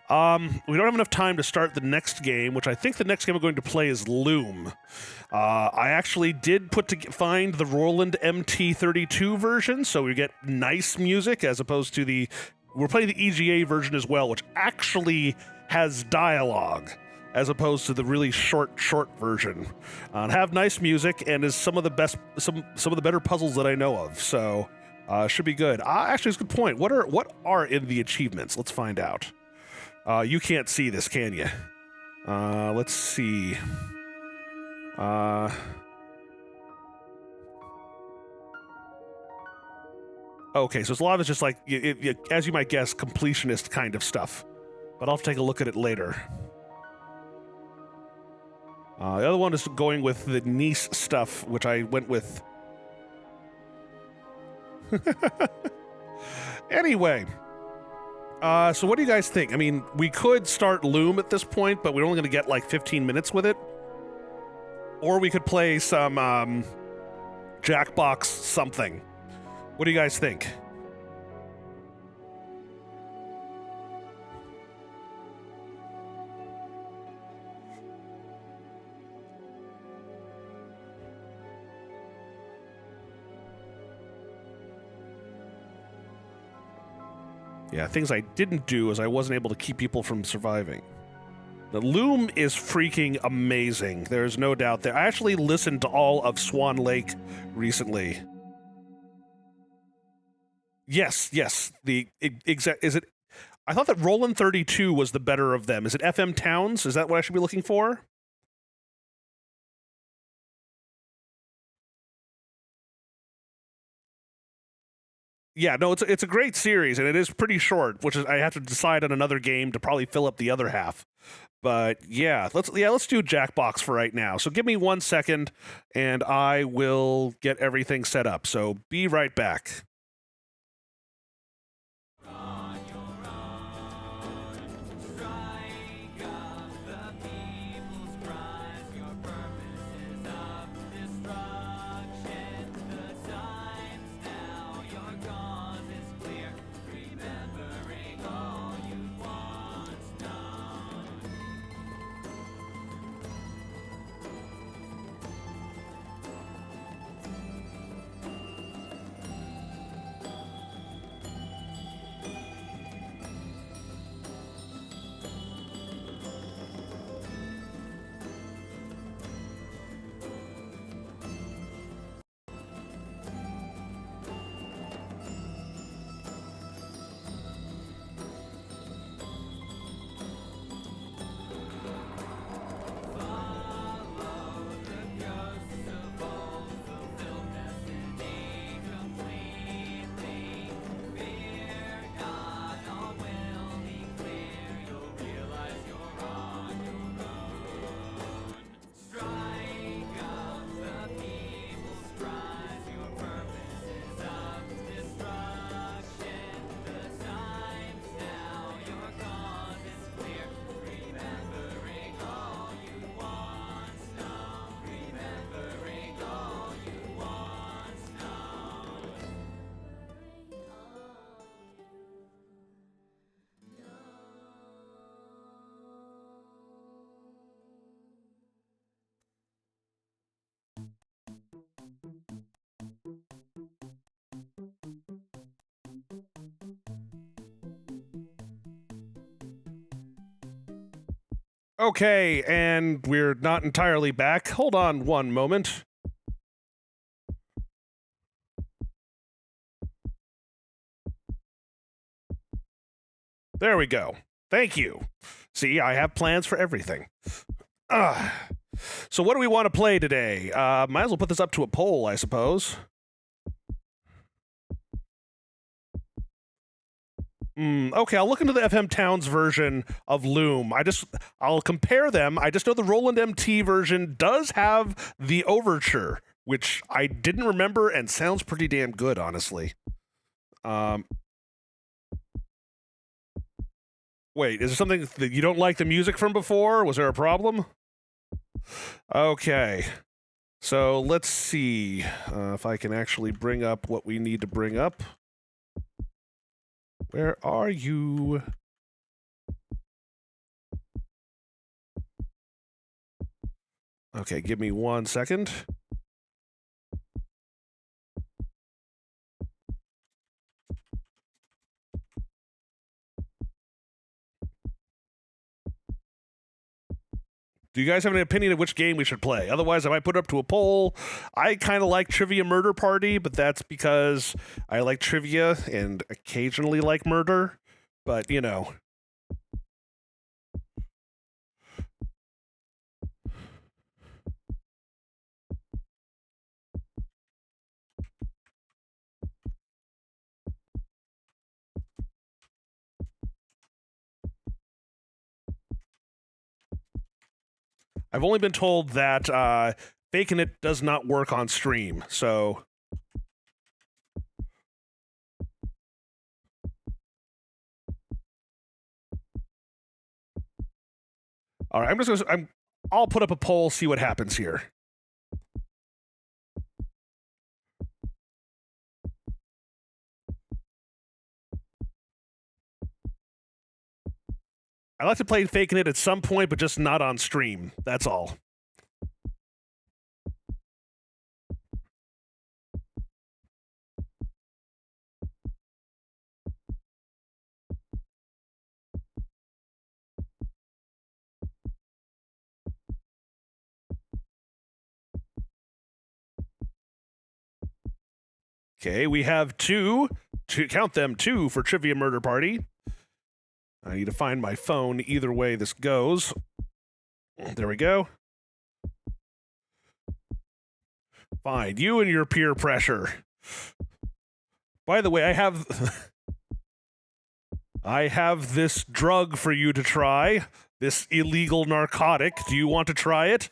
We don't have enough time to start the next game, which I think the next game we're going to play is Loom. I actually did find the Roland MT32 version, so we get nice music as opposed to we're playing the EGA version as well, which actually has dialogue as opposed to the really short version. Have nice music and is some of the better puzzles that I know of. So. Should be good. Actually, it's a good point. What are in the achievements? Let's find out. You can't see this, can you? Let's see. Okay, so a lot of it's just like, as you might guess, completionist kind of stuff. But I'll have to take a look at it later. The other one is going with the Nice stuff, which I went with. Anyway, so what do you guys think? I mean, we could start Loom at this point, but we're only going to get like 15 minutes with it. Or we could play some Jackbox something. What do you guys think? Yeah, things I didn't do is I wasn't able to keep people from surviving. The Loom is freaking amazing. There's no doubt there. I actually listened to all of Swan Lake recently. Yes. Is it? I thought that Roland 32 was the better of them. Is it FM Towns? Is that what I should be looking for? Yeah, no, it's a great series, and it is pretty short, which is I have to decide on another game to probably fill up the other half. But yeah, let's do Jackbox for right now. So give me 1 second, and I will get everything set up. So be right back. Okay, and we're not entirely back. Hold on one moment. There we go. Thank you. See, I have plans for everything. So what do we want to play today? Might as well put this up to a poll, I suppose. Okay, I'll look into the FM Towns version of Loom. I'll compare them. I just know the Roland MT version does have the overture, which I didn't remember and sounds pretty damn good, honestly. Wait, is there something that you don't like the music from before? Was there a problem? Okay. So let's see if I can actually bring up what we need to bring up. Where are you? Okay, give me 1 second. Do you guys have an opinion of which game we should play? Otherwise, I might put it up to a poll. I kind of like Trivia Murder Party, but that's because I like trivia and occasionally like murder. But, you know. I've only been told that faking it does not work on stream, so... All right, I'll put up a poll, see what happens here. I like to play faking it at some point, but just not on stream. That's all. Okay, we have two count them, two for Trivia Murder Party. I need to find my phone either way this goes. There we go. Fine, you and your peer pressure. By the way, I have this drug for you to try, this illegal narcotic. Do you want to try it?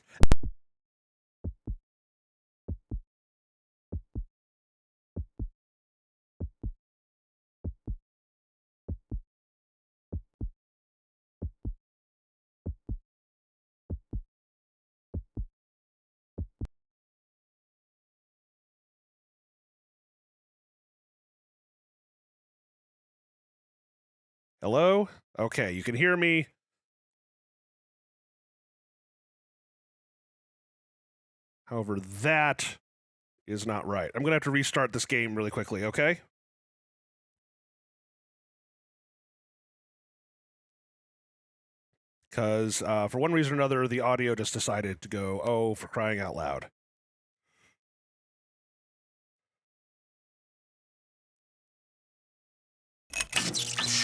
Hello? Okay, you can hear me. However, that is not right. I'm going to have to restart this game really quickly, okay? Because for one reason or another, the audio just decided to go, oh, for crying out loud.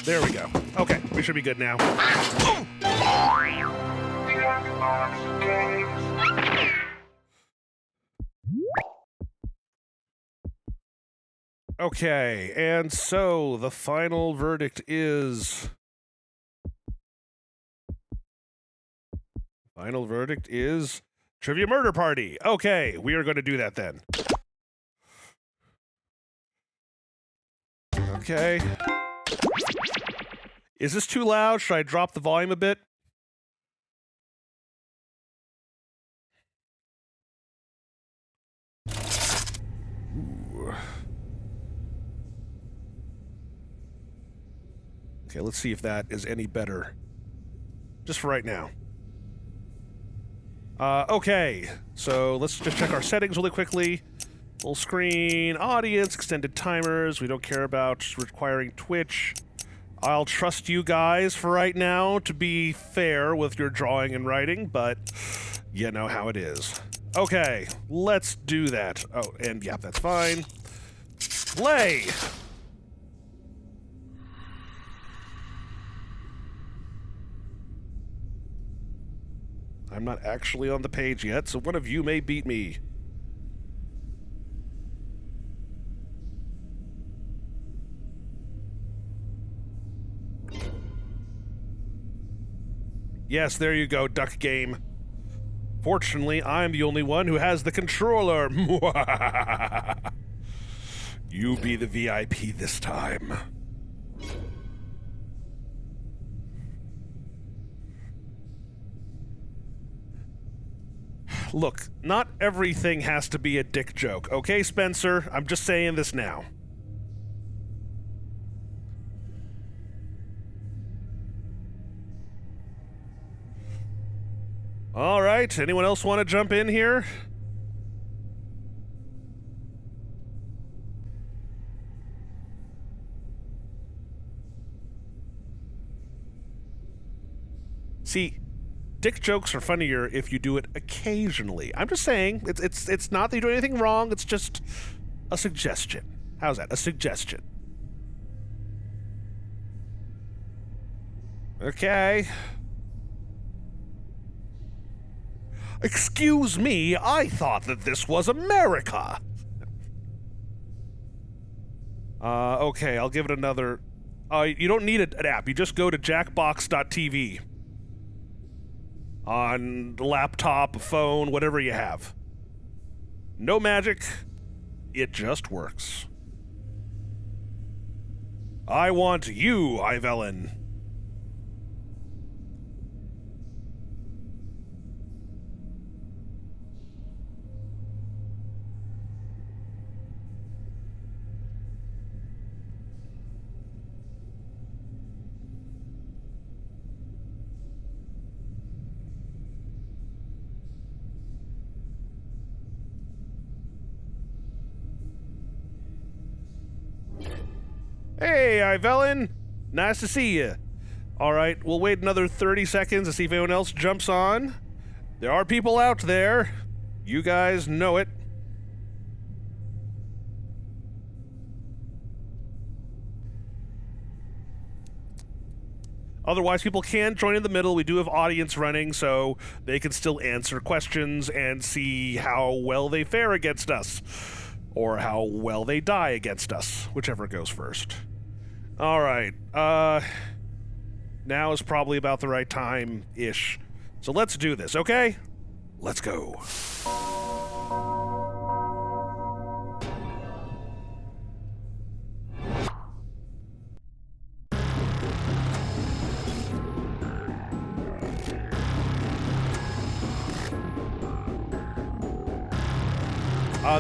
There we go. Okay, we should be good now. Okay, and so the final verdict is... Final verdict is Trivia Murder Party. Okay, we are going to do that then. Okay. Is this too loud? Should I drop the volume a bit? Ooh. Okay, let's see if that is any better. Just for right now. Okay, so let's just check our settings really quickly. Full screen, audience, extended timers. We don't care about requiring Twitch. I'll trust you guys for right now to be fair with your drawing and writing, but you know how it is. Okay, let's do that. Oh, and yeah, that's fine. Play! I'm not actually on the page yet, so one of you may beat me. Yes, there you go, duck game. Fortunately, I'm the only one who has the controller. You be the VIP this time. Look, not everything has to be a dick joke, okay, Spencer? I'm just saying this now. All right, anyone else want to jump in here? See, dick jokes are funnier if you do it occasionally. I'm just saying, it's not that you do anything wrong, it's just a suggestion. How's that? A suggestion. Okay. Excuse me, I thought that this was America. Okay, I'll give it another... you don't need an app, you just go to jackbox.tv. On the laptop, a phone, whatever you have. No magic, it just works. I want you, Ivellen. Hey, Ivellen! Nice to see you. Alright, we'll wait another 30 seconds to see if anyone else jumps on. There are people out there. You guys know it. Otherwise, people can join in the middle. We do have audience running, so they can still answer questions and see how well they fare against us. Or how well they die against us, whichever goes first. Alright, now is probably about the right time-ish. So let's do this, okay? Let's go.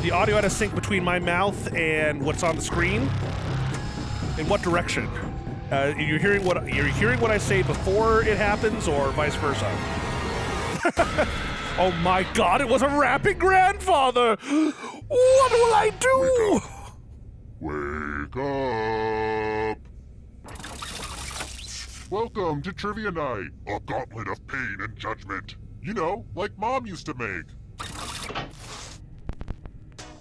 The audio had to sync between my mouth and what's on the screen. In what direction? You're hearing what I say before it happens, or vice versa? Oh my God! It was a rapping grandfather. What will I do? Wake up! Welcome to Trivia Night, a gauntlet of pain and judgment. You know, like Mom used to make.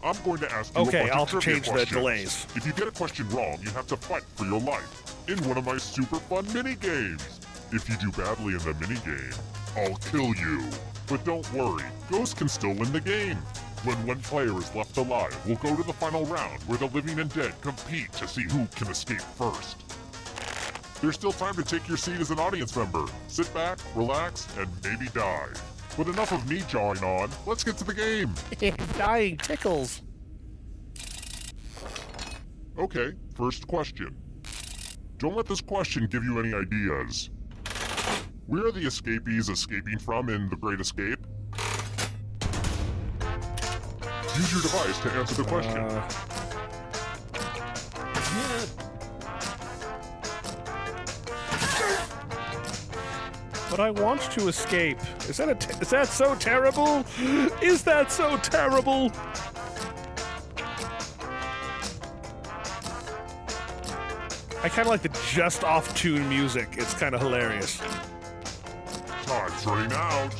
I'm going to ask you a bunch I'll of trivia change questions. the delays. If you get a question wrong, you have to fight for your life in one of my super fun mini-games. If you do badly in the mini-game, I'll kill you. But don't worry, Ghost can still win the game. When one player is left alive, we'll go to the final round where the living and dead compete to see who can escape first. There's still time to take your seat as an audience member. Sit back, relax, and maybe die. But enough of me jawing on. Let's get to the game. Dying tickles. Okay, first question. Don't let this question give you any ideas. Where are the escapees escaping from in The Great Escape? Use your device to answer the question. But I want to escape. Is that so terrible? Is that so terrible? I kind of like the just off tune music. It's kind of hilarious. Time's running out.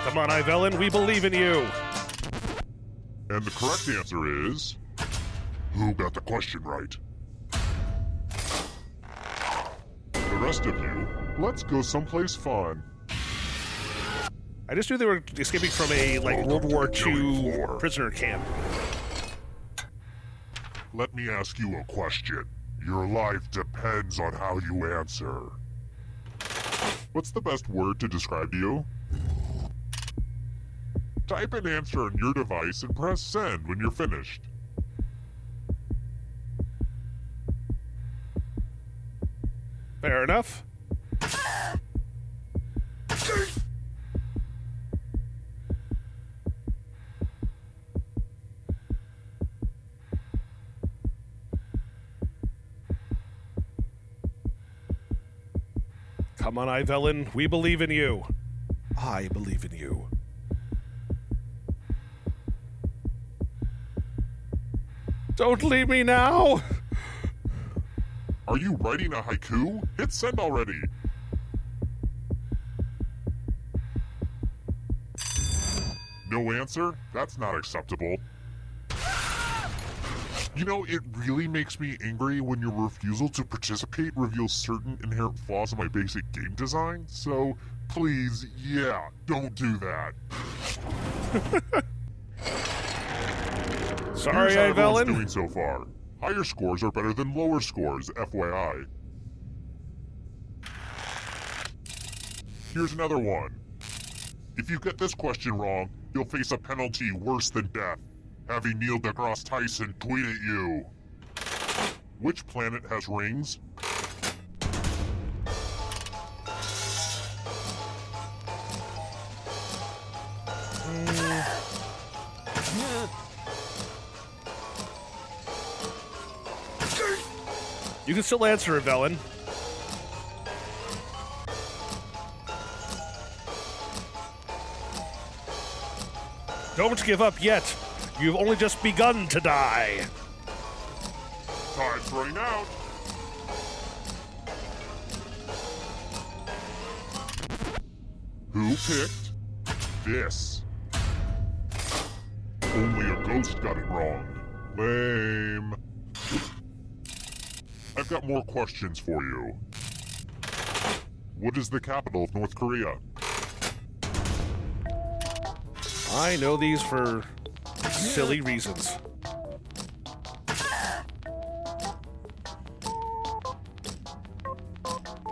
Come on, Ivellin, we believe in you. And the correct answer is... Who got the question right? The rest of you, let's go someplace fun. I just knew they were escaping from a, like, World War II prisoner camp. Let me ask you a question. Your life depends on how you answer. What's the best word to describe you? Type an answer on your device and press send when you're finished. Fair enough. Come on, Ivellin, we believe in you. I believe in you. Don't leave me now! Are you writing a haiku? Hit send already. No answer? That's not acceptable. You know, it really makes me angry when your refusal to participate reveals certain inherent flaws in my basic game design, so please, yeah, don't do that. Sorry, Here's how everyone's Ivellin. doing so far. Higher scores are better than lower scores, FYI. Here's another one. If you get this question wrong, you'll face a penalty worse than death. Having Neil deGrasse Tyson tweet at you. Which planet has rings? You can still answer, Ivellin. Don't give up yet. You've only just begun to die. Time's running out. Who picked this? Only a ghost got it wrong. Lame. I've got more questions for you. What is the capital of North Korea? I know these for silly reasons.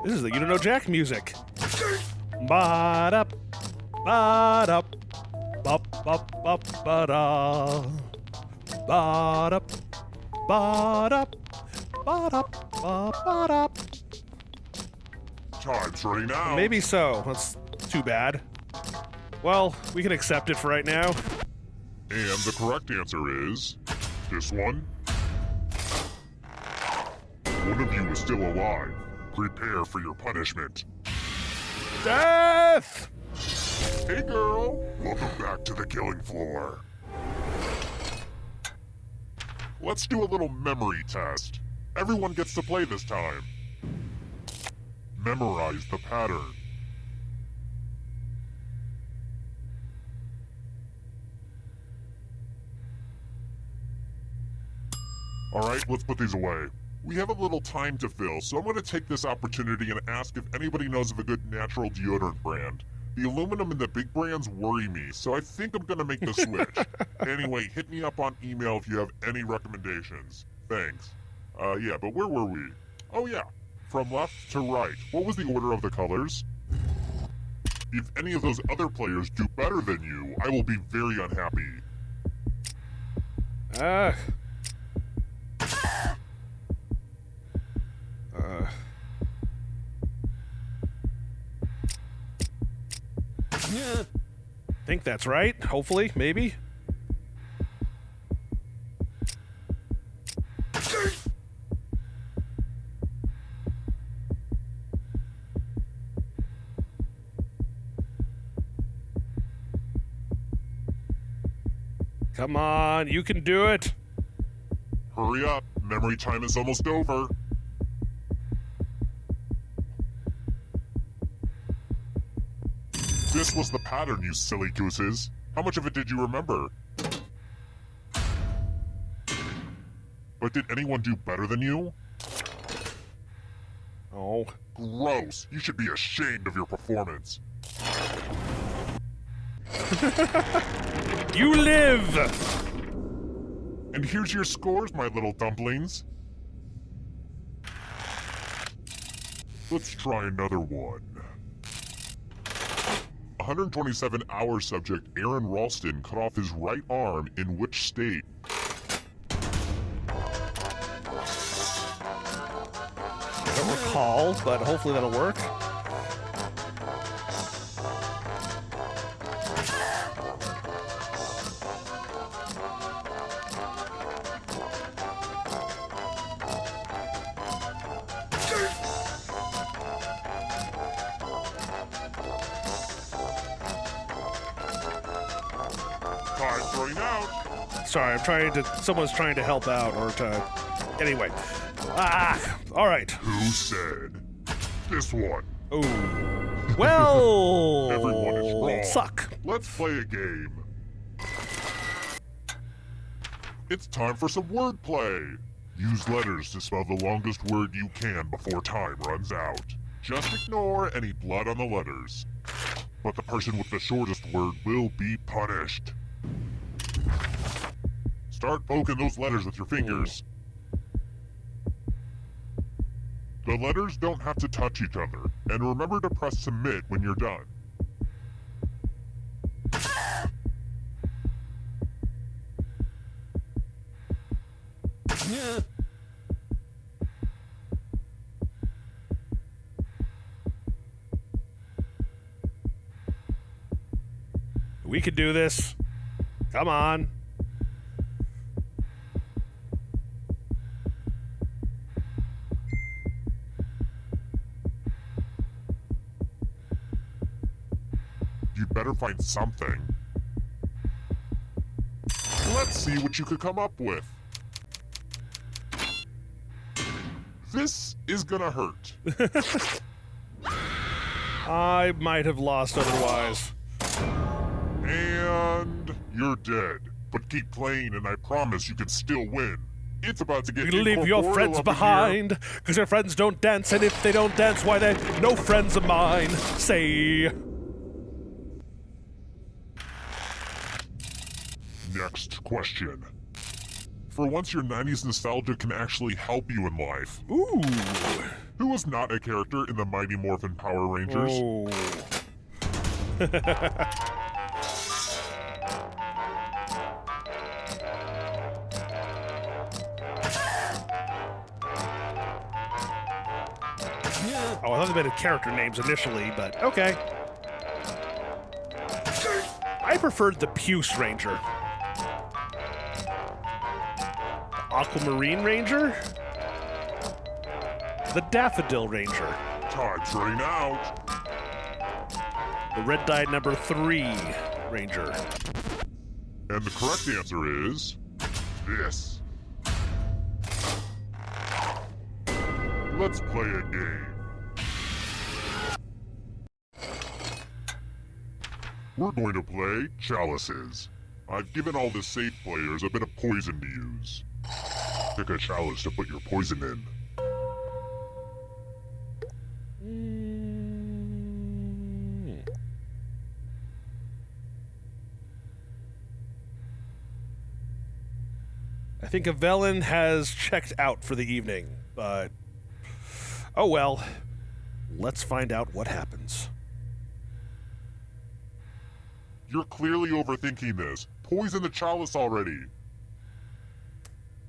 This is the You Don't Know Jack music. Ba-da, ba-da, ba-ba-ba-ba-da. Ba-da, ba-da, ba-da, ba-ba-da. Time's running out. Maybe so. That's too bad. Well, we can accept it for right now. And the correct answer is this one. One of you is still alive. Prepare for your punishment. Death! Hey girl, welcome back to the killing floor. Let's do a little memory test. Everyone gets to play this time. Memorize the pattern. Alright, let's put these away. We have a little time to fill, so I'm going to take this opportunity and ask if anybody knows of a good natural deodorant brand. The aluminum and the big brands worry me, so I think I'm going to make the switch. Anyway, hit me up on email if you have any recommendations. Thanks. Yeah, but where were we? Oh yeah, from left to right. What was the order of the colors? If any of those other players do better than you, I will be very unhappy. Think that's right. Hopefully, maybe. Come on, you can do it. Hurry up, Memory time is almost over. This was the pattern, you silly gooses. How much of it did you remember? But did anyone do better than you? Oh. Gross. You should be ashamed of your performance. You live! And here's your scores, my little dumplings. Let's try another one. 127-hour subject Aaron Ralston cut off his right arm in which state? I don't recall, but hopefully that'll work. Time's running out. Sorry, someone's trying to help out or to... Anyway. All right. Who said? This one. Ooh. Well... Everyone is wrong. Suck. Let's play a game. It's time for some wordplay. Use letters to spell the longest word you can before time runs out. Just ignore any blood on the letters. But the person with the shortest word will be punished. Start poking those letters with your fingers. The letters don't have to touch each other, and remember to press submit when you're done. We can do this. Come on. You'd better find something. Let's see what you could come up with. This is gonna hurt. I might have lost otherwise. And you're dead. But keep playing and I promise you can still win. It's about to get You leave your incorporeal friends up in behind, here. because your friends don't dance, and if they don't dance, why they're no friends of mine. Say. Next question. For once, your 90s nostalgia can actually help you in life. Ooh. Who was not a character in the Mighty Morphin Power Rangers? Oh. Oh, I thought they meant character names initially, but okay. I preferred the Puce Ranger. The Aquamarine Ranger? The Daffodil Ranger. Time's running out. The Red Dye number 3 Ranger. And the correct answer is this. Let's play a game. We're going to play Chalices. I've given all the safe players a bit of poison to use. Pick a chalice to put your poison in. I think Avelin has checked out for the evening, but... Oh well. Let's find out what happens. You're clearly overthinking this. Poison the chalice already.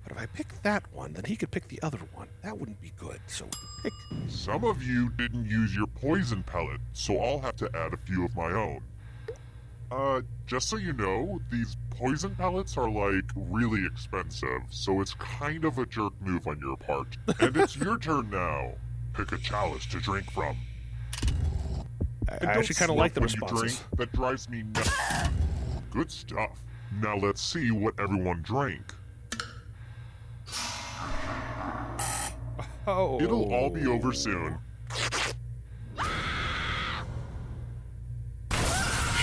But if I pick that one, then he could pick the other one. That wouldn't be good, so pick... Some of you didn't use your poison pellet, so I'll have to add a few of my own. Just so you know, these poison pellets are, like, really expensive, so it's kind of a jerk move on your part. And it's your turn now. Pick a chalice to drink from. I actually kind of like the responses. Drink. That drives me nuts. Good stuff. Now let's see what everyone drank. Oh. It'll all be over soon.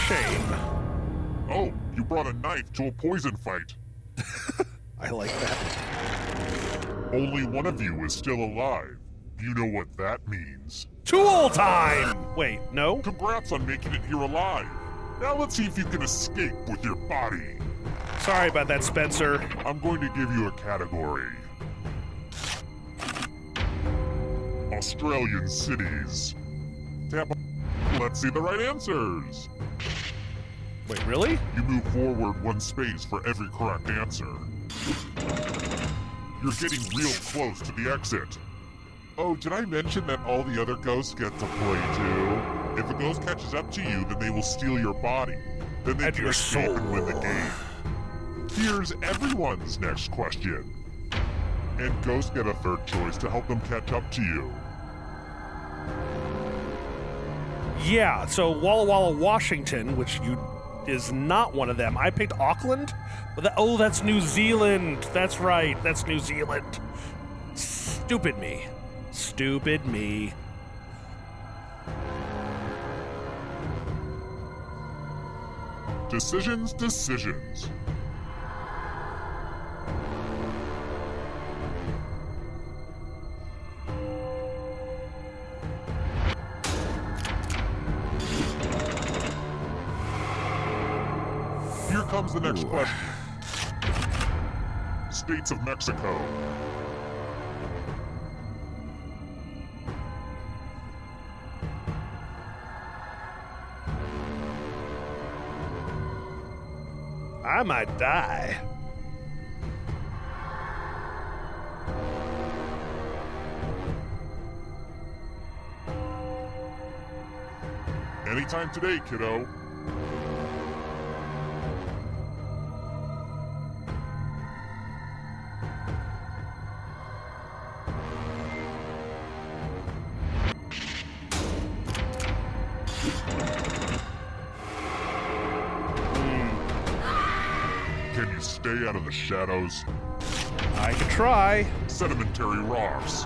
Shame. Oh, you brought a knife to a poison fight. I like that. Only one of you is still alive. You know what that means. Tool time! Wait, no? Congrats on making it here alive. Now let's see if you can escape with your body. Sorry about that, Spencer. I'm going to give you a category. Australian cities. Tap on. Let's see the right answers. Wait, really? You move forward one space for every correct answer. You're getting real close to the exit. Oh, did I mention that all the other ghosts get to play too? If a ghost catches up to you, then they will steal your body. Then they And can your escape soul. and win the game. Here's everyone's next question. And ghosts get a third choice to help them catch up to you. Yeah, so Walla Walla, Washington, which is not one of them. I picked Auckland. But oh, that's New Zealand. That's right. That's New Zealand. Stupid me. Stupid me. Decisions. Here comes the next question. States of Mexico. I might die. Anytime today, kiddo. Can you stay out of the shadows? I could try. Sedimentary rocks.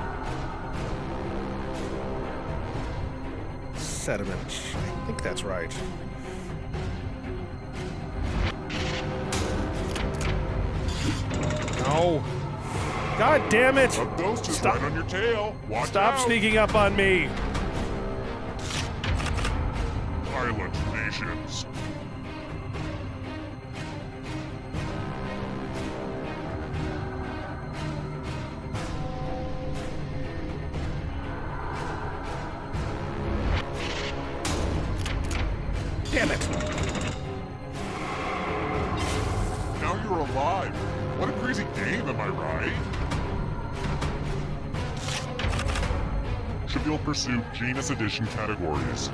Sediment. I think that's right. No. God damn it! A ghost is right on your tail. Watch Stop out. sneaking up on me! Island nations. Damn it! Now you're alive. What a crazy game, am I right? Trivial Pursuit Genus Edition categories.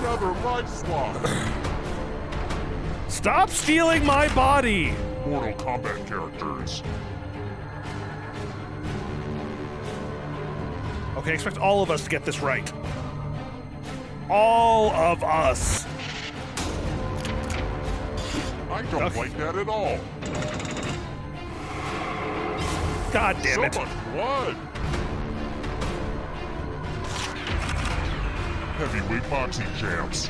Another life swap. Stop stealing my body! Mortal Kombat characters. Okay, expect all of us to get this right. All of us. I don't like that at all. God damn So it. much blood. Heavyweight boxing champs.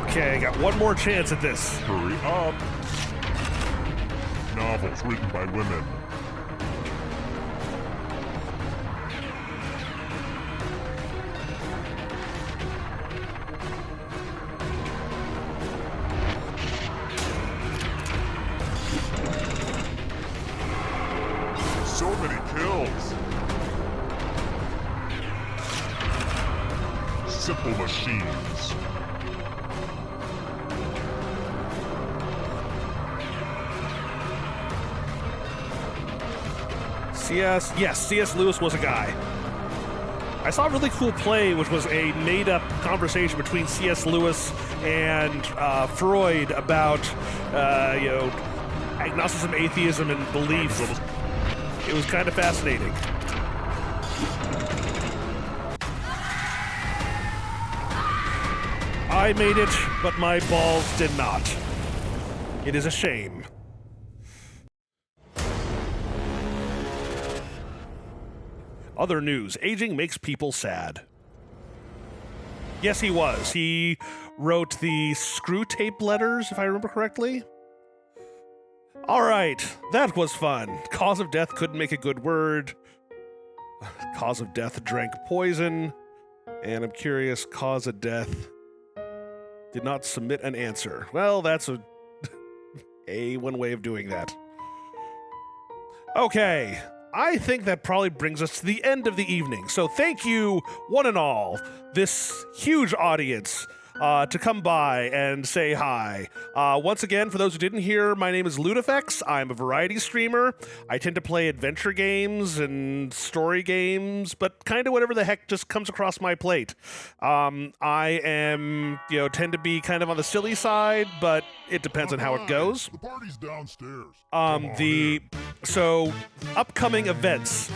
Okay, got one more chance at this. Hurry up. Novels written by women. So many kills. Simple machines. Yes, C.S. Lewis was a guy. I saw a really cool play, which was a made-up conversation between C.S. Lewis and Freud about, agnosticism, atheism, and belief. It was kind of fascinating. I made it, but my balls did not. It is a shame. Other news. Aging makes people sad. Yes, he was. He wrote the screw tape letters, if I remember correctly. All right, that was fun. Cause of death couldn't make a good word. Cause of death drank poison. And I'm curious, cause of death did not submit an answer. Well, that's one way of doing that. Okay, I think that probably brings us to the end of the evening. So thank you, one and all, this huge audience, to come by and say hi. Once again, for those who didn't hear, my name is Ludifex. I'm a variety streamer. I tend to play adventure games and story games, but kind of whatever the heck just comes across my plate. I am, tend to be kind of on the silly side, but it depends on how it goes. The party's downstairs. So upcoming events.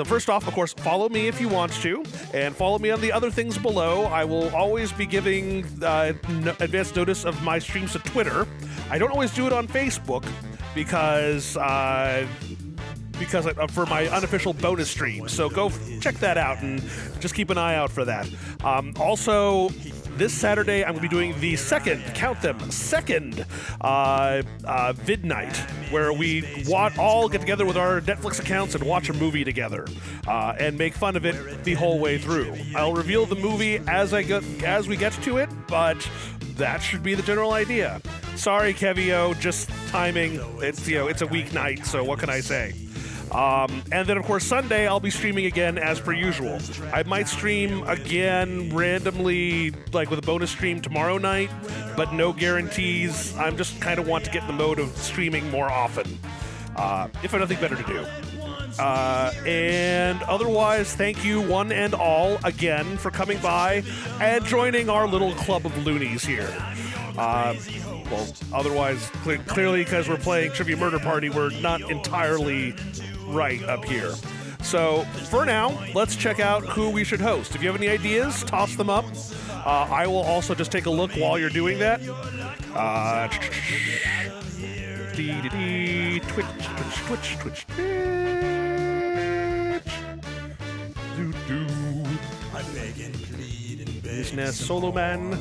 First off, of course, follow me if you want to, and follow me on the other things below. I will always be giving advance notice of my streams to Twitter. I don't always do it on Facebook because for my unofficial bonus stream. So go check that out and just keep an eye out for that. Also, this Saturday, I'm going to be doing the second vid night, where we all get together with our Netflix accounts and watch a movie together and make fun of it the whole way through. I'll reveal the movie as we get to it, but that should be the general idea. Sorry, Kevio, just timing. It's a weeknight, so what can I say? And then, of course, Sunday, I'll be streaming again as per usual. I might stream again randomly, like with a bonus stream tomorrow night, but no guarantees. I just kind of want to get in the mode of streaming more often, if I have nothing better to do. And otherwise, thank you one and all again for coming by and joining our little club of loonies here. Otherwise, clearly, because we're playing Trivia Murder Party, we're not entirely right up here. So, for now, let's check out who we should host. If you have any ideas, toss them up. I will also just take a look while you're doing that. Twitch. Business Solo Man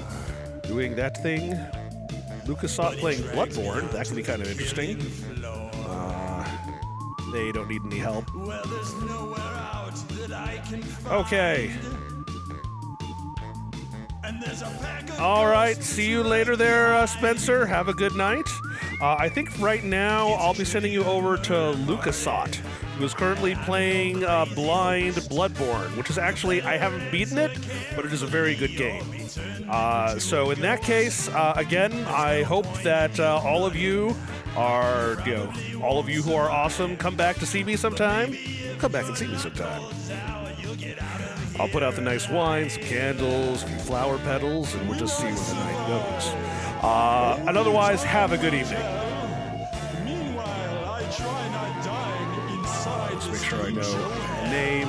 doing that thing. LucasArts playing Bloodborne. That could be kind of interesting. They don't need any help. Okay. All right. See you later there, Spencer. Have a good night. I think right now I'll be sending you over to LucasArts, who is currently playing Blind Bloodborne, which is actually, I haven't beaten it, but it is a very good game. So in that case, again, I hope that all of you who are awesome, come back to see me sometime. Come back and see me sometime. I'll put out the nice wine, some candles, a few flower petals, and we'll just see where the night goes. And otherwise, have a good evening. Let's make sure I know name.